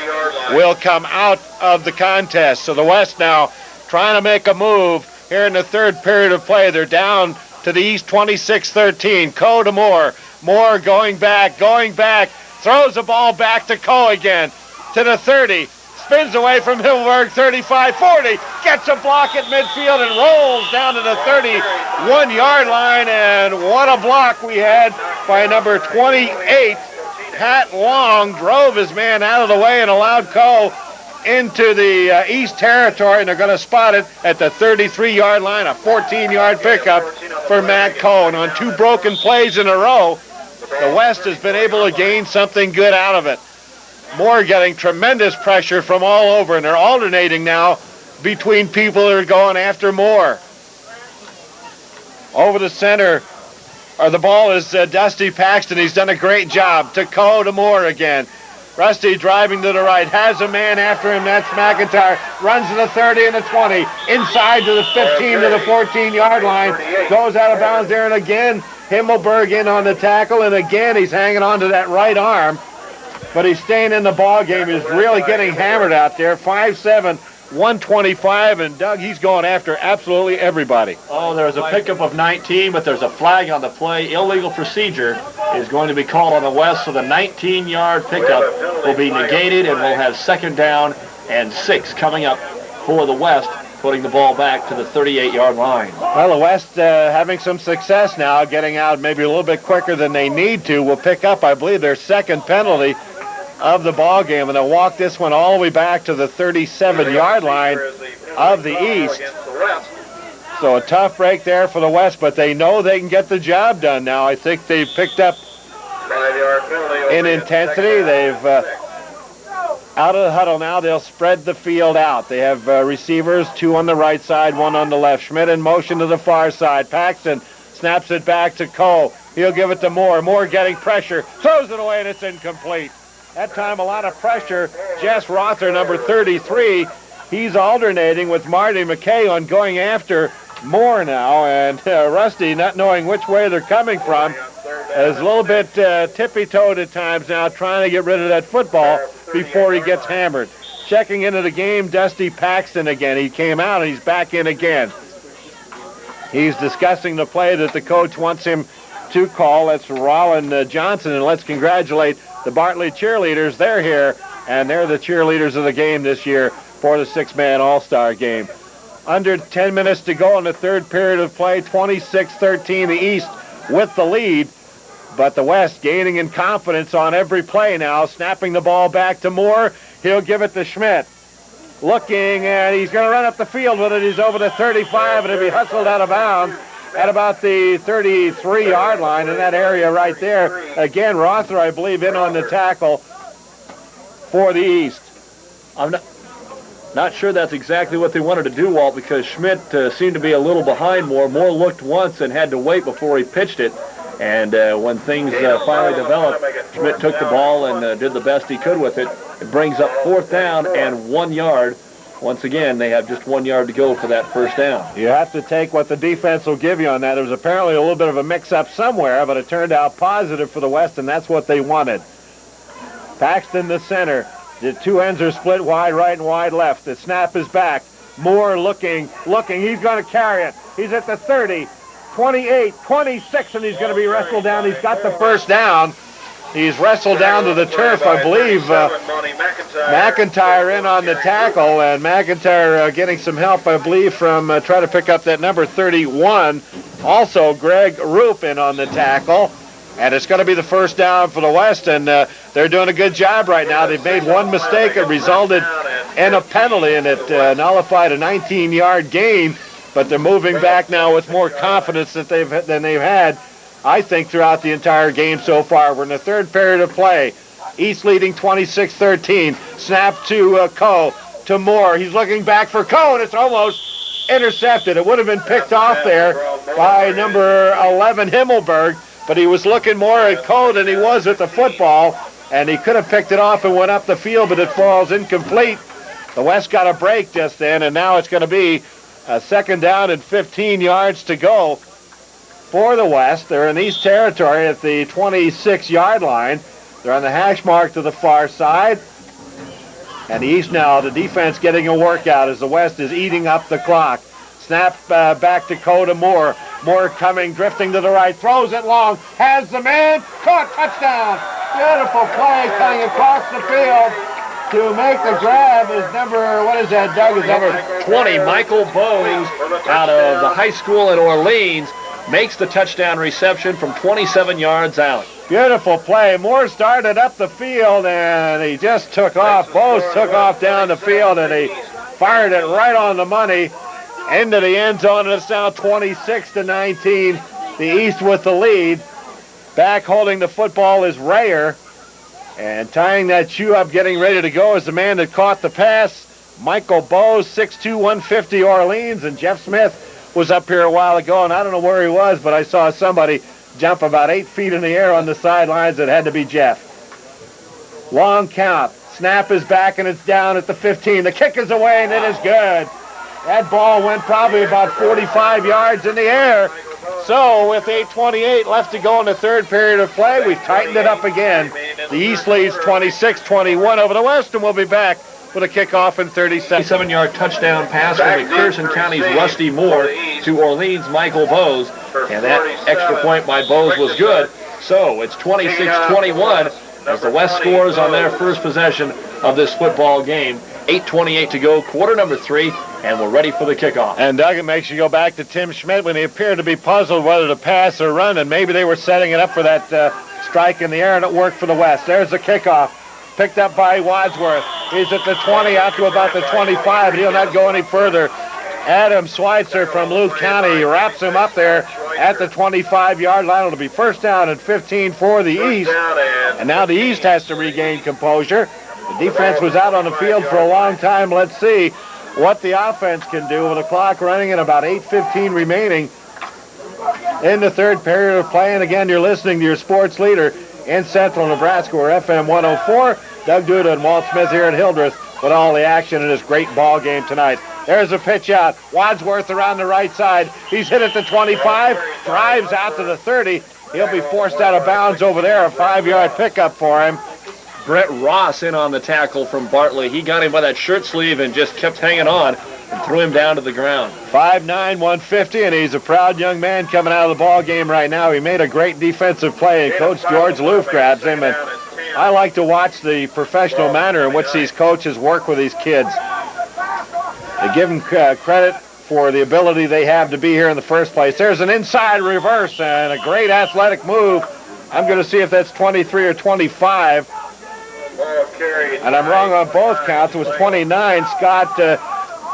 will come out of the contest. So the West now trying to make a move here in the third period of play. They're down to the East 26-13. Coe to Moore. Moore going back, throws the ball back to Coe again, to the 30. Spins away from Himmelberg, 35-40, gets a block at midfield and rolls down to the 31-yard line, and what a block we had by number 28. Pat Long drove his man out of the way and allowed Coe into the East territory, and they're going to spot it at the 33-yard line, a 14-yard pickup for Matt Coe. And on 2 broken plays in a row, the West has been able to gain something good out of it. Moore getting tremendous pressure from all over, and they're alternating now between people that are going after Moore. Over the center, or the ball is Dusty Paxton. He's done a great job. To Coe to Moore again. Rusty driving to the right, has a man after him, that's McIntyre. Runs to the 30 and the 20, inside to the 15 to the 14-yard line. Goes out of bounds there, and again, Himmelberg in on the tackle, and again he's hanging on to that right arm. But he's staying in the ball game. He's really getting hammered out there. 5'7", 125, and Doug, he's going after absolutely everybody. Oh, there's a pickup of 19, but there's a flag on the play. Illegal procedure is going to be called on the West, so the 19-yard pickup will be negated, and we'll have 2nd down and 6 coming up for the West, putting the ball back to the 38-yard line. Well, the West having some success now, getting out maybe a little bit quicker than they need to, will pick up, I believe, their 2nd penalty of the ball game, and they'll walk this one all the way back to the 37-yard line of the East. So a tough break there for the West, but they know they can get the job done now. I think they've picked up in intensity. They've Out of the huddle now, they'll spread the field out. They have receivers, 2 on the right side, 1 on the left. Schmidt in motion to the far side. Paxton snaps it back to Cole. He'll give it to Moore. Moore getting pressure. Throws it away, and it's incomplete. That time, a lot of pressure. Jess Rother, number 33. He's alternating with Marty McKay on going after Moore now. And Rusty, not knowing which way they're coming from, is a little bit tippy-toed at times now, trying to get rid of that football before he gets hammered. Checking into the game, Dusty Paxton again. He came out and he's back in again. He's discussing the play that the coach wants him to call. That's Rollin Johnson, and let's congratulate the Bartley cheerleaders. They're here, and they're the cheerleaders of the game this year for the 6-man All-Star game. Under 10 minutes to go in the third period of play, 26-13, the East with the lead. But the West gaining in confidence on every play now, snapping the ball back to Moore. He'll give it to Schmidt. Looking, and he's going to run up the field with it. He's over the 35, and he'll be hustled out of bounds at about the 33-yard line in that area right there. Again, Rother, I believe, in on the tackle for the East. I'm not sure that's exactly what they wanted to do, Walt, because Schmidt seemed to be a little behind Moore. Moore looked once and had to wait before he pitched it. And when things finally developed, Schmidt took the ball and did the best he could with it. It brings up 4th down and 1 yard. Once again, they have just 1 yard to go for that first down. You have to take what the defense will give you on that. There was apparently a little bit of a mix-up somewhere, but it turned out positive for the West, and that's what they wanted. Paxton, the center. The 2 ends are split wide right and wide left. The snap is back. Moore looking. He's going to carry it. He's at the 30. 28, 26, and he's going to be wrestled down. He's got the first down. He's wrestled down to the turf, I believe. McIntyre in on the tackle, and McIntyre getting some help, I believe, from trying to pick up that number 31. Also, Greg Roop in on the tackle, and it's going to be the first down for the West, and they're doing a good job right now. They've made one mistake. It resulted in a penalty, and it nullified a 19-yard gain. But they're moving back now with more confidence than they've had, I think, throughout the entire game so far. We're in the third period of play. East leading 26-13. Snap to Coe, to Moore. He's looking back for Coe, and it's almost intercepted. It would have been picked off there by number 11, Himmelberg, but he was looking more at Coe than he was at the football, and he could have picked it off and went up the field, but it falls incomplete. The West got a break just then, and now it's going to be a 2nd down and 15 yards to go for the West. They're in East territory at the 26-yard line. They're on the hash mark to the far side. And the East now, the defense getting a workout as the West is eating up the clock. Snap back to Coe to Moore. Moore coming, drifting to the right, throws it long, has the man, caught, touchdown. Beautiful play coming across the field. To make the grab is number, what is that, Doug? Is number 20, Michael Bowes, out of the high school in Orleans, makes the touchdown reception from 27 yards out. Beautiful play. Moore started up the field, and he just took off. Bowes took off down the field, and he fired it right on the money into the end zone, and it's now 26-19. The East with the lead. Back holding the football is Rayer. And tying that shoe up, getting ready to go, is the man that caught the pass, Michael Bowes, 6'2", 150 Orleans. And Jeff Smith was up here a while ago, and I don't know where he was, but I saw somebody jump about 8 feet in the air on the sidelines. It had to be Jeff. Long count. Snap is back, and it's down at the 15. The kick is away, and it is good. That ball went probably about 45 yards in the air. So with 8:28 left to go in the third period of play, we've tightened it up again. The East leads 26-21 over the West, and we'll be back with a kickoff in 30 seconds. 7-yard touchdown pass from McPherson County's Rusty Moore to Orleans' Michael Bowes. And that extra point by Bowes was good. So it's 26-21 as the West scores on their first possession of this football game. 8:28 to go, quarter number 3, and we're ready for the kickoff. And Doug, it makes you go back to Tim Schmidt when he appeared to be puzzled whether to pass or run, and maybe they were setting it up for that strike in the air, and it worked for the West. There's the kickoff, picked up by Wadsworth. He's at the 20, out to about the 25, and he'll not go any further. Adam Schweitzer from Luke County wraps him up there at the 25-yard line. It'll be first down and 15 for the East. And now the East has to regain composure. The defense was out on the field for a long time. Let's see what the offense can do with the clock running and about 8:15 remaining in the third period of play. And again, you're listening to your sports leader in Central Nebraska. We're FM 104. Doug Duda and Walt Smith here at Hildreth with all the action in this great ball game tonight. There's a pitch out. Wadsworth around the right side. He's hit at the 25, drives out to the 30. He'll be forced out of bounds over there. A 5-yard pickup for him. Brett Ross in on the tackle from Bartley. He got him by that shirt sleeve and just kept hanging on and threw him down to the ground. 5'9", 150, and he's a proud young man coming out of the ball game right now. He made a great defensive play, and Coach George Loof grabs him. And I like to watch the professional manner in which these coaches work with these kids. They give them credit for the ability they have to be here in the first place. There's an inside reverse and a great athletic move. I'm going to see if that's 23 or 25. And I'm wrong on both counts. It was 29. Scott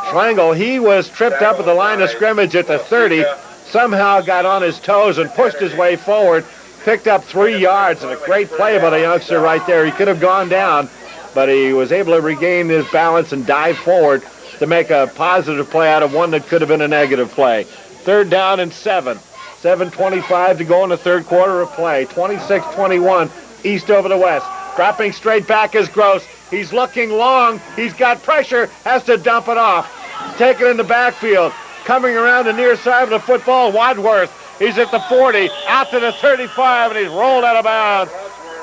Schlegel, he was tripped up at the line of scrimmage at the 30, somehow got on his toes and pushed his way forward, picked up 3 yards, and a great play by the youngster right there. He could have gone down, but he was able to regain his balance and dive forward to make a positive play out of one that could have been a negative play. 3rd down and 7. 7:25 to go in the third quarter of play. 26-21, East over the West. Dropping straight back is Gross. He's looking long. He's got pressure. Has to dump it off. Take it in the backfield. Coming around the near side of the football, Wadsworth. He's at the 40, out to the 35, and he's rolled out of bounds.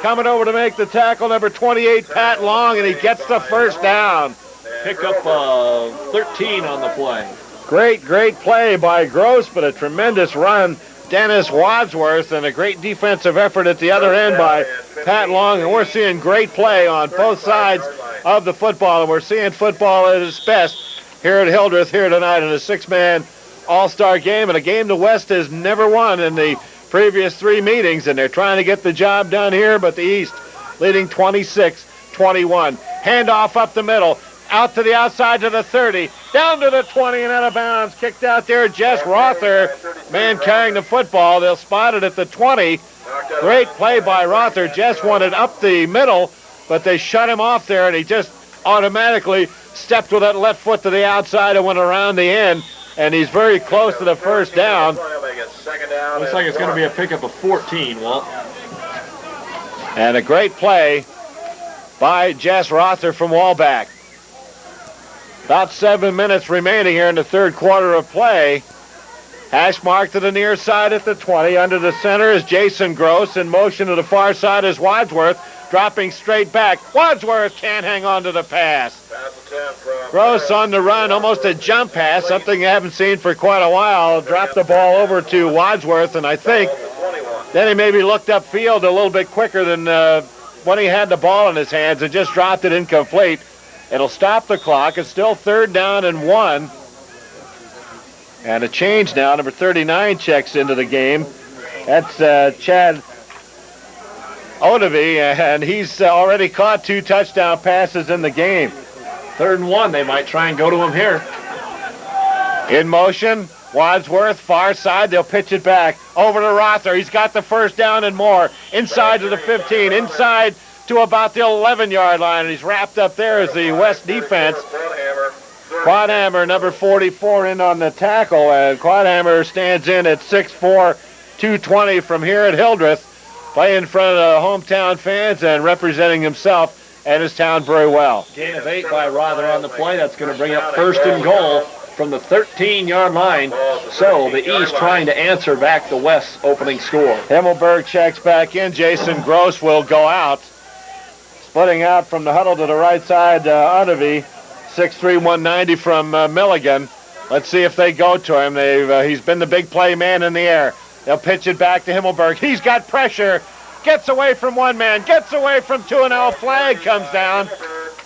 Coming over to make the tackle, number 28, Pat Long, and he gets the first down. Pick up 13 on the play. Great play by Gross, but a tremendous run, Dennis Wadsworth, and a great defensive effort at the other end by Pat Long. And we're seeing great play on both sides of the football, and we're seeing football at its best here at Hildreth here tonight in a 6-man all-star game, and a game the West has never won in the previous 3 meetings, and they're trying to get the job done here, but the East leading 26-21. Handoff up the middle. Out to the outside to the 30, down to the 20 and out of bounds. Kicked out there, Jess Rother, man carrying the football. They'll spot it at the 20. Great play by Rother. Jess wanted up the middle, but they shut him off there, and he just automatically stepped with that left foot to the outside and went around the end, and he's very close to the first down. Looks like it's going to be a pickup of 14, Walt. And a great play by Jess Rother from Wallback. About 7 minutes remaining here in the third quarter of play. Hash mark to the near side at the 20. Under the center is Jason Gross. In motion to the far side is Wadsworth. Dropping straight back. Wadsworth can't hang on to the pass. Gross on the run, almost a jump pass, something you haven't seen for quite a while. Dropped the ball over to Wadsworth, and I think then he maybe looked upfield a little bit quicker than when he had the ball in his hands and just dropped it incomplete. It'll stop the clock. It's still 3rd down and 1. And a change now. Number 39 checks into the game. That's Chad Odovy, and he's already caught 2 touchdown passes in the game. 3rd and 1. They might try and go to him here. In motion, Wadsworth, far side. They'll pitch it back. Over to Rother. He's got the first down and more. Inside to the 15. Inside to about the 11-yard line, and he's wrapped up there as the West defense. Quadhammer, number 44, in on the tackle, and Quadhammer stands in at 6'4", 220 from here at Hildreth, playing in front of the hometown fans and representing himself and his town very well. Gain of 8 by Rother on the play. That's going to bring up 1st and goal from the 13-yard line. So the East trying to answer back the West's opening score. Himmelberg checks back in. Jason Gross will go out. Splitting out from the huddle to the right side, Odovy, 6'3", 190 from Milligan. Let's see if they go to him. He's been the big play man in the air. They'll pitch it back to Himmelberg. He's got pressure. Gets away from one man. Gets away from two, and now a flag comes down.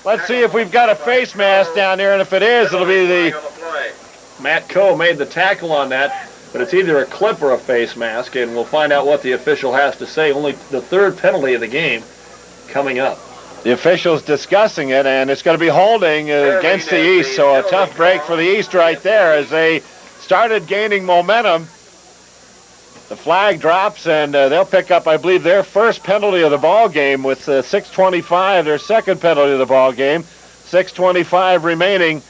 Let's see if we've got a face mask down there, and if it is, it'll be the... Matt Coe made the tackle on that, but it's either a clip or a face mask, and we'll find out what the official has to say. Only the 3rd penalty of the game coming up. The officials discussing it, and it's going to be holding against the East, so a tough break for the East right there as they started gaining momentum. The flag drops, and they'll pick up, I believe, their first penalty of the ball game with 6:25, their second penalty of the ball game. 6:25 remaining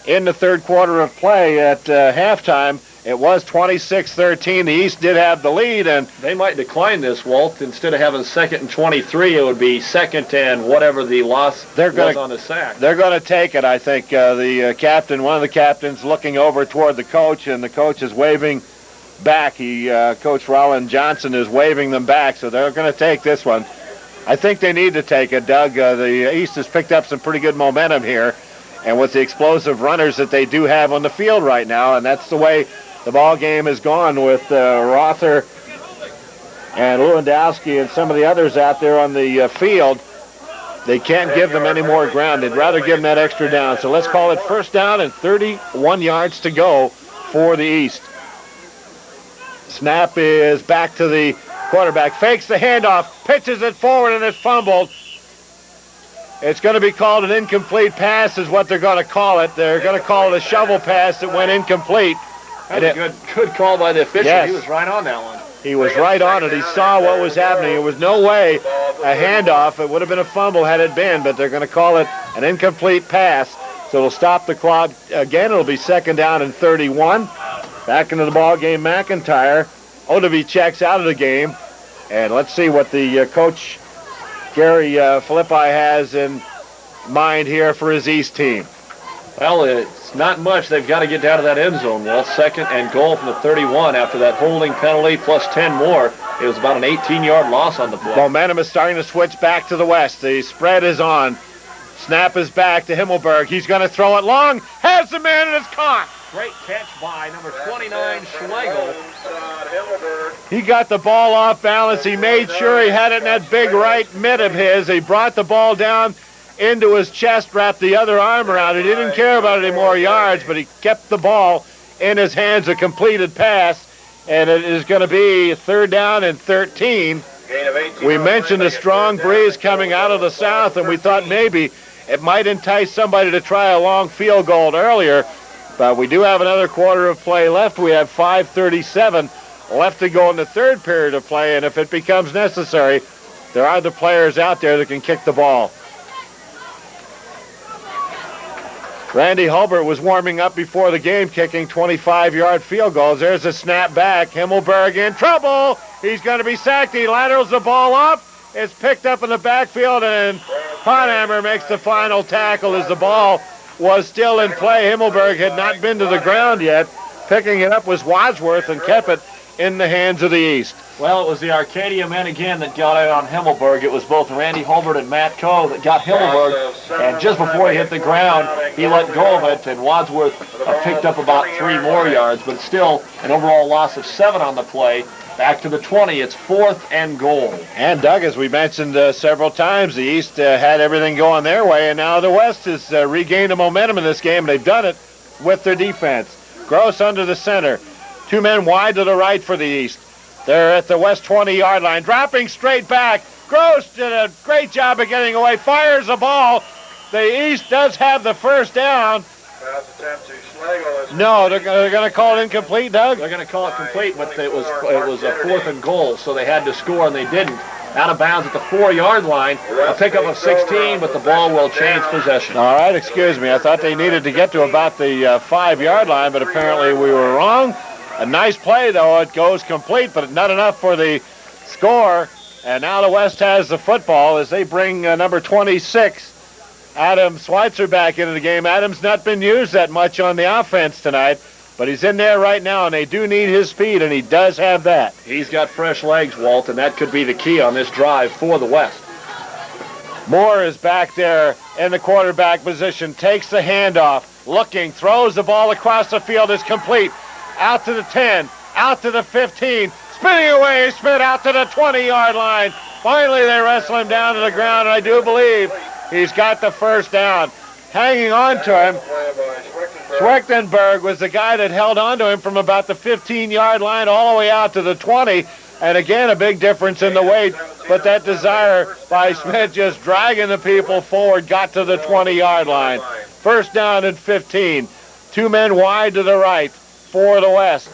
in the third quarter of play at halftime. It was 26-13. The East did have the lead, and they might decline this, Walt. Instead of having 2nd and 23, it would be 2nd and whatever the loss was on the sack. They're going to take it, I think. The captain, one of the captains, looking over toward the coach, and the coach is waving back. Coach Roland Johnson is waving them back, so they're going to take this one. I think they need to take it, Doug. The East has picked up some pretty good momentum here, and with the explosive runners that they do have on the field right now, and that's the way the ball game has gone with Rother and Lewandowski and some of the others out there on the field. They can't give them any more ground. They'd rather give them that extra down. So let's call it first down and 31 yards to go for the East. Snap is back to the quarterback. Fakes the handoff, pitches it forward, and it's fumbled. It's going to be called an incomplete pass is what they're going to call it. They're going to call it a shovel pass that went incomplete. That was a good call by the official. Yes. He was right on that one. He was right on it. He saw what was happening. There was no way a handoff. It would have been a fumble had it been, but they're going to call it an incomplete pass. So it'll stop the clock again. It'll be 2nd down and 31. Back into the ball game, McIntyre. Odeby checks out of the game. And let's see what the coach, Gary Philippi, has in mind here for his East team. Well, it's not much. They've got to get down to that end zone. Well, 2nd and goal from the 31 after that holding penalty plus 10 more. It was about an 18-yard loss on the play. Momentum is starting to switch back to the West. The spread is on. Snap is back to Himmelberg. He's going to throw it long. Has the man, and it's caught. Great catch by number 29, Schlegel. He got the ball off balance. He made sure he had it in that big right mid of his. He brought the ball down into his chest, wrapped the other arm around it. He didn't care about any more yards, but he kept the ball in his hands, a completed pass, and it is going to be 3rd down and 13. We mentioned a strong breeze coming out of the south, and we thought maybe it might entice somebody to try a long field goal earlier, but we do have another quarter of play left. We have 5:37 left to go in the third period of play, and if it becomes necessary, there are the players out there that can kick the ball. Randy Holbrook was warming up before the game, kicking 25-yard field goals. There's a snap back. Himmelberg in trouble. He's going to be sacked. He laterals the ball up. It's picked up in the backfield, and Potthammer makes the final tackle as the ball was still in play. Himmelberg had not been to the ground yet. Picking it up was Wadsworth and kept it in the hands of the East. Well, it was the Arcadia men again that got out on Himmelberg. It was both Randy Holbert and Matt Coe that got Himmelberg, and just before he hit the ground, he let go of it, and Wadsworth picked up about 3 more yards, but still an overall loss of 7 on the play. Back to the 20. It's 4th and goal. And, Doug, as we mentioned several times, the East had everything going their way, and now the West has regained the momentum in this game, and they've done it with their defense. Gross under the center. 2 men wide to the right for the East. They're at the West 20-yard line, dropping straight back. Gross did a great job of getting away, fires the ball. The East does have the first down. No, they're going to call it incomplete, Doug? They're going to call it complete, but it was a 4th and goal, so they had to score, and they didn't. Out of bounds at the 4-yard line. A pickup of 16, but the ball will change possession. All right, excuse me. I thought they needed to get to about the 5-yard line, but apparently we were wrong. A nice play, though. It goes complete, but not enough for the score. And now the West has the football as they bring number 26, Adam Schweitzer, back into the game. Adam's not been used that much on the offense tonight, but he's in there right now, and they do need his speed, and he does have that. He's got fresh legs, Walt, and that could be the key on this drive for the West. Moore is back there in the quarterback position, takes the handoff, looking, throws the ball across the field. It's complete. Out to the 10, out to the 15, spinning away, Smith out to the 20-yard line. Finally, they wrestle him down to the ground, and I do believe he's got the first down. Hanging on to him, Schwechtenberg was the guy that held on to him from about the 15-yard line all the way out to the 20. And again, a big difference in the weight, but that desire by Smith just dragging the people forward got to the 20-yard line. First down and 15. 2 men wide to the right for the West.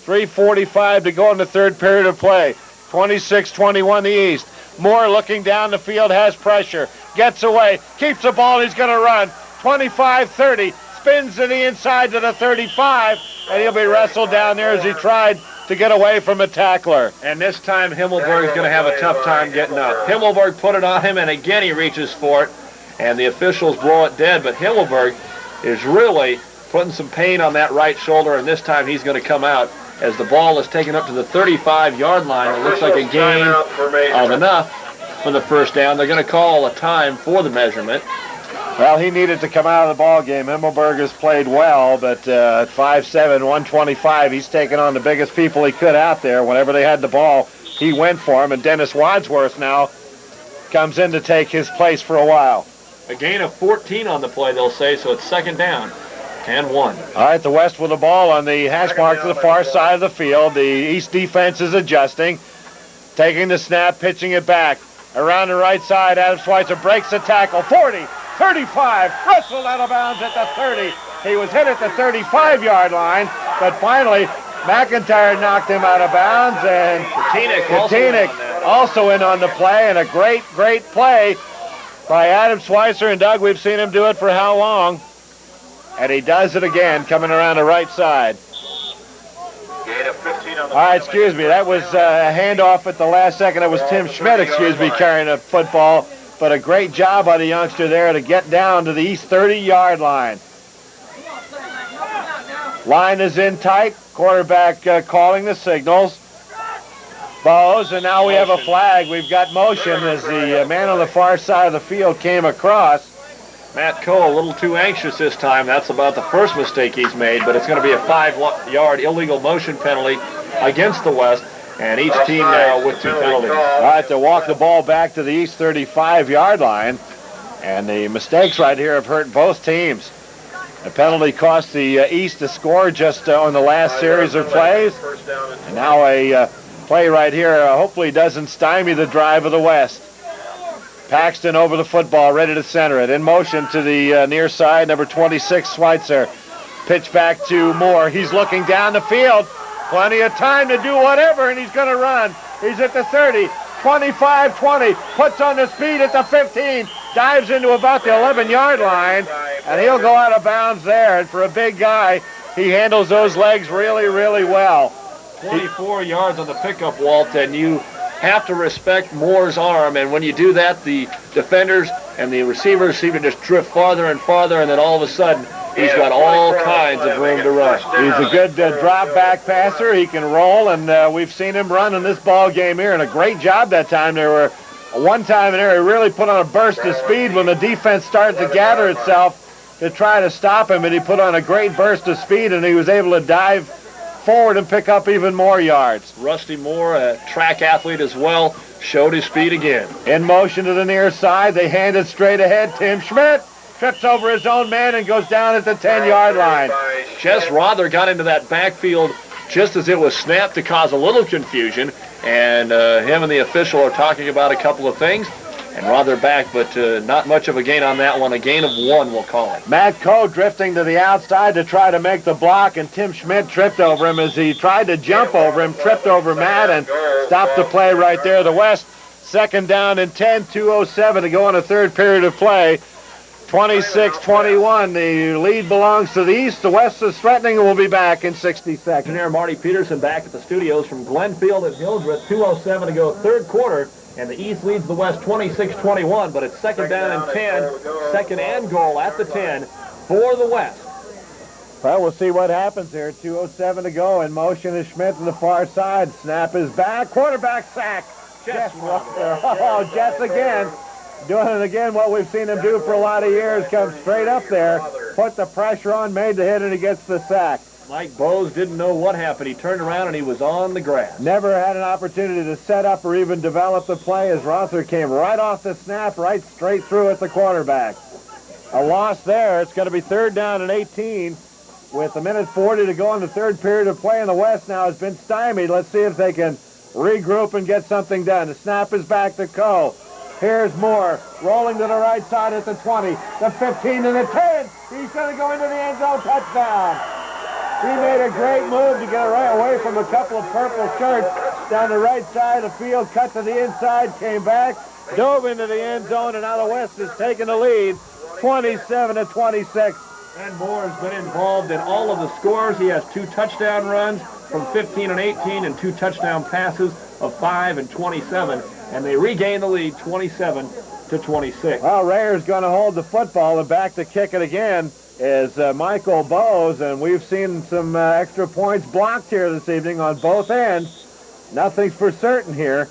3:45 to go in the third period of play. 26-21 the East. Moore looking down the field, has pressure, gets away, keeps the ball, he's going to run. 25-30, spins to the inside to the 35, and he'll be wrestled down there as he tried to get away from a tackler. And this time Himmelberg's going to have a tough time getting up. Himmelberg put it on him, and again he reaches for it, and the officials blow it dead, but Himmelberg is really putting some pain on that right shoulder, and this time he's going to come out as the ball is taken up to the 35-yard line. It looks like a gain of enough for the first down. They're going to call a time for the measurement. Well, he needed to come out of the ball game. Himmelberg has played well, but at 5'7", 125, he's taken on the biggest people he could out there. Whenever they had the ball, he went for him, and Dennis Wadsworth now comes in to take his place for a while. A gain of 14 on the play, they'll say, so it's second down and 1. All right, the West with the ball on the hash mark to the far side of the field. The East defense is adjusting, taking the snap, pitching it back. Around the right side, Adam Schweitzer breaks the tackle. 40, 35, wrestled out of bounds at the 30. He was hit at the 35-yard line, but finally McIntyre knocked him out of bounds, and Katinik also in on the play, and a great play by Adam Schweitzer. And Doug, we've seen him do it for how long? And he does it again, coming around the right side. All right, excuse me, that was a handoff at the last second. It was Tim Schmidt, carrying a football. But a great job by the youngster there to get down to the East 30-yard line. Line is in tight. Quarterback calling the signals. Bows, and now we have a flag. We've got motion as the man on the far side of the field came across. Matt Coe a little too anxious this time. That's about the first mistake he's made, but it's going to be a 5-yard illegal motion penalty against the West, and each team now with 2 penalties. All right, to walk the ball back to the East 35-yard line, and the mistakes right here have hurt both teams. The penalty cost the East a score just on the last series of plays, and now a play right here hopefully doesn't stymie the drive of the West. Paxton over the football, ready to center it. In motion to the near side, number 26, Schweitzer. Pitch back to Moore. He's looking down the field. Plenty of time to do whatever, and he's going to run. He's at the 30, 25-20, puts on the speed at the 15, dives into about the 11-yard line, and he'll go out of bounds there. And for a big guy, he handles those legs really well. 24 yards on the pickup, Walt, and you have to respect Moore's arm, and when you do that, the defenders and the receivers seem to just drift farther and farther, and then all of a sudden, he's got all kinds of room to run. He's a good drop-back passer. He can roll, and we've seen him run in this ball game here, and a great job that time. There were one time in there he really put on a burst of speed when the defense started to gather itself to try to stop him, and he put on a great burst of speed, and he was able to dive forward and pick up even more yards. Rusty Moore, a track athlete as well, showed his speed again. In motion to the near side, they hand it straight ahead. Tim Schmidt trips over his own man and goes down at the 10-yard line. Jess Rother got into that backfield just as it was snapped to cause a little confusion, and him and the official are talking about a couple of things. And Rother back, but not much of a gain on that one. A gain of 1, we'll call it. Matt Coe drifting to the outside to try to make the block, and Tim Schmidt tripped over him as he tried to jump over him, tripped over Matt, and stopped the play right there. The West, second down and 10, 2:07 to go in the third period of play. 26-21, the lead belongs to the East. The West is threatening, and we'll be back in 60 seconds. Engineer Marty Peterson back at the studios from Glenfield at Hildreth. 2:07 to go, third quarter. And the East leads the West 26-21, but it's second down and 10, second and goal at the 10 for the West. Well, we'll see what happens here. 2:07 to go. In motion is Schmidt to the far side. Snap is back. Quarterback sack. Jess Ruther. Oh, Jess again. Doing it again, what we've seen him do for a lot of years. Comes straight up there, put the pressure on, made the hit, and he gets the sack. Mike Bowes didn't know what happened. He turned around and he was on the grass. Never had an opportunity to set up or even develop the play as Rother came right off the snap, right straight through at the quarterback. A loss there. It's going to be third down and 18 with 1:40 to go in the third period of play, and the West now has been stymied. Let's see if they can regroup and get something done. The snap is back to Coe. Here's Moore, rolling to the right side at the 20, the 15, and the 10. He's going to go into the end zone, touchdown. He made a great move to get right away from a couple of purple shirts down the right side of the field, cut to the inside, came back, dove into the end zone, and now the West is taking the lead, 27-26. And Moore has been involved in all of the scores. He has 2 touchdown runs from 15 and 18 and 2 touchdown passes of 5 and 27. And they regain the lead 27-26. Well, Rayer's going to hold the football, and back to kick it again is Michael Bowes, and we've seen some extra points blocked here this evening on both ends. Nothing's for certain here.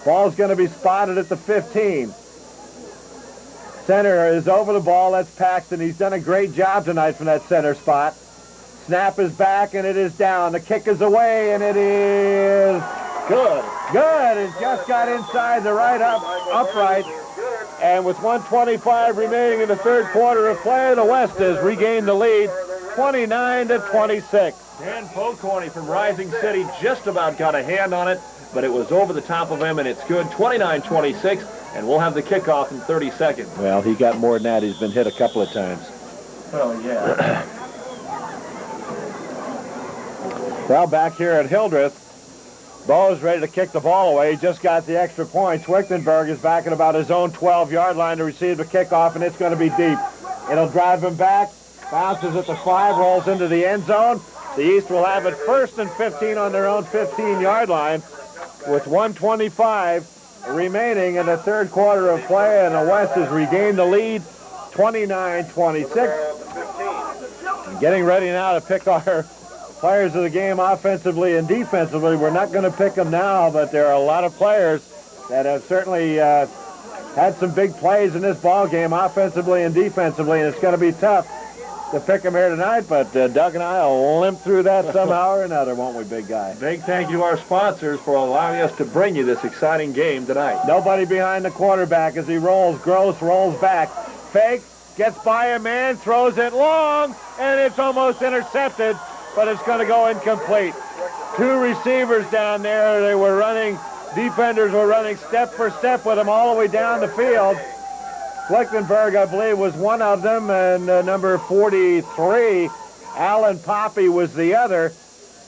Ball's going to be spotted at the 15. Center is over the ball. That's Paxton. He's done a great job tonight from that center spot. Snap is back, and it is down. The kick is away, and it is good. Good. It just got inside the right upright. And with 1:25 remaining in the third quarter of play, the West has regained the lead, 29-26. Dan Pocorny from Rising City just about got a hand on it, but it was over the top of him, and it's good, 29-26, and we'll have the kickoff in 30 seconds. Well, he got more than that. He's been hit a couple of times. Oh, yeah. Well, back here at Hildreth, Bo's ready to kick the ball away. He just got the extra point. Schwichtenberg is back at about his own 12-yard line to receive the kickoff, and it's going to be deep. It'll drive him back, bounces at the 5, rolls into the end zone. The East will have it 1st and 15 on their own 15-yard line with 1:25 remaining in the third quarter of play, and the West has regained the lead, 29-26. And getting ready now to pick our players of the game offensively and defensively. We're not going to pick them now, but there are a lot of players that have certainly had some big plays in this ball game offensively and defensively, and it's going to be tough to pick them here tonight, but Doug and I will limp through that somehow or another, won't we, big guy? Big thank you to our sponsors for allowing us to bring you this exciting game tonight. Nobody behind the quarterback as he rolls. Gross rolls back. Fake, gets by a man, throws it long, and it's almost intercepted, but it's going to go incomplete. 2 receivers down there. They were running, defenders were running step for step with him all the way down the field. Schlichtenberg, I believe, was one of them, and number 43, Alan Poppy, was the other.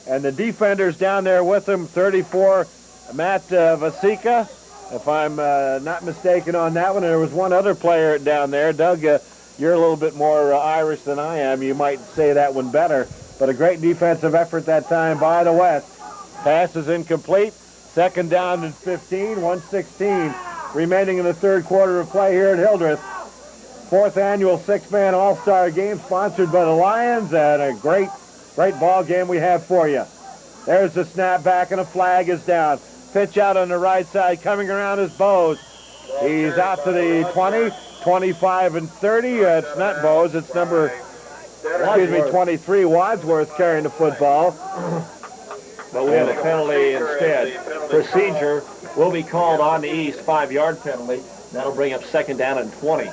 And the defenders down there with him, 34, Matt Vasika, if I'm not mistaken on that one. And there was one other player down there. Doug, you're a little bit more Irish than I am. You might say that one better. But a great defensive effort that time by the West. Pass is incomplete. 2nd down and 15, 1:16 remaining in the third quarter of play here at Hildreth. 4th annual 6-man all-star game sponsored by the Lions, and a great ball game we have for you. There's the snap back, and a flag is down. Pitch out on the right side, coming around is Bowes. He's out to the 20, 25 and 30. It's not Bowes, it's number 23, Wadsworth, carrying the football. But we have a penalty instead. Procedure will be called on the East, 5-yard penalty. That'll bring up 2nd down and 20.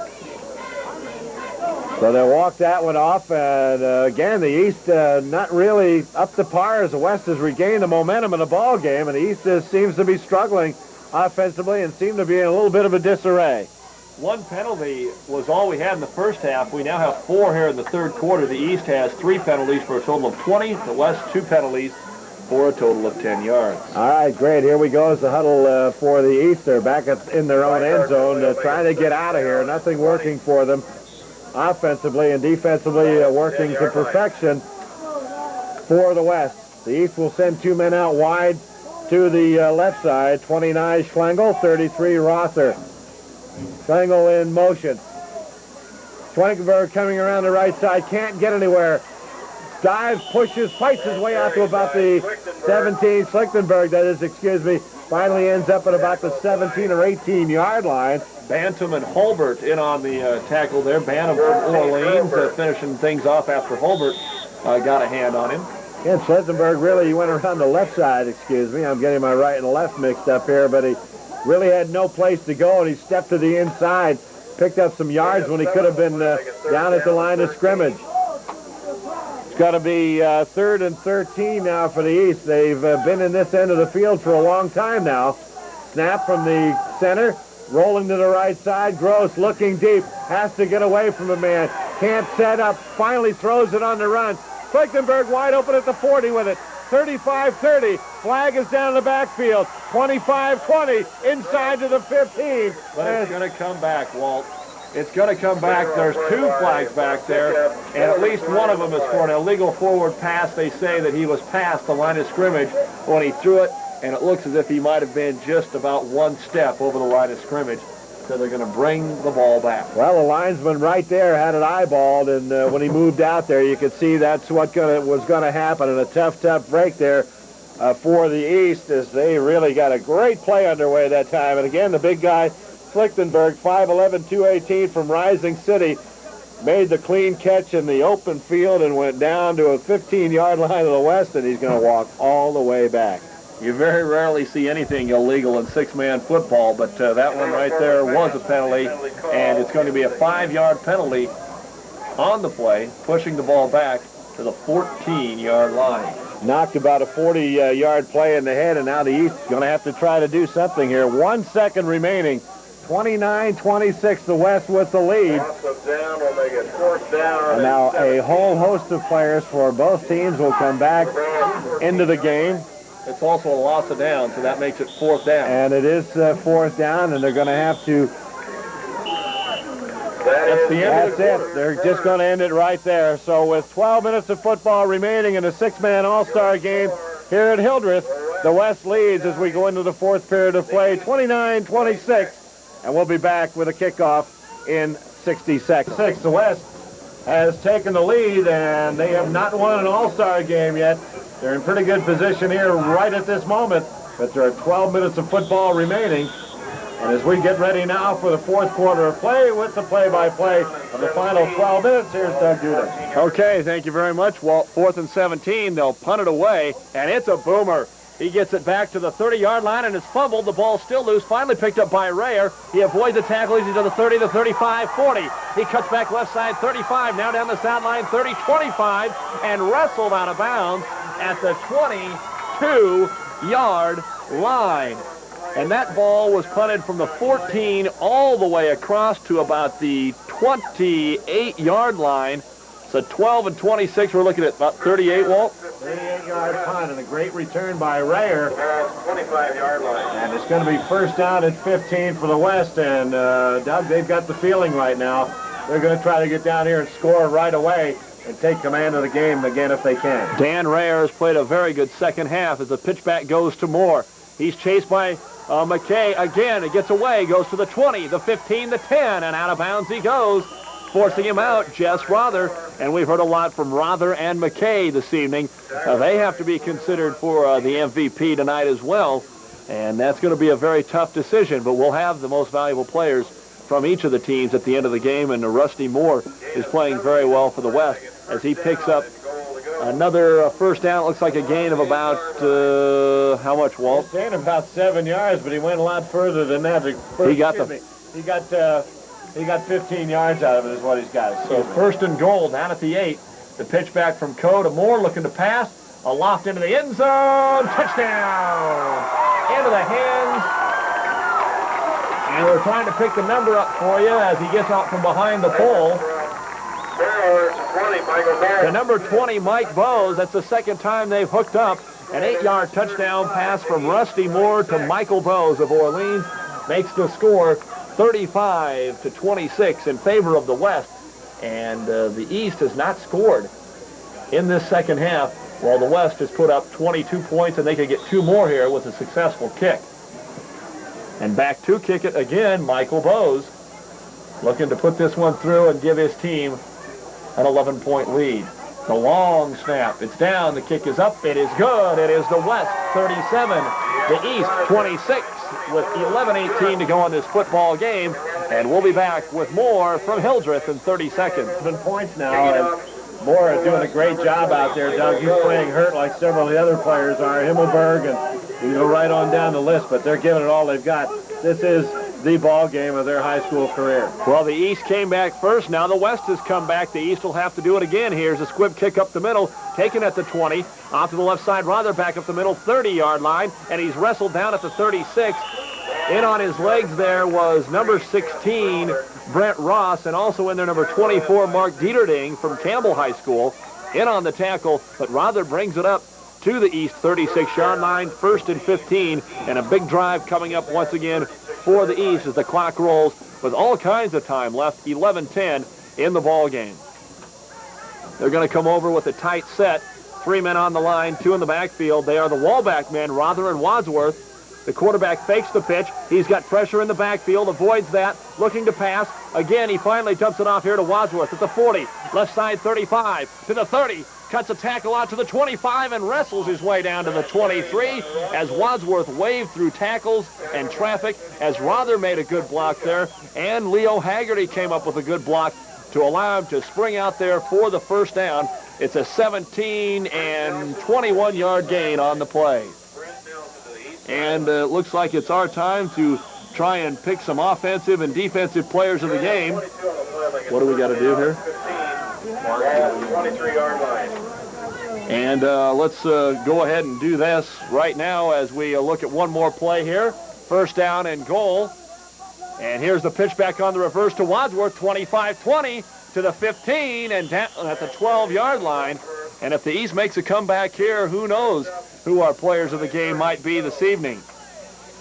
So they walk that one off, and again, the East not really up to par as the West has regained the momentum in the ball game, and the East seems to be struggling offensively and seem to be in a little bit of a disarray. 1 penalty was all we had in the first half. We now have 4 here in the third quarter. The East has 3 penalties for a total of 20. The West 2 penalties for a total of 10 yards. All right, great. Here we go as the huddle for the East. They're back in their own end zone trying to get out of here. Nothing working for them offensively and defensively working to perfection for the West. The East will send 2 men out wide to the left side. 29 Schwengel, 33 Rother. Schwengel in motion. Schwenkenberg coming around the right side, can't get anywhere. Dives, pushes, fights his way out to about the 17. Schlichtenberg, that is, excuse me, finally ends up at about the 17 or 18-yard line. Bantam and Holbrook in on the tackle there. Bantam from Orleans finishing things off after Holbrook got a hand on him. And Schlichtenberg really, he went around the left side, excuse me. I'm getting my right and left mixed up here, but he really had no place to go, and he stepped to the inside, picked up some yards when he could have been down at the line of scrimmage. It's got to be 3rd and 13 now for the East. They've been in this end of the field for a long time now. Snap from the center, rolling to the right side. Gross looking deep, has to get away from a man. Can't set up, finally throws it on the run. Flichtenberg wide open at the 40 with it. 35-30. Flag is down in the backfield. 25-20 inside to the 15. But it's going to come back, Walt. It's going to come back. There's 2 flags back there, and at least one of them is for an illegal forward pass. They say that he was past the line of scrimmage when he threw it, and it looks as if he might have been just about 1 step over the line of scrimmage. So they're going to bring the ball back. Well, the linesman right there had it eyeballed, and when he moved out there, you could see that's what was going to happen. And a tough break there for the East, as they really got a great play underway that time. And again, the big guy, Flichtenberg, 5'11", 218 from Rising City, made the clean catch in the open field and went down to a 15-yard line to the west, and he's going to walk all the way back. You very rarely see anything illegal in 6-man football, but that one right there was a penalty, and it's going to be a 5-yard penalty on the play, pushing the ball back to the 14-yard line. Knocked about a 40-yard play in the head, and now the East is going to have to try to do something here. 1 second remaining. 29-26, the West with the lead. And now a whole host of players for both teams will come back into the game. It's also a loss of down, so that makes it 4th down. And it is 4th down, and they're going to have to... That's the end of the quarter. That's it. They're just going to end it right there. So with 12 minutes of football remaining in a 6-man all-star game here at Hildreth, the West leads as we go into the 4th period of play, 29-26. And we'll be back with a kickoff in 60 seconds. The West has taken the lead, and they have not won an all-star game yet. They're in pretty good position here right at this moment, but there are 12 minutes of football remaining. And as we get ready now for the 4th quarter of play with the play-by-play of the final 12 minutes, here's Doug Duda. Okay, thank you very much, Walt. 4th and 17, they'll punt it away, and it's a boomer. He gets it back to the 30-yard line and is fumbled. The ball's still loose, finally picked up by Rayer. He avoids the tackle. He's to the 30, the 35, 40. He cuts back left side, 35, now down the sideline, 30, 25, and wrestled out of bounds at the 22-yard line. And that ball was punted from the 14 all the way across to about the 28-yard line. So 12 and 26, we're looking at about 38, Walt. 38-yard punt and a great return by Rayer. 25-yard line. And it's going to be 1st down at 15 for the West. And, Doug, they've got the feeling right now. They're going to try to get down here and score right away and take command of the game again if they can. Dan Rayer has played a very good second half as the pitchback goes to Moore. He's chased by McKay again. It gets away, goes to the 20, the 15, the 10, and out of bounds he goes, forcing him out, Jess Rother. And we've heard a lot from Rother and McKay this evening. They have to be considered for the MVP tonight as well, and that's going to be a very tough decision, but we'll have the most valuable players from each of the teams at the end of the game, and Rusty Moore is playing very well for the West as he picks up another 1st down. It looks like a gain of about, how much, Walt? He's gained about 7 yards, but he went a lot further than that. He got 15 yards out of it is what he's got. So 1st and goal down at the 8. The pitch back from Coe to Moore looking to pass. A loft into the end zone. Touchdown. Into the hands. And we're trying to pick the number up for you as he gets out from behind the pole. The number 20, Mike Bowes. That's the 2nd time they've hooked up. An 8-yard touchdown pass from Rusty Moore to Michael Bowes of Orleans makes the score 35-26 in favor of the West. And the East has not scored in this second half, while the West has put up 22 points, and they could get 2 more here with a successful kick. And back to kick it again, Michael Bowes, looking to put this one through and give his team an 11-point lead. The long snap, it's down, the kick is up, it is good. It is the West 37, the East 26, with 11:18 to go in this football game. And we'll be back with more from Hildreth in 30 seconds. 7 points now, and Moore is doing a great job out there, Doug. He's playing hurt like several of the other players are. Himmelberg, and you go right on down the list, but they're giving it all they've got. This is the ball game of their high school career. Well, the East came back first. Now the West has come back. The East will have to do it again. Here's a squib kick up the middle, taken at the 20. Off to the left side, Rother back up the middle, 30-yard line, and he's wrestled down at the 36. In on his legs there was number 16, Brent Ross, and also in there number 24, Mark Dieterding from Campbell High School. in on the tackle, but Rother brings it up to the East 36-yard line, 1st and 15, and a big drive coming up once again for the East as the clock rolls with all kinds of time left, 11-10 in the ball game. They're going to come over with a tight set, 3 men on the line, 2 in the backfield. They are the wallback men, Rother and Wadsworth. The quarterback fakes the pitch. He's got pressure in the backfield, avoids that, looking to pass. Again, he finally dumps it off here to Wadsworth at the 40, left side 35, to the 30, cuts a tackle out to the 25 and wrestles his way down to the 23 as Wadsworth waved through tackles and traffic as Rother made a good block there, and Leo Haggerty came up with a good block to allow him to spring out there for the first down. It's a 17 and 21-yard gain on the play. And it looks like it's our time to try and pick some offensive and defensive players of the game. What do we got to do here? 23-yard line. And let's go ahead and do this right now as we look at one more play here. First down and goal. And here's the pitch back on the reverse to Wadsworth, 25-20 to the 15 and down at the 12-yard line. And if the East makes a comeback here, who knows who our players of the game might be this evening.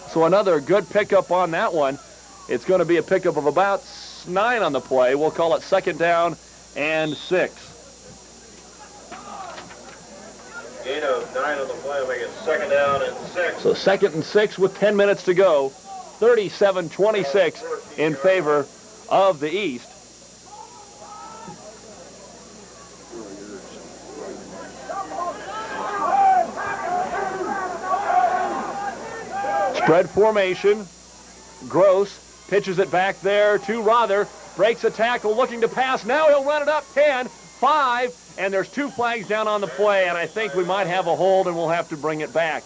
So another good pickup on that one. It's going to be a pickup of about 9 on the play. We'll call it 2nd down and 6. Gain of 9 on the play will make it 2nd down and 6. So 2nd and 6 with 10 minutes to go. 37-26 in favor of the East. Spread formation. Gross pitches it back there to Rother. Breaks a tackle, looking to pass. Now he'll run it up 10, 5, and there's 2 flags down on the play, and I think we might have a hold and we'll have to bring it back.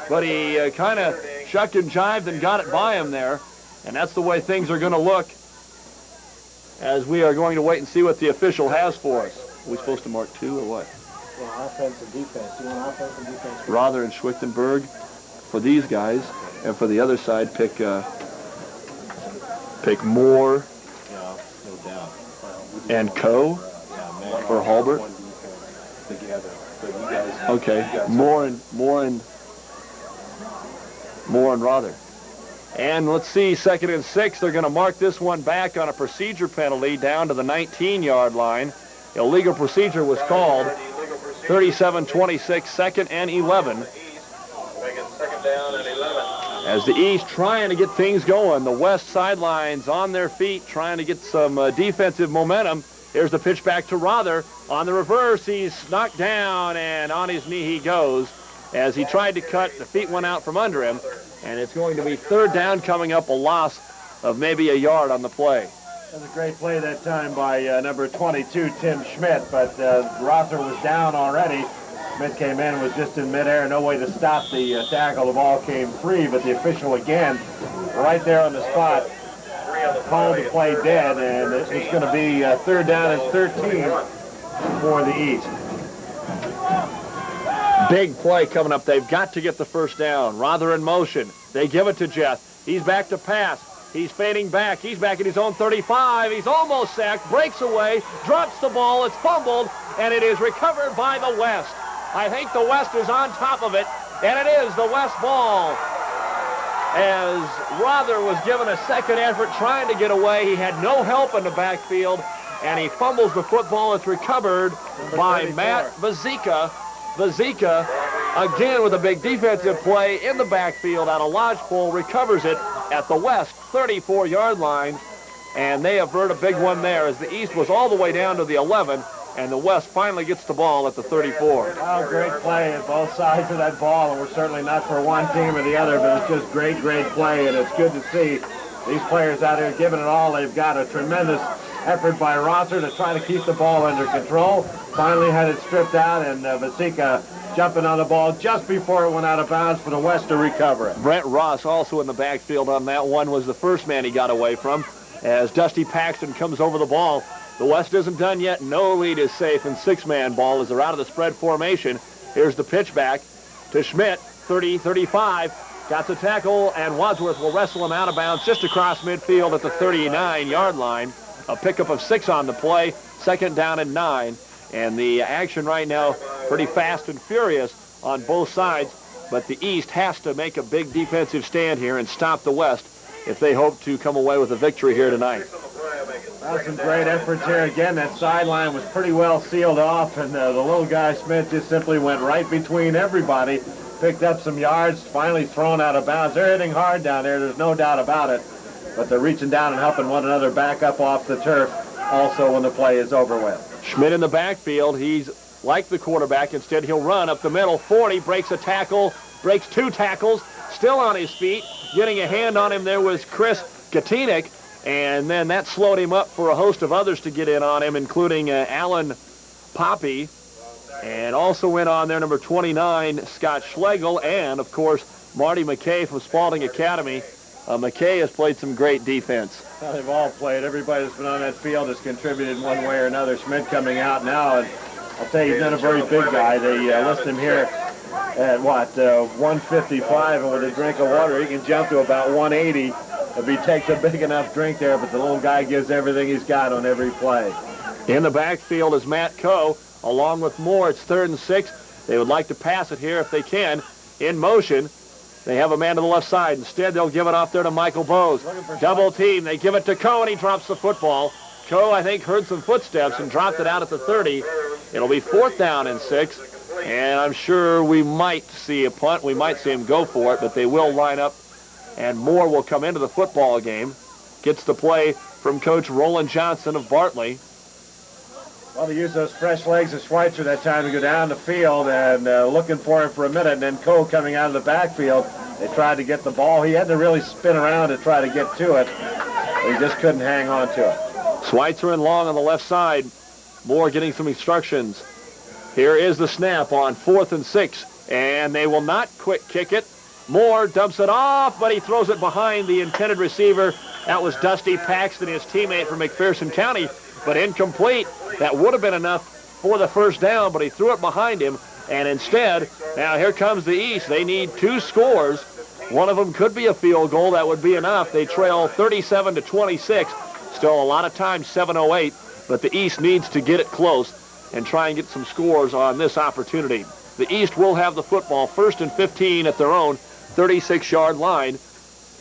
But he kind of shucked and jived and got it by him there, and that's the way things are going to look as we are going to wait and see what the official has for us. Are we supposed to mark 2 or what? Well, offense and defense. You want offense and defense? Rother and Schwichtenberg for these guys, and for the other side, pick Moore Yeah, no doubt. and Co. Yeah, man. for Holbrook. One defense together. So you guys. Okay, Moore and Rother. And let's see, 2nd and 6. They're going to mark this one back on a procedure penalty down to the 19-yard line. Illegal procedure was called. 37-26, 2nd and 11. Make it 2nd down and 11. As the East trying to get things going. The West sidelines on their feet trying to get some defensive momentum. Here's the pitch back to Rother. On the reverse, he's knocked down, and on his knee he goes. As he tried to cut, the feet went out from under him. And it's going to be 3rd down coming up, a loss of maybe a yard on the play. That was a great play that time by number 22, Tim Schmidt, but Rother was down already. Schmidt came in, was just in midair, no way to stop the tackle. The ball came free, but the official again, right there on the spot, called the play dead, and it was going to be 3rd down and 13 for the East. Big play coming up. They've got to get the first down. Rother in motion. They give it to Jeff. He's back to pass. He's fading back. He's back at his own 35. He's almost sacked, breaks away, drops the ball. It's fumbled, and it is recovered by the West. I think the West is on top of it, and it is the West ball. As Rother was given a second effort trying to get away, he had no help in the backfield, and he fumbles the football. It's recovered by Matt Vazika. Vazika, again with a big defensive play in the backfield out of Lodgepole, recovers it at the West 34-yard line, and they avert a big one there as the East was all the way down to the 11, and the West finally gets the ball at the 34. Oh, great play at both sides of that ball, and we're certainly not for one team or the other, but it's just great, great play, and it's good to see these players out here giving it all. They've got a tremendous effort by Rother to try to keep the ball under control. Finally had it stripped out, and Vasika jumping on the ball just before it went out of bounds for the West to recover it. Brent Ross also in the backfield on that one was the first man he got away from as Dusty Paxton comes over the ball. The West isn't done yet. No lead is safe in 6-man ball as they're out of the spread formation. Here's the pitch back to Schmidt, 30-35. Got the tackle, and Wadsworth will wrestle him out of bounds just across midfield at the 39-yard line. A pickup of 6 on the play, 2nd down and 9 And the action right now pretty fast and furious on both sides. But the East has to make a big defensive stand here and stop the West if they hope to come away with a victory here tonight. That's some great efforts here. Again, that sideline was pretty well sealed off, and the little guy Smith just simply went right between everybody, picked up some yards, finally thrown out of bounds. They're hitting hard down there, there's no doubt about it, but they're reaching down and helping one another back up off the turf also when the play is over with. Schmidt in the backfield. He's like the quarterback. Instead, he'll run up the middle. 40, breaks a tackle, breaks 2 tackles, still on his feet. Getting a hand on him there was Chris Gatinik, and then that slowed him up for a host of others to get in on him, including Alan Poppy, and also went on there number 29, Scott Schlegel, and, of course, Marty McKay from Spalding Academy. McKay has played some great defense. Well, they've all played. Everybody that's been on that field has contributed in one way or another. Schmidt coming out now, and I'll tell you, he's not a very big guy. They list him here at, 155, and with a drink of water, he can jump to about 180 if he takes a big enough drink there, but the little guy gives everything he's got on every play. In the backfield is Matt Coe, along with Moore. It's 3rd and 6. They would like to pass it here if they can. In motion, they have a man to the left side. Instead, they'll give it off there to Michael Bose. Double team. They give it to Coe, and he drops the football. Coe, I think, heard some footsteps and dropped it out at the 30. It'll be 4th down and 6, and I'm sure we might see a punt. We might see him go for it, but they will line up, and Moore will come into the football game. Gets the play from Coach Roland Johnson of Bartley. Well, they used those fresh legs of Schweitzer that time to go down the field and looking for him for a minute, and then Coe coming out of the backfield. They tried to get the ball. He had to really spin around to try to get to it. He just couldn't hang on to it. Schweitzer and Long on the left side. Moore getting some instructions. Here is the snap on 4th and 6, and they will not quick kick it. Moore dumps it off, but he throws it behind the intended receiver. That was Dusty Paxton, his teammate from McPherson County, but incomplete. That would have been enough for the 1st down, but he threw it behind him, and instead, now here comes the East. They need 2 scores. One of them could be a field goal. That would be enough. They trail 37-26. Still a lot of time, 7:08, but the East needs to get it close and try and get some scores on this opportunity. The East will have the football 1st and 15 at their own 36-yard line.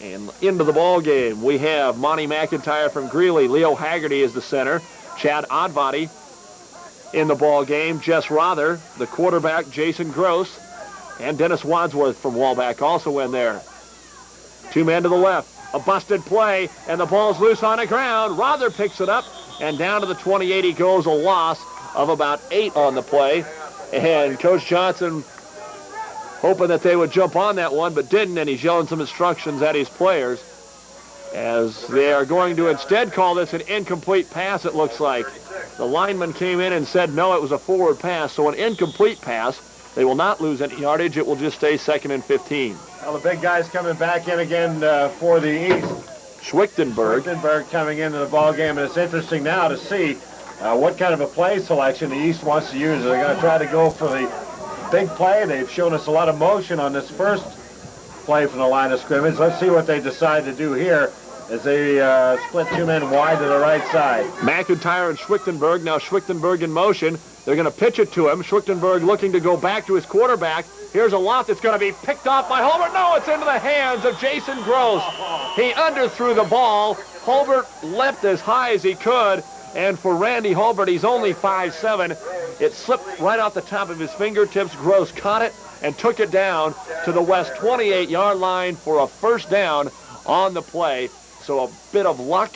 And into the ball game, we have Monty McIntyre from Greeley. Leo Haggerty is the center. Chad Odvati in the ball game. Jess Rother, the quarterback, Jason Gross, and Dennis Wadsworth from Walbeck also in there. 2 men to the left. A busted play, and the ball's loose on the ground. Rother picks it up, and down to the 28 he goes, a loss of about 8 on the play. And Coach Johnson hoping that they would jump on that one, but didn't, and he's yelling some instructions at his players as they are going to instead call this an incomplete pass, it looks like. The lineman came in and said no, it was a forward pass, so an incomplete pass. They will not lose any yardage. It will just stay 2nd and 15. Well, the big guy's coming back in again for the East. Schwichtenberg coming into the ball game, and it's interesting now to see what kind of a play selection the East wants to use. They're going to try to go for the big play. They've shown us a lot of motion on this first play from the line of scrimmage. Let's see what they decide to do here as they split 2 men wide to the right side. McIntyre and Schwichtenberg. Now Schwichtenberg in motion. They're going to pitch it to him. Schwichtenberg looking to go back to his quarterback. Here's a lot that's going to be picked off by Holbrook. No, it's into the hands of Jason Gross. He underthrew the ball. Holbrook leapt as high as he could. And for Randy Holbrook, he's only 5'7". It slipped right off the top of his fingertips. Gross caught it and took it down to the West 28-yard line for a 1st down on the play. So a bit of luck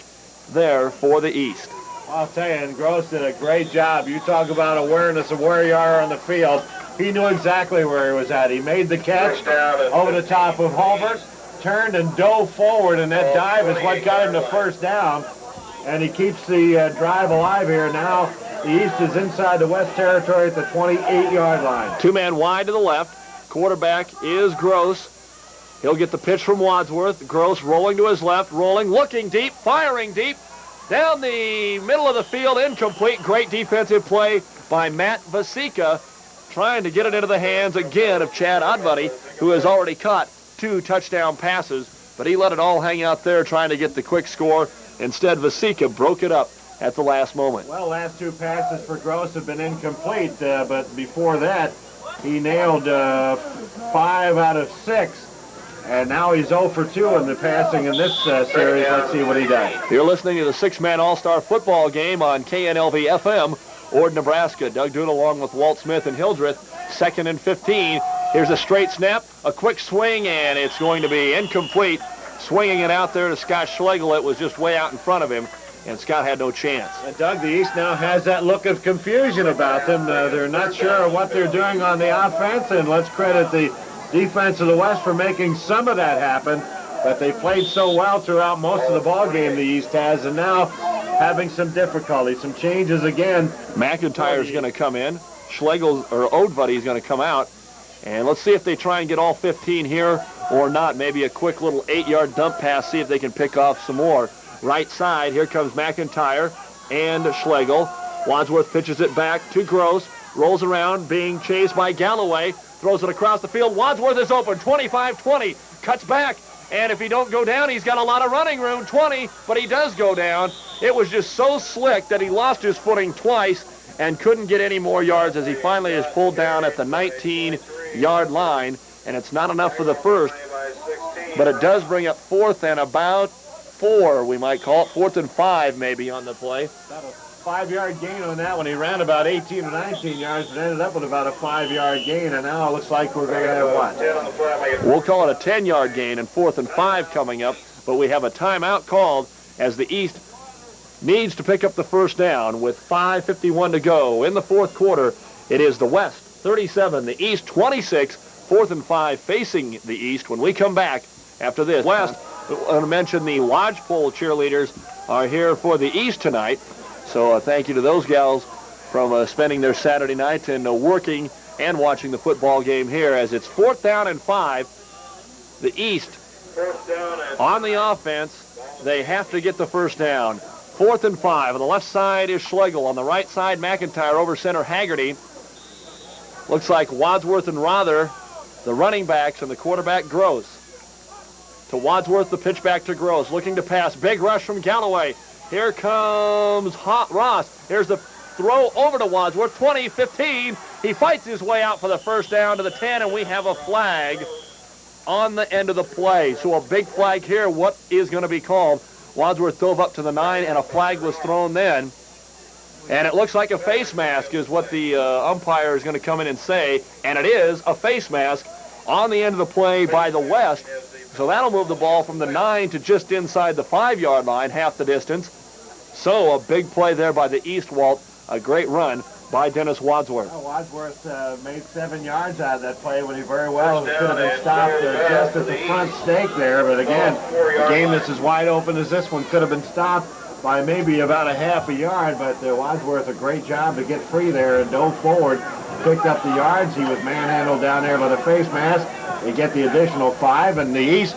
there for the East. I'll tell you, and Gross did a great job. You talk about awareness of where you are on the field. He knew exactly where he was at. He made the catch over the top of Holbrook, turned and dove forward, and that dive is what got him the 1st down. And he keeps the drive alive here. Now the East is inside the West territory at the 28-yard line. 2 men wide to the left. Quarterback is Gross. He'll get the pitch from Wadsworth. Gross rolling to his left, rolling, looking deep, firing deep. Down the middle of the field, incomplete. Great defensive play by Matt Vasika, trying to get it into the hands again of Chad Odvati, who has already caught 2 touchdown passes, but he let it all hang out there trying to get the quick score. Instead, Vasika broke it up at the last moment. Well, last two passes for Gross have been incomplete, but before that, he nailed 5 out of 6. And now he's 0 for 2 in the passing in this series. Let's see what he does. You're listening to the six-man all-star football game on KNLV FM, Ord, Nebraska. Doug Duda along with Walt Smith and Hildreth, 2nd and 15. Here's a straight snap, a quick swing, and it's going to be incomplete. Swinging it out there to Scott Schlegel. It was just way out in front of him, and Scott had no chance. And Doug, the East now has that look of confusion about them. They're not sure what they're doing on the offense, and let's credit the defense of the West for making some of that happen. But they played so well throughout most of the ball game, the East has, and now having some difficulty, some changes again. McIntyre's going to come in. Schlegel or Odvuddy's going to come out. And let's see if they try and get all 15 here or not. Maybe a quick little 8-yard dump pass, see if they can pick off some more. Right side, here comes McIntyre and Schlegel. Wadsworth pitches it back to Gross. Rolls around, being chased by Galloway. Throws it across the field. Wadsworth is open, 25-20. Cuts back, and if he don't go down, he's got a lot of running room, 20, but he does go down. It was just so slick that he lost his footing twice and couldn't get any more yards as he finally is pulled down at the 19-yard line, and it's not enough for the first, but it does bring up 4th and about 4, we might call it, 4th and 5 maybe on the play. About a 5-yard gain on that one. He ran about 18 or 19 yards, but ended up with about a 5-yard gain, and now it looks like we're going to have what? We'll call it a 10-yard gain and 4th and 5 coming up, but we have a timeout called as the East needs to pick up the first down with 5:51 to go in the fourth quarter. It is the West 37, the East 26, 4th and 5 facing the East. When we come back after this, West, I want to mention the Lodgepole cheerleaders are here for the East tonight. So thank you to those gals from spending their Saturday night and working and watching the football game here as it's 4th down and 5. The East on the offense, they have to get the first down. 4th and 5. On the left side is Schlegel. On the right side, McIntyre. Over center, Haggerty. Looks like Wadsworth and Rother, the running backs, and the quarterback, Gross. To Wadsworth, the pitch back to Gross. Looking to pass. Big rush from Galloway. Here comes Ross. Here's the throw over to Wadsworth. 20, 15. He fights his way out for the first down to the 10, and we have a flag on the end of the play. So a big flag here. What is going to be called? Wadsworth dove up to the 9, and a flag was thrown then. And it looks like a face mask is what the umpire is going to come in and say. And it is a face mask on the end of the play by the West. So that'll move the ball from the 9 to just inside the 5-yard line, half the distance. So a big play there by the East, Walt. A great run by Dennis Wadsworth. Well, Wadsworth made 7 yards out of that play when he very well could have been stopped just at the front stake there. But again, a game that's as wide open as this one could have been stopped by maybe about a half a yard. But Wadsworth, a great job to get free there and dove forward, picked up the yards. He was manhandled down there by the face mask. They get the additional 5, and the East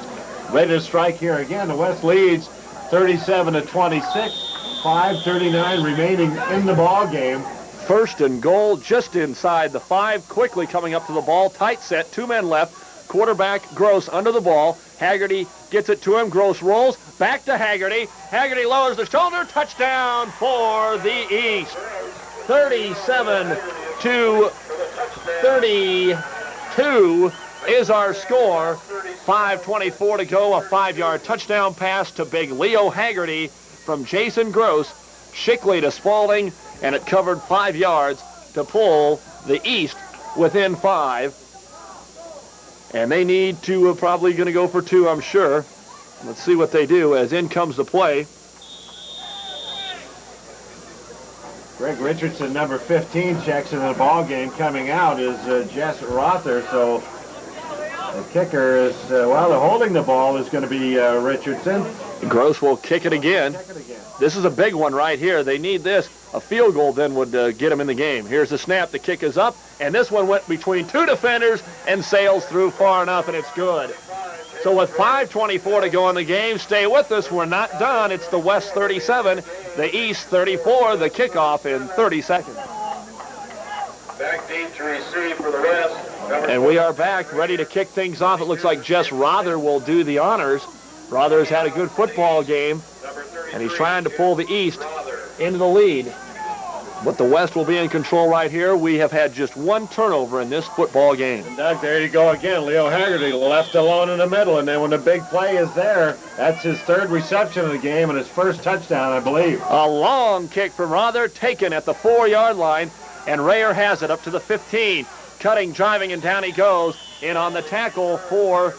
ready to strike here again. The West leads 37-26. 5:39 remaining in the ball game. First and goal just inside the 5. Quickly coming up to the ball. Tight set. 2 men left. Quarterback Gross under the ball. Haggerty gets it to him. Gross rolls. Back to Haggerty. Haggerty lowers the shoulder. Touchdown for the East. 37-32 is our score. 5:24 to go. A 5-yard touchdown pass to big Leo Haggerty from Jason Gross. Shickley to Spalding, and it covered 5 yards to pull the East within 5. And they need to probably going to go for 2, I'm sure. Let's see what they do as in comes the play. Greg Richardson, number 15, checks into the ball game. Coming out is Jess Rother. So the kicker is, well, they're holding the ball is going to be Richardson. Gross will kick it again. This is a big one right here. They need this. A field goal then would get them in the game. Here's the snap. The kick is up, and this one went between 2 defenders and sails through far enough, and it's good. So with 5:24 to go in the game, stay with us. We're not done. It's the West 37, the East 34, the kickoff in 30 seconds. Back deep to receive for the West. And we are back, ready to kick things off. It looks like Jess Rother will do the honors. Rother's had a good football game, and he's trying to pull the East into the lead. But the West will be in control right here. We have had just one turnover in this football game. And Doug, there you go again. Leo Haggerty left alone in the middle, and then when the big play is there, that's his third reception of the game and his first touchdown, I believe. A long kick from Rother, taken at the 4-yard line, and Rayer has it up to the 15. Cutting, driving, and down he goes. In on the tackle for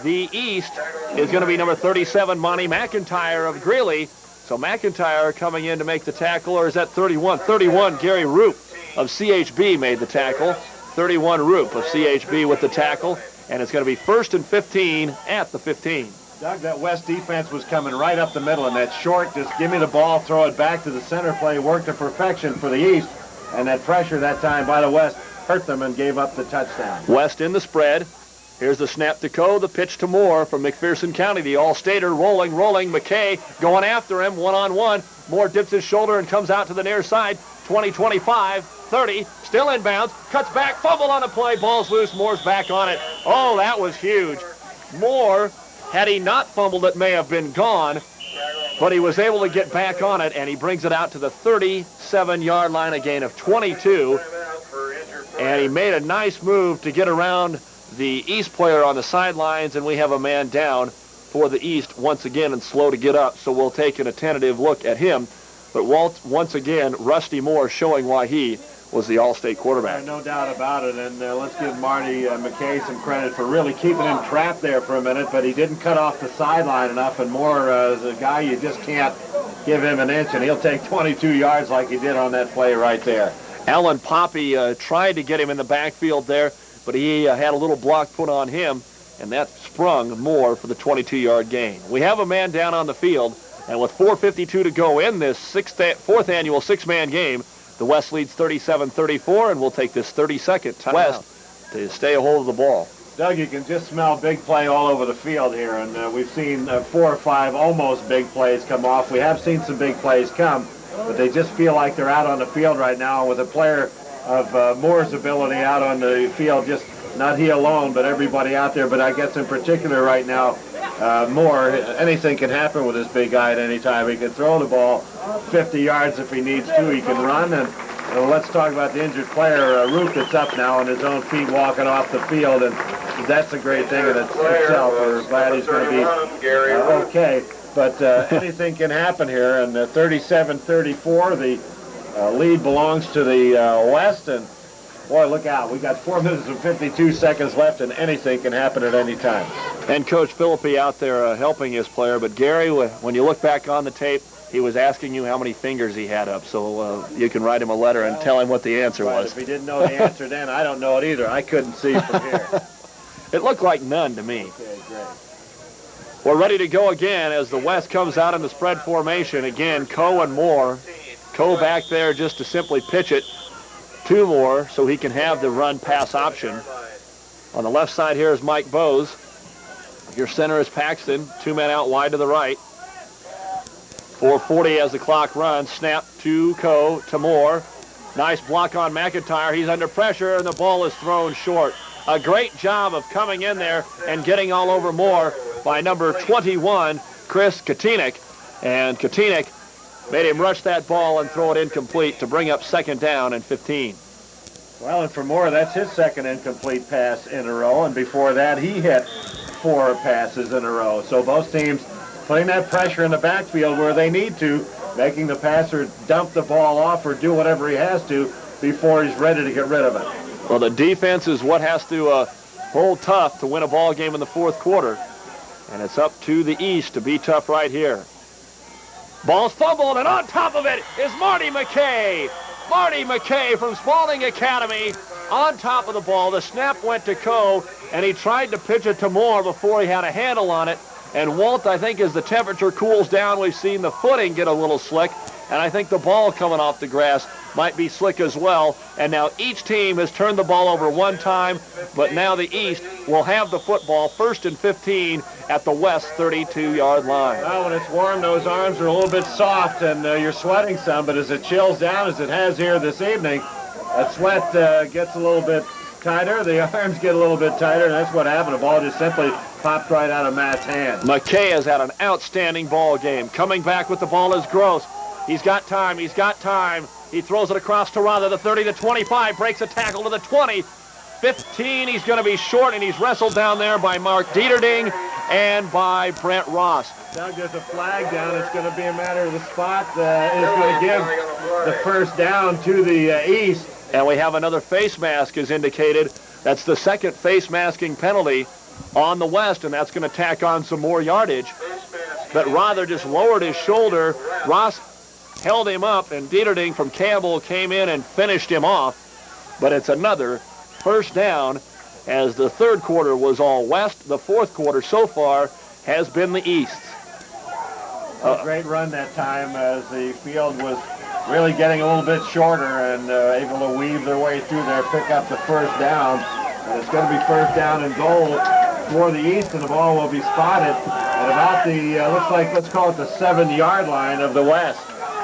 the East is going to be number 37, Monty McIntyre of Greeley. So McIntyre coming in to make the tackle, or is that 31? 31, Gary Roop of CHB made the tackle. 31, Roop of CHB with the tackle, and it's going to be 1st and 15 at the 15. Doug, that West defense was coming right up the middle, and that short, just give me the ball, throw it back to the center play, worked to perfection for the East, and that pressure that time by the West hurt them and gave up the touchdown. West in the spread. Here's the snap to Coe, the pitch to Moore from McPherson County. The All-Stater rolling. McKay going after him, one-on-one. Moore dips his shoulder and comes out to the near side. 20, 25, 30, still inbounds. Cuts back, fumble on the play. Ball's loose. Moore's back on it. Oh, that was huge. Moore, had he not fumbled, it may have been gone. But he was able to get back on it, and he brings it out to the 37-yard line, a gain of 22. And he made a nice move to get around the East player on the sidelines, and we have a man down for the East once again and slow to get up, so we'll take a tentative look at him. But once again, Rusty Moore showing why he was the All-State quarterback. No doubt about it, and let's give Marty McKay some credit for really keeping him trapped there for a minute, but he didn't cut off the sideline enough, and Moore is a guy you just can't give him an inch, and he'll take 22 yards like he did on that play right there. Alan Poppy tried to get him in the backfield there, but he had a little block put on him, and that sprung Moore for the 22-yard gain. We have a man down on the field, and with 4:52 to go in this fourth annual six-man game, the West leads 37-34, and we'll take this 32nd time West to stay a hold of the ball. Doug, you can just smell big play all over the field here, and we've seen 4 or 5 almost big plays come off. We have seen some big plays come, but they just feel like they're out on the field right now with a player of Moore's ability out on the field, just not he alone, but everybody out there. But I guess in particular right now, Moore, anything can happen with this big guy at any time. He can throw the ball 50 yards if he needs to. He can run. And let's talk about the injured player, Roop, that's up now on his own feet walking off the field. And that's a great thing in itself. We're glad he's going to be okay. But anything can happen here. And 37-34, the lead belongs to the West, and boy, look out. We got 4 minutes and 52 seconds left, and anything can happen at any time. And Coach Philippi out there helping his player, but Gary, when you look back on the tape, he was asking you how many fingers he had up, so you can write him a letter and tell him what the answer was. If he didn't know the answer then, I don't know it either. I couldn't see from here. It looked like none to me. Okay, great. We're ready to go again as the West comes out in the spread formation. Again, Coe and Moore. Coe back there just to simply pitch it to Moore so he can have the run-pass option. On the left side here is Mike Bose. Your center is Paxton. 2 men out wide to the right. 4:40 as the clock runs. Snap to Coe to Moore. Nice block on McIntyre. He's under pressure, and the ball is thrown short. A great job of coming in there and getting all over Moore by number 21, Chris Katinik. And Katinik made him rush that ball and throw it incomplete to bring up 2nd down and 15. Well, and for Moore, that's his second incomplete pass in a row, and before that, he hit 4 passes in a row. So both teams putting that pressure in the backfield where they need to, making the passer dump the ball off or do whatever he has to before he's ready to get rid of it. Well, the defense is what has to hold tough to win a ball game in the 4th quarter, and it's up to the East to be tough right here. Ball's fumbled, and on top of it is Marty McKay. Marty McKay from Spalding Academy on top of the ball. The snap went to Coe, and he tried to pitch it to Moore before he had a handle on it. And Walt, I think, as the temperature cools down, we've seen the footing get a little slick, and I think the ball coming off the grass might be slick as well. And now each team has turned the ball over one time, but now the East will have the football 1st and 15 at the West 32-yard line. Well, when it's warm, those arms are a little bit soft, and you're sweating some, but as it chills down, as it has here this evening, that sweat gets a little bit tighter, the arms get a little bit tighter, and that's what happened. The ball just simply popped right out of Matt's hand. McKay has had an outstanding ball game. Coming back with the ball is Gross. He's got time. He's got time. He throws it across to Rather, the 30 to 25, breaks a tackle to the 20. 15, he's going to be short, and he's wrestled down there by Mark Dieterding and by Brent Ross. Doug, there's a flag down. It's going to be a matter of the spot is going to give the first down to the east. And we have another face mask is indicated. That's the second face masking penalty on the west, and that's going to tack on some more yardage. But Rather just lowered his shoulder. Ross held him up, and Dieterding from Campbell came in and finished him off. But it's another first down, as the third quarter was all west. The fourth quarter so far has been the east. A great run that time as the field was really getting a little bit shorter and able to weave their way through there, pick up the first down. And it's going to be first down and goal for the east, and the ball will be spotted at about the, looks like, let's call it the 7-yard line of the west.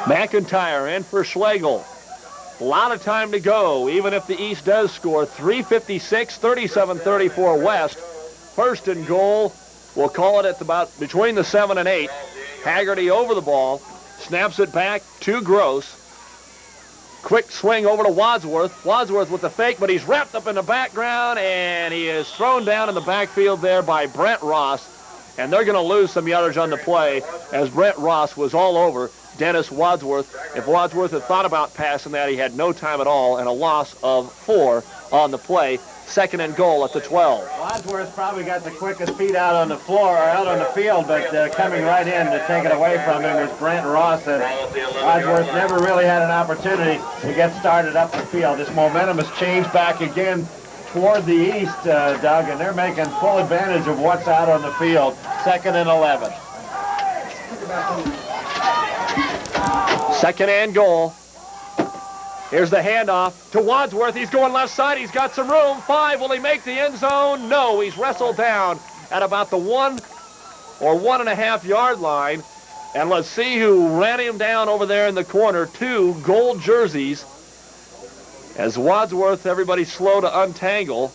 McIntyre in for Schlegel. A lot of time to go, even if the east does score. 3:56, 37-34 west. First and goal, we'll call it at about between the 7 and 8. Haggerty over the ball, snaps it back to Gross. Quick swing over to Wadsworth. Wadsworth with the fake, but he's wrapped up in the background, and he is thrown down in the backfield there by Brent Ross. And they're going to lose some yardage on the play, as Brent Ross was all over Dennis Wadsworth. If Wadsworth had thought about passing that, he had no time at all, and a loss of 4 on the play. Second and goal at the 12. Wadsworth probably got the quickest feet out on the floor, or out on the field, but coming right in to take it away from him was Brent Ross, and Wadsworth never really had an opportunity to get started up the field. This momentum has changed back again toward the east, Doug, and they're making full advantage of what's out on the field. Second and 11. Second and goal. Here's the handoff to Wadsworth. He's going left side. He's got some room. 5. Will he make the end zone? No. He's wrestled down at about the 1 or 1.5 yard line. And let's see who ran him down over there in the corner. 2 gold jerseys. As Wadsworth, everybody's slow to untangle.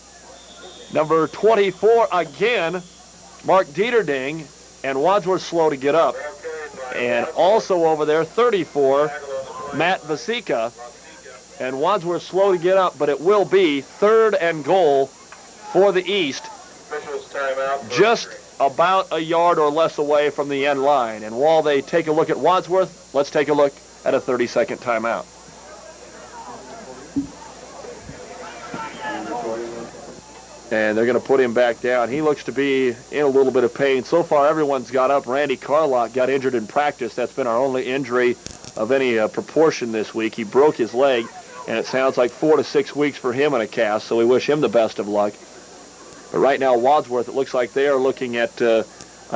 Number 24 again, Mark Dieterding, and Wadsworth slow to get up. And also over there, 34, Matt Vasika. And Wadsworth slow to get up, but it will be third and goal for the east. Just about a yard or less away from the end line. And while they take a look at Wadsworth, let's take a look at a 30-second timeout. And they're going to put him back down. He looks to be in a little bit of pain. So far, everyone's got up. Randy Carlock got injured in practice. That's been our only injury of any proportion this week. He broke his leg, and it sounds like 4 to 6 weeks for him in a cast, so we wish him the best of luck. But right now, Wadsworth, it looks like they are looking at a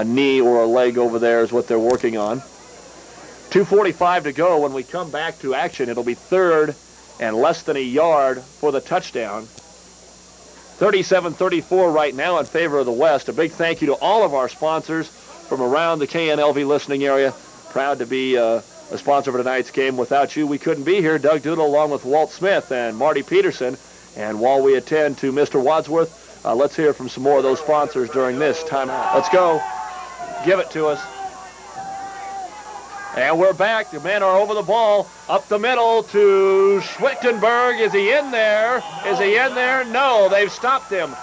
knee or a leg over there is what they're working on. 2:45 to go. When we come back to action, it'll be third and less than a yard for the touchdown. 37-34 right now in favor of the West. A big thank you to all of our sponsors from around the KNLV listening area. Proud to be a sponsor for tonight's game. Without you, we couldn't be here. Doug Doodle along with Walt Smith and Marty Peterson. And while we attend to Mr. Wadsworth, let's hear from some more of those sponsors during this timeout. Let's go. Give it to us. And we're back. The men are over the ball. Up the middle to Schwichtenberg. Is he in there? Is he in there? No, they've stopped him.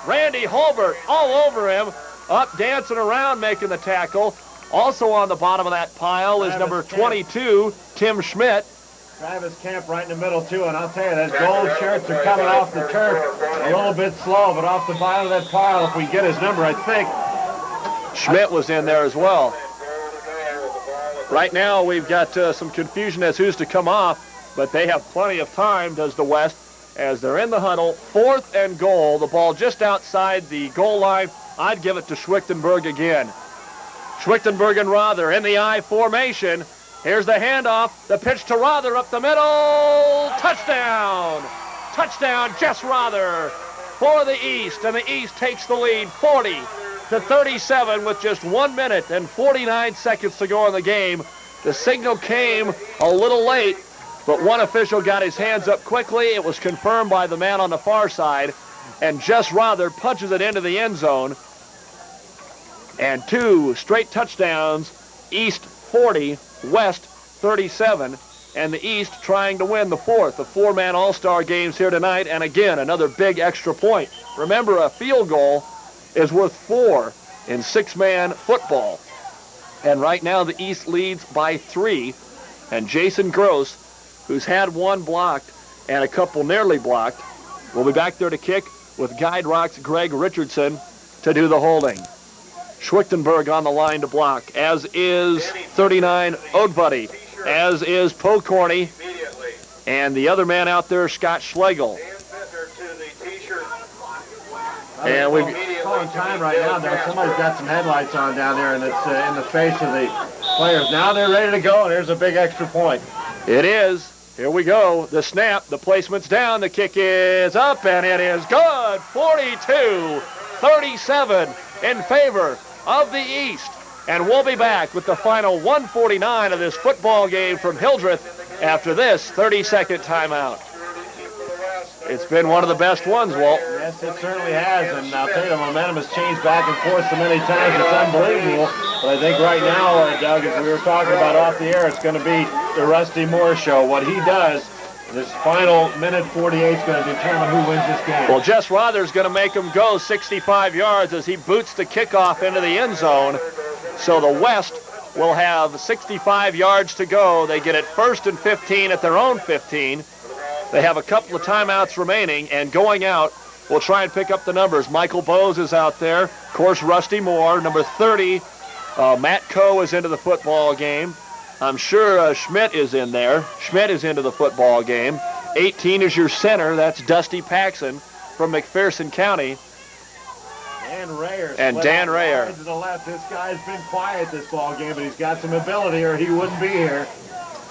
Randy Holbrook all over him. Up dancing around making the tackle. Also on the bottom of that pile is number 22, Tim Schmidt. Travis Kemp right in the middle, too. And I'll tell you, those gold shirts are coming off the turf a little bit slow, but off the bottom of that pile, if we get his number, I think. Schmidt was in there as well. Right now, we've got some confusion as who's to come off, but they have plenty of time, does the West, as they're in the huddle. 4th and goal, the ball just outside the goal line. I'd give it to Schwichtenberg again. Schwichtenberg and Rother in the I formation. Here's the handoff, the pitch to Rother up the middle. Touchdown! Touchdown, Jess Rother for the East, and the East takes the lead 40-37 with just 1 minute and 49 seconds to go in the game. The signal came a little late, but one official got his hands up quickly. It was confirmed by the man on the far side, and Jess Rother punches it into the end zone. And 2 straight touchdowns, East 40, West 37, and the East trying to win the fourth. The four-man all-star games here tonight, and again, another big extra point. Remember, a field goal is worth 4 in six-man football. And right now, the East leads by 3, and Jason Gross, who's had one blocked and a couple nearly blocked, will be back there to kick with Guide Rock's Greg Richardson to do the holding. Schwichtenberg on the line to block, as is 39 Oadbuddy, as is Pokorny, and the other man out there, Scott Schlegel. And we've calling time right now. There, somebody's got some headlights on down there, and it's in the face of the players. Now they're ready to go, and there's a big extra point. It is. Here we go. The snap, the placement's down, the kick is up, and it is good. 42-37 in favor of the East. And we'll be back with the final 149 of this football game from Hildreth after this 30-second timeout. It's been one of the best ones, Walt. Yes, it certainly has, and I'll tell you, the momentum has changed back and forth so many times, it's unbelievable. But I think right now, Doug, as we were talking about off the air, it's going to be the Rusty Moore show. What he does, this final minute 48 is going to determine who wins this game. Well, Jess Rother's going to make him go 65 yards as he boots the kickoff into the end zone. So the West will have 65 yards to go. They get it 1st and 15 at their own 15. They have a couple of timeouts remaining, and going out, we'll try and pick up the numbers. Michael Bowes is out there. Of course, Rusty Moore. Number 30, Matt Coe is into the football game. I'm sure Schmidt is in there. Schmidt is into the football game. 18 is your center. That's Dusty Paxson from McPherson County. Dan Rayer. And Dan Rayer. To the left. This guy's been quiet this ball game, but he's got some ability, or he wouldn't be here.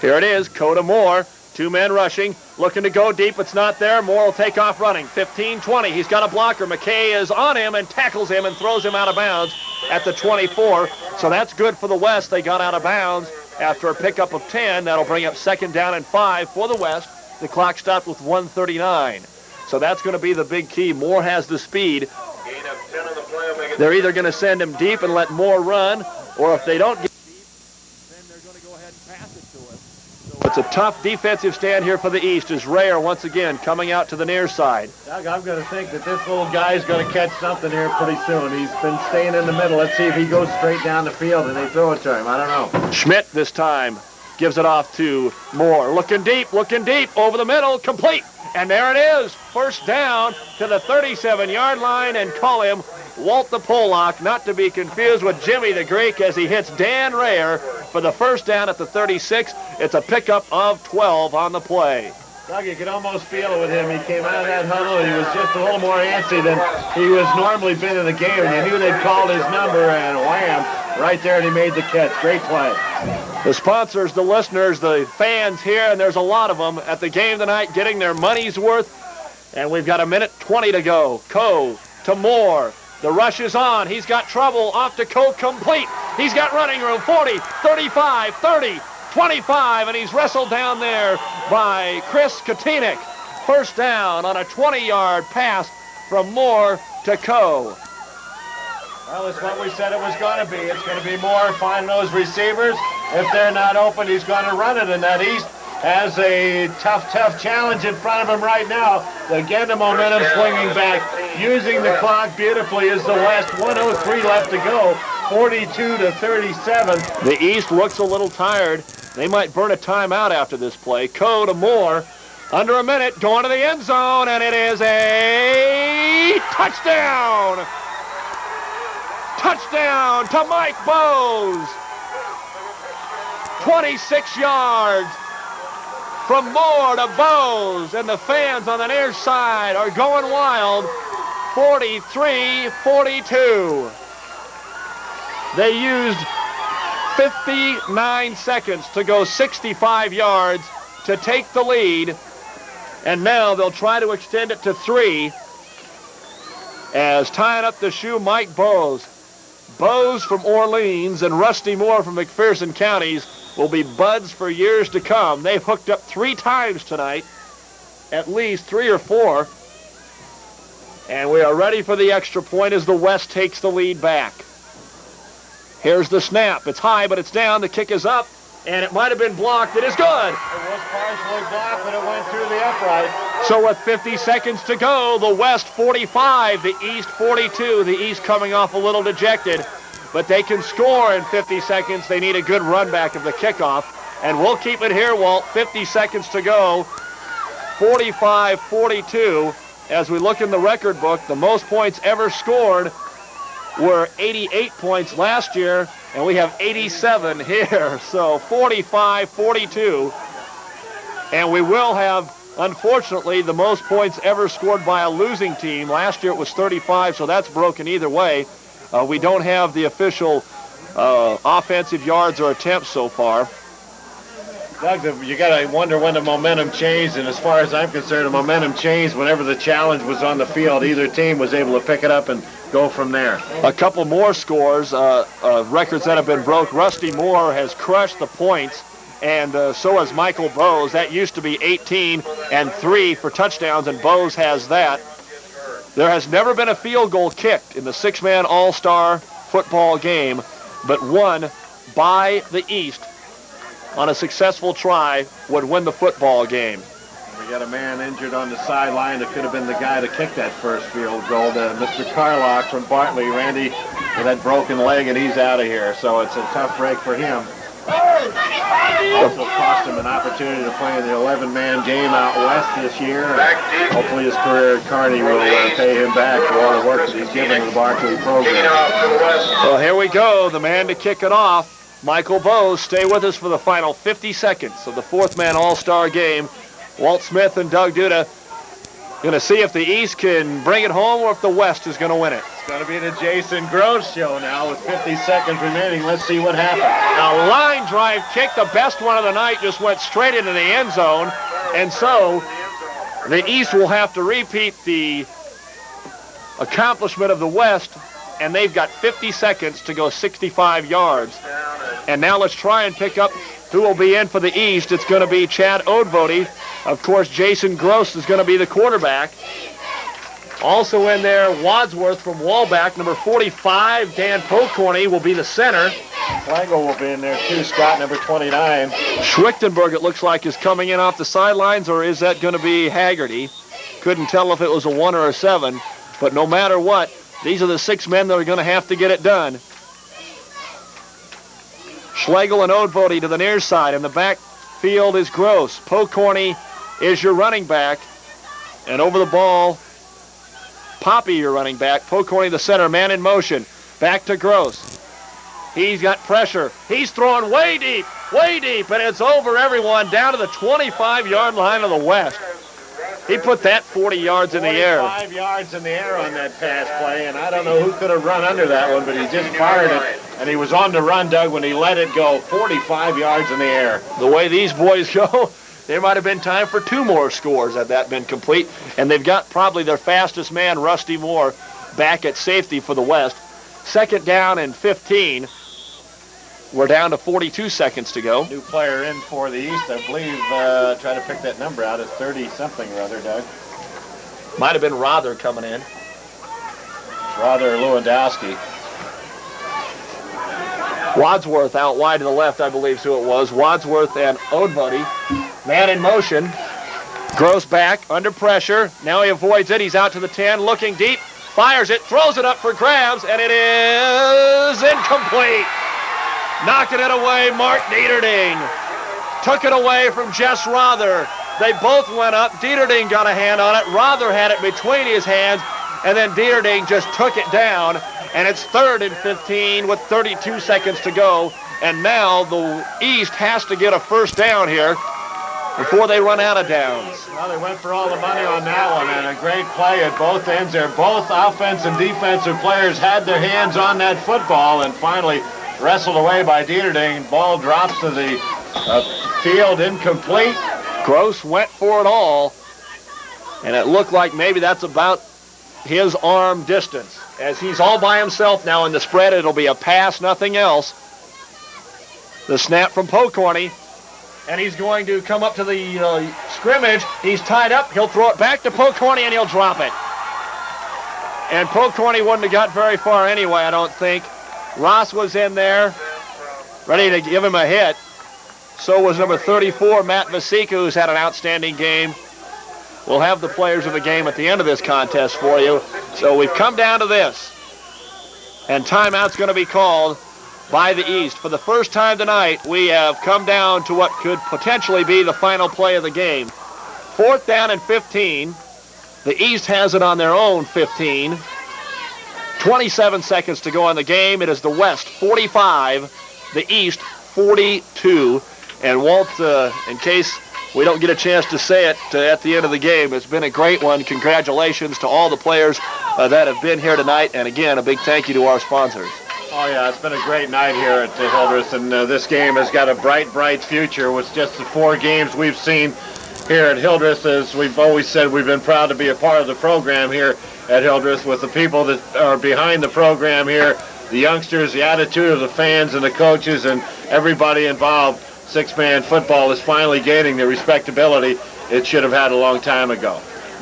Here it is. Coda Moore. 2 men rushing, looking to go deep. It's not there. Moore will take off running. 15-20. He's got a blocker. McKay is on him and tackles him and throws him out of bounds at the 24. So that's good for the West. They got out of bounds after a pickup of 10. That'll bring up 2nd down and 5 for the West. The clock stopped with 1:39. So that's going to be the big key. Moore has the speed. They're either going to send him deep and let Moore run, or if they don't get deep, then they're going to go ahead and pass it to him. It's a tough defensive stand here for the East as Rayer once again coming out to the near side. Doug, I'm going to think that this little guy's going to catch something here pretty soon. He's been staying in the middle. Let's see if he goes straight down the field and they throw it to him. I don't know. Schmidt this time gives it off to Moore. Looking deep, over the middle, complete. And there it is, 1st down to the 37-yard line, and call him Walt the Pollock, not to be confused with Jimmy the Greek, as he hits Dan Rayer for the 1st down at the 36. It's a pickup of 12 on the play. Doug, you could almost feel it with him. He came out of that huddle, and he was just a little more antsy than he was normally been in the game. And you knew they'd called his number, and wham, right there, and he made the catch. Great play. The sponsors, the listeners, the fans here, and there's a lot of them at the game tonight getting their money's worth. And we've got 1:20 to go. Coe to Moore. The rush is on. He's got trouble. Off to Coe, complete. He's got running room. 40, 35, 30, 25, and he's wrestled down there by Chris Katinik. 1st down on a 20-yard pass from Moore to Coe. Well, it's what we said it was going to be. It's going to be Moore finding those receivers. If they're not open, he's going to run it, and that East has a tough challenge in front of him right now. Again, the momentum swinging back, using the clock beautifully as the West. 1:03 left to go, 42-37. The East looks a little tired. They might burn a timeout after this play. Coe to Moore, under a minute, going to the end zone, and it is a touchdown! Touchdown to Mike Bowes! 26 yards. From Moore to Bowes, and the fans on the near side are going wild. 43-42. They used 59 seconds to go 65 yards to take the lead, and now they'll try to extend it to 3 as tying up the shoe Mike Bowes. Bowes from Orleans and Rusty Moore from McPherson counties will be buds for years to come. They've hooked up 3 times tonight, at least 3 or 4. And we are ready for the extra point as the West takes the lead back. Here's the snap. It's high, but it's down. The kick is up, and it might have been blocked. It is good. It was partially blocked, but it went through the upright. So with 50 seconds to go, the West 45, the East 42. The East coming off a little dejected, but they can score in 50 seconds. They need a good run back of the kickoff, and we'll keep it here, Walt. 50 seconds to go, 45-42. As we look in the record book, the most points ever scored were 88 points last year, and we have 87 here. So 45-42, and we will have, unfortunately, the most points ever scored by a losing team. Last year it was 35, so that's broken either way. We don't have the official offensive yards or attempts so far. Doug, you got to wonder when the momentum changed, and as far as I'm concerned, the momentum changed whenever the challenge was on the field. Either team was able to pick it up and go from there. A couple more scores, records that have been broke. Rusty Moore has crushed the points, and so has Michael Bowes. That used to be 18 and 3 for touchdowns, and Bowes has that. There has never been a field goal kicked in the six-man all-star football game, but one by the East on a successful try would win the football game. We got a man injured on the sideline that could have been the guy to kick that first field goal. Mr. Carlock from Bartley, Randy, with that broken leg, and he's out of here. So it's a tough break for him. Also cost him an opportunity to play in the 11-man game out west this year. Hopefully his career at Kearney will pay him back for all the work that he's given to the Barkley program. So here we go, the man to kick it off, Michael Bowes. Stay with us for the final 50 seconds of the fourth-man all-star game. Walt Smith and Doug Duda going to see if the East can bring it home or if the West is going to win it. It's going to be the Jason Gross show now with 50 seconds remaining. Let's see what happens. A line drive kick, the best one of the night, just went straight into the end zone. And so the East will have to repeat the accomplishment of the West, and they've got 50 seconds to go 65 yards. And now let's try and pick up who will be in for the East. It's going to be Chad Odvody. Of course, Jason Gross is going to be the quarterback. Also in there, Wadsworth from Walback, number 45. Dan Pokorny will be the center. Flagel will be in there too, Scott, number 29. Schwichtenberg, it looks like, is coming in off the sidelines, or is that going to be Haggerty? Couldn't tell if it was a 1 or a 7, but no matter what, these are the 6 men that are going to have to get it done. Schlegel and Odvody to the near side. In the backfield is Gross. Pokorny is your running back. And over the ball, Poppy, your running back. Pokorny, the center, man in motion. Back to Gross. He's got pressure. He's throwing way deep, and it's over everyone down to the 25-yard line of the West. He put that 40 yards in the air. 5 yards in the air on that pass play, and I don't know who could have run under that one, but he just fired it, and he was on the run, Doug, when he let it go 45 yards in the air. The way these boys go, there might have been time for 2 more scores had that been complete, and they've got probably their fastest man, Rusty Moore, back at safety for the West. Second down and 15. We're down to 42 seconds to go. New player in for the East, I believe, try to pick that number out, at 30-something or other, Doug. Might have been Rother coming in. Rother Lewandowski. Wadsworth out wide to the left, I believe is who it was. Wadsworth and Odvody. Man in motion. Gross back, under pressure. Now he avoids it. He's out to the 10, looking deep. Fires it, throws it up for grabs, and it is incomplete. Knocking it away, Mark Dieterding. Took it away from Jess Rother. They both went up. Dieterding got a hand on it. Rother had it between his hands, and then Dieterding just took it down. And it's 3rd and 15 with 32 seconds to go. And now the East has to get a first down here before they run out of downs. Well, they went for all the money on that one, and a great play at both ends there. Both offense and defensive players had their hands on that football, and finally wrestled away by Dieterding. Ball drops to the field, incomplete. Gross went for it all, and it looked like maybe that's about his arm distance. As he's all by himself now in the spread, it'll be a pass, nothing else. The snap from Pokorny, and he's going to come up to the scrimmage. He's tied up. He'll throw it back to Pokorny, and he'll drop it. And Pokorny wouldn't have got very far anyway, I don't think. Ross was in there, ready to give him a hit. So was number 34, Matt Vasika, who's had an outstanding game. We'll have the players of the game at the end of this contest for you. So we've come down to this. And timeout's going to be called by the East. For the first time tonight, we have come down to what could potentially be the final play of the game. 4th down and 15. The East has it on their own 15. 27 seconds to go on the game. It is the West 45, the East 42. And Walt, in case we don't get a chance to say it at the end of the game, it's been a great one. Congratulations to all the players that have been here tonight. And again, a big thank you to our sponsors. Oh, yeah, it's been a great night here at Hildreth, and this game has got a bright, bright future with just the 4 games we've seen here at Hildreth. As we've always said, we've been proud to be a part of the program here at Hildreth with the people that are behind the program here, the youngsters, the attitude of the fans and the coaches and everybody involved. 6-man football is finally gaining the respectability it should have had a long time ago.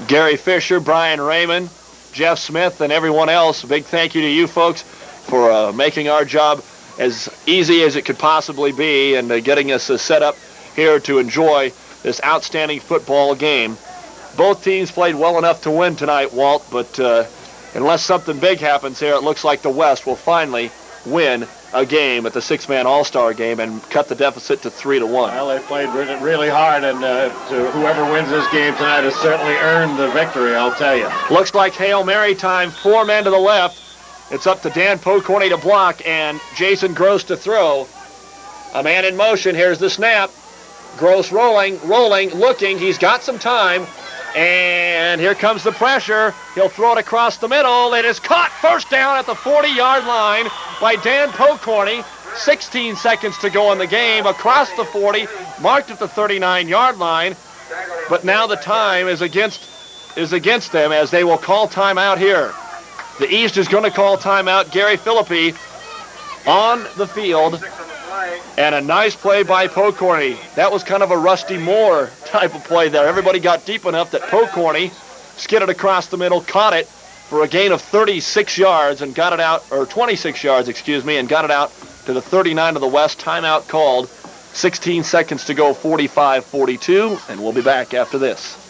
Gary Fisher, Brian Raymond, Jeff Smith, and everyone else, a big thank you to you folks for making our job as easy as it could possibly be and getting us set up here to enjoy this outstanding football game. Both teams played well enough to win tonight, Walt, but unless something big happens here, it looks like the West will finally win a game at the 6-man All-Star game and cut the deficit to 3-1. Well, they played really hard, and whoever wins this game tonight has certainly earned the victory, I'll tell you. Looks like Hail Mary time. 4 men to the left. It's up to Dan Pokorny to block and Jason Gross to throw. A man in motion. Here's the snap. Gross rolling, looking. He's got some time. And here comes the pressure. He'll throw it across the middle. It is caught. First down at the 40-yard line by Dan Pokorny. 16 seconds to go in the game. Across the 40, marked at the 39-yard line. But now the time is against them as they will call timeout here. The East is going to call timeout. Gary Philippi on the field. And a nice play by Pokorny. That was kind of a Rusty Moore type of play there. Everybody got deep enough that Pokorny skidded across the middle, caught it for a gain of 36 yards and got it out, or 26 yards, excuse me, and got it out to the 39 of the West. Timeout called. 16 seconds to go, 45-42, and we'll be back after this.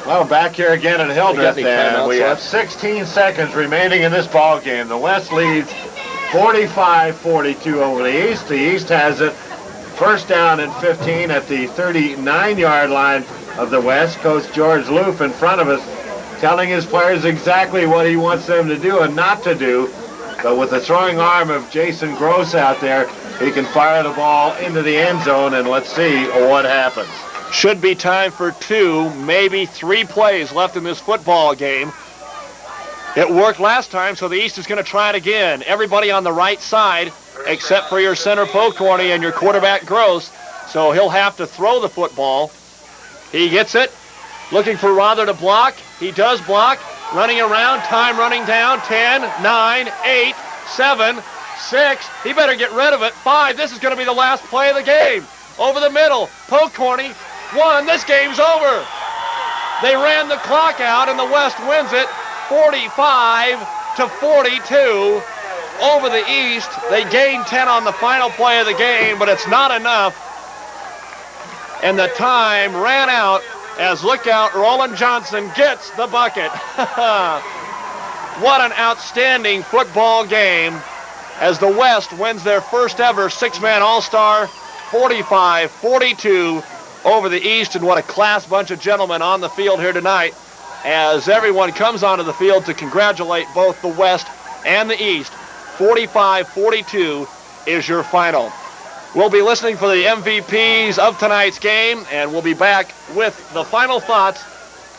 Well, back here again at Hildreth, and we have 16 seconds remaining in this ball game. The West leads 45-42 over the East. The East has it first down and 15 at the 39-yard line of the West. Coach George Loof in front of us telling his players exactly what he wants them to do and not to do. But with the throwing arm of Jason Gross out there, he can fire the ball into the end zone, and let's see what happens. Should be time for 2, maybe 3 plays left in this football game. It worked last time, so the East is going to try it again. Everybody on the right side, except for your center Pokorny and your quarterback Gross. So he'll have to throw the football. He gets it. Looking for Rother to block. He does block. Running around. Time running down. 10, 9, 8, 7, 6. He better get rid of it. 5. This is going to be the last play of the game. Over the middle. Pokorny. 1. This game's over. They ran the clock out, and the West wins it. 45-42 over the East. They gained 10 on the final play of the game, but it's not enough. And the time ran out as lookout Roland Johnson gets the bucket. What an outstanding football game as the West wins their first ever 6-man All-Star, 45-42 over the East. And what a class bunch of gentlemen on the field here tonight, as everyone comes onto the field to congratulate both the West and the East. 45-42 is your final. We'll be listening for the MVPs of tonight's game, and we'll be back with the final thoughts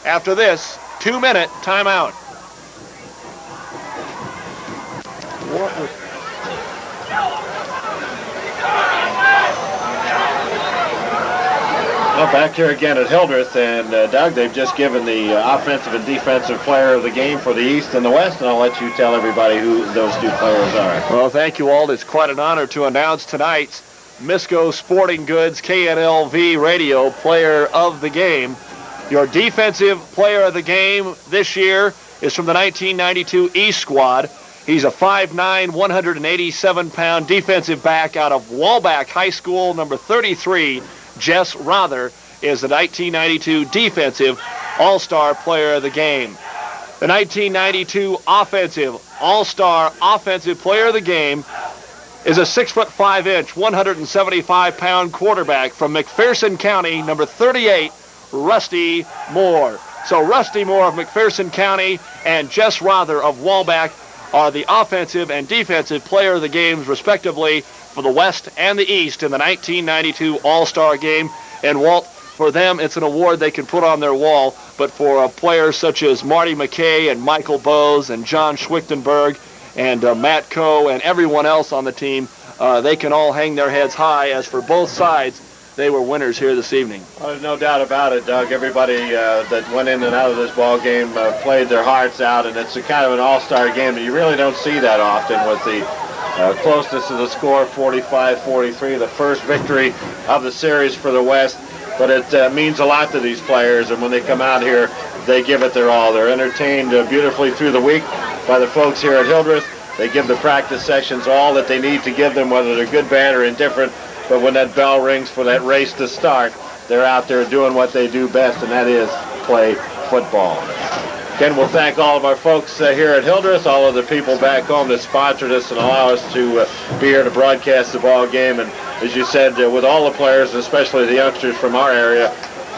after this 2-minute timeout. Well, back here again at Hildreth, and Doug, they've just given the offensive and defensive player of the game for the East and the West, and I'll let you tell everybody who those 2 players are. Well, thank you all. It's quite an honor to announce tonight's Misco Sporting Goods KNLV Radio Player of the Game. Your defensive player of the game this year is from the 1992 East squad. He's a 5'9", 187-pound defensive back out of Walbach High School. Number 33, Jess Rother, is the 1992 Defensive All-Star Player of the Game. The 1992 Offensive All-Star Offensive Player of the Game is a 6'5", 175-pound quarterback from McPherson County, number 38, Rusty Moore. So Rusty Moore of McPherson County and Jess Rother of Walbach are the offensive and defensive player of the games, respectively, for the West and the East in the 1992 All-Star Game. And Walt, for them, it's an award they can put on their wall, but for players such as Marty McKay and Michael Bose and John Schwichtenberg and Matt Coe and everyone else on the team, they can all hang their heads high, as for both sides, they were winners here this evening. Well, there's no doubt about it, Doug. Everybody that went in and out of this ball game played their hearts out, and it's a kind of an all-star game that you really don't see that often, with the closeness of the score, 45-43, the first victory of the series for the West. But it means a lot to these players, and when they come out here, they give it their all. They're entertained beautifully through the week by the folks here at Hildreth. They give the practice sessions all that they need to give them, whether they're good, bad, or indifferent. But when that bell rings for that race to start, they're out there doing what they do best, and that is play football. Again, we'll thank all of our folks here at Hildreth, all of the people back home that sponsored us and allow us to be here to broadcast the ball game. And as you said, with all the players, and especially the youngsters from our area,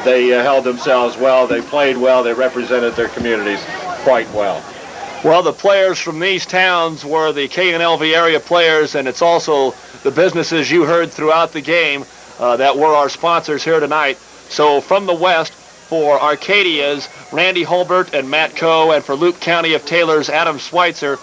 they held themselves well, they played well, they represented their communities quite well. Well, the players from these towns were the KNLV area players, and it's also the businesses you heard throughout the game that were our sponsors here tonight. So from the West, for Arcadia's Randy Holbert and Matt Coe, and for Luke County of Taylor's Adam Schweitzer,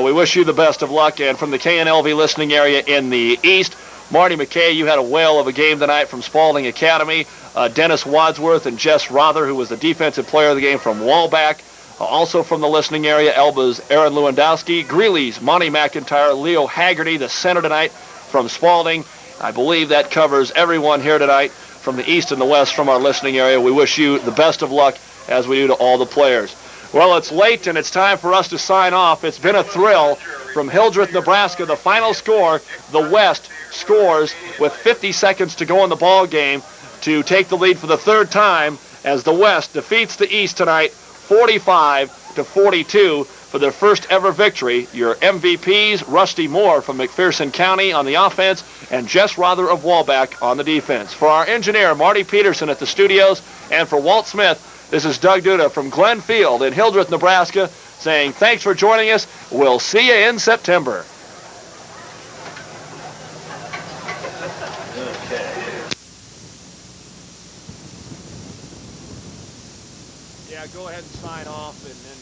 we wish you the best of luck. And from the KNLV listening area in the East, Marty McKay, you had a whale of a game tonight from Spalding Academy. Dennis Wadsworth and Jess Rother, who was the defensive player of the game from Walbach. Also from the listening area, Elba's Aaron Lewandowski, Greeley's Monty McIntyre, Leo Haggerty, the center tonight from Spalding. I believe that covers everyone here tonight from the East and the West from our listening area. We wish you the best of luck, as we do to all the players. Well, it's late and it's time for us to sign off. It's been a thrill. From Hildreth, Nebraska, the final score, the West scores with 50 seconds to go in the ball game to take the lead for the third time, as the West defeats the East tonight 45-42 for their first ever victory. Your MVPs, Rusty Moore from McPherson County on the offense, and Jess Rother of Walbach on the defense. For our engineer, Marty Peterson at the studios, and for Walt Smith, this is Doug Duda from Glen Field in Hildreth, Nebraska, saying thanks for joining us. We'll see you in September. Yeah, go ahead and sign off, and then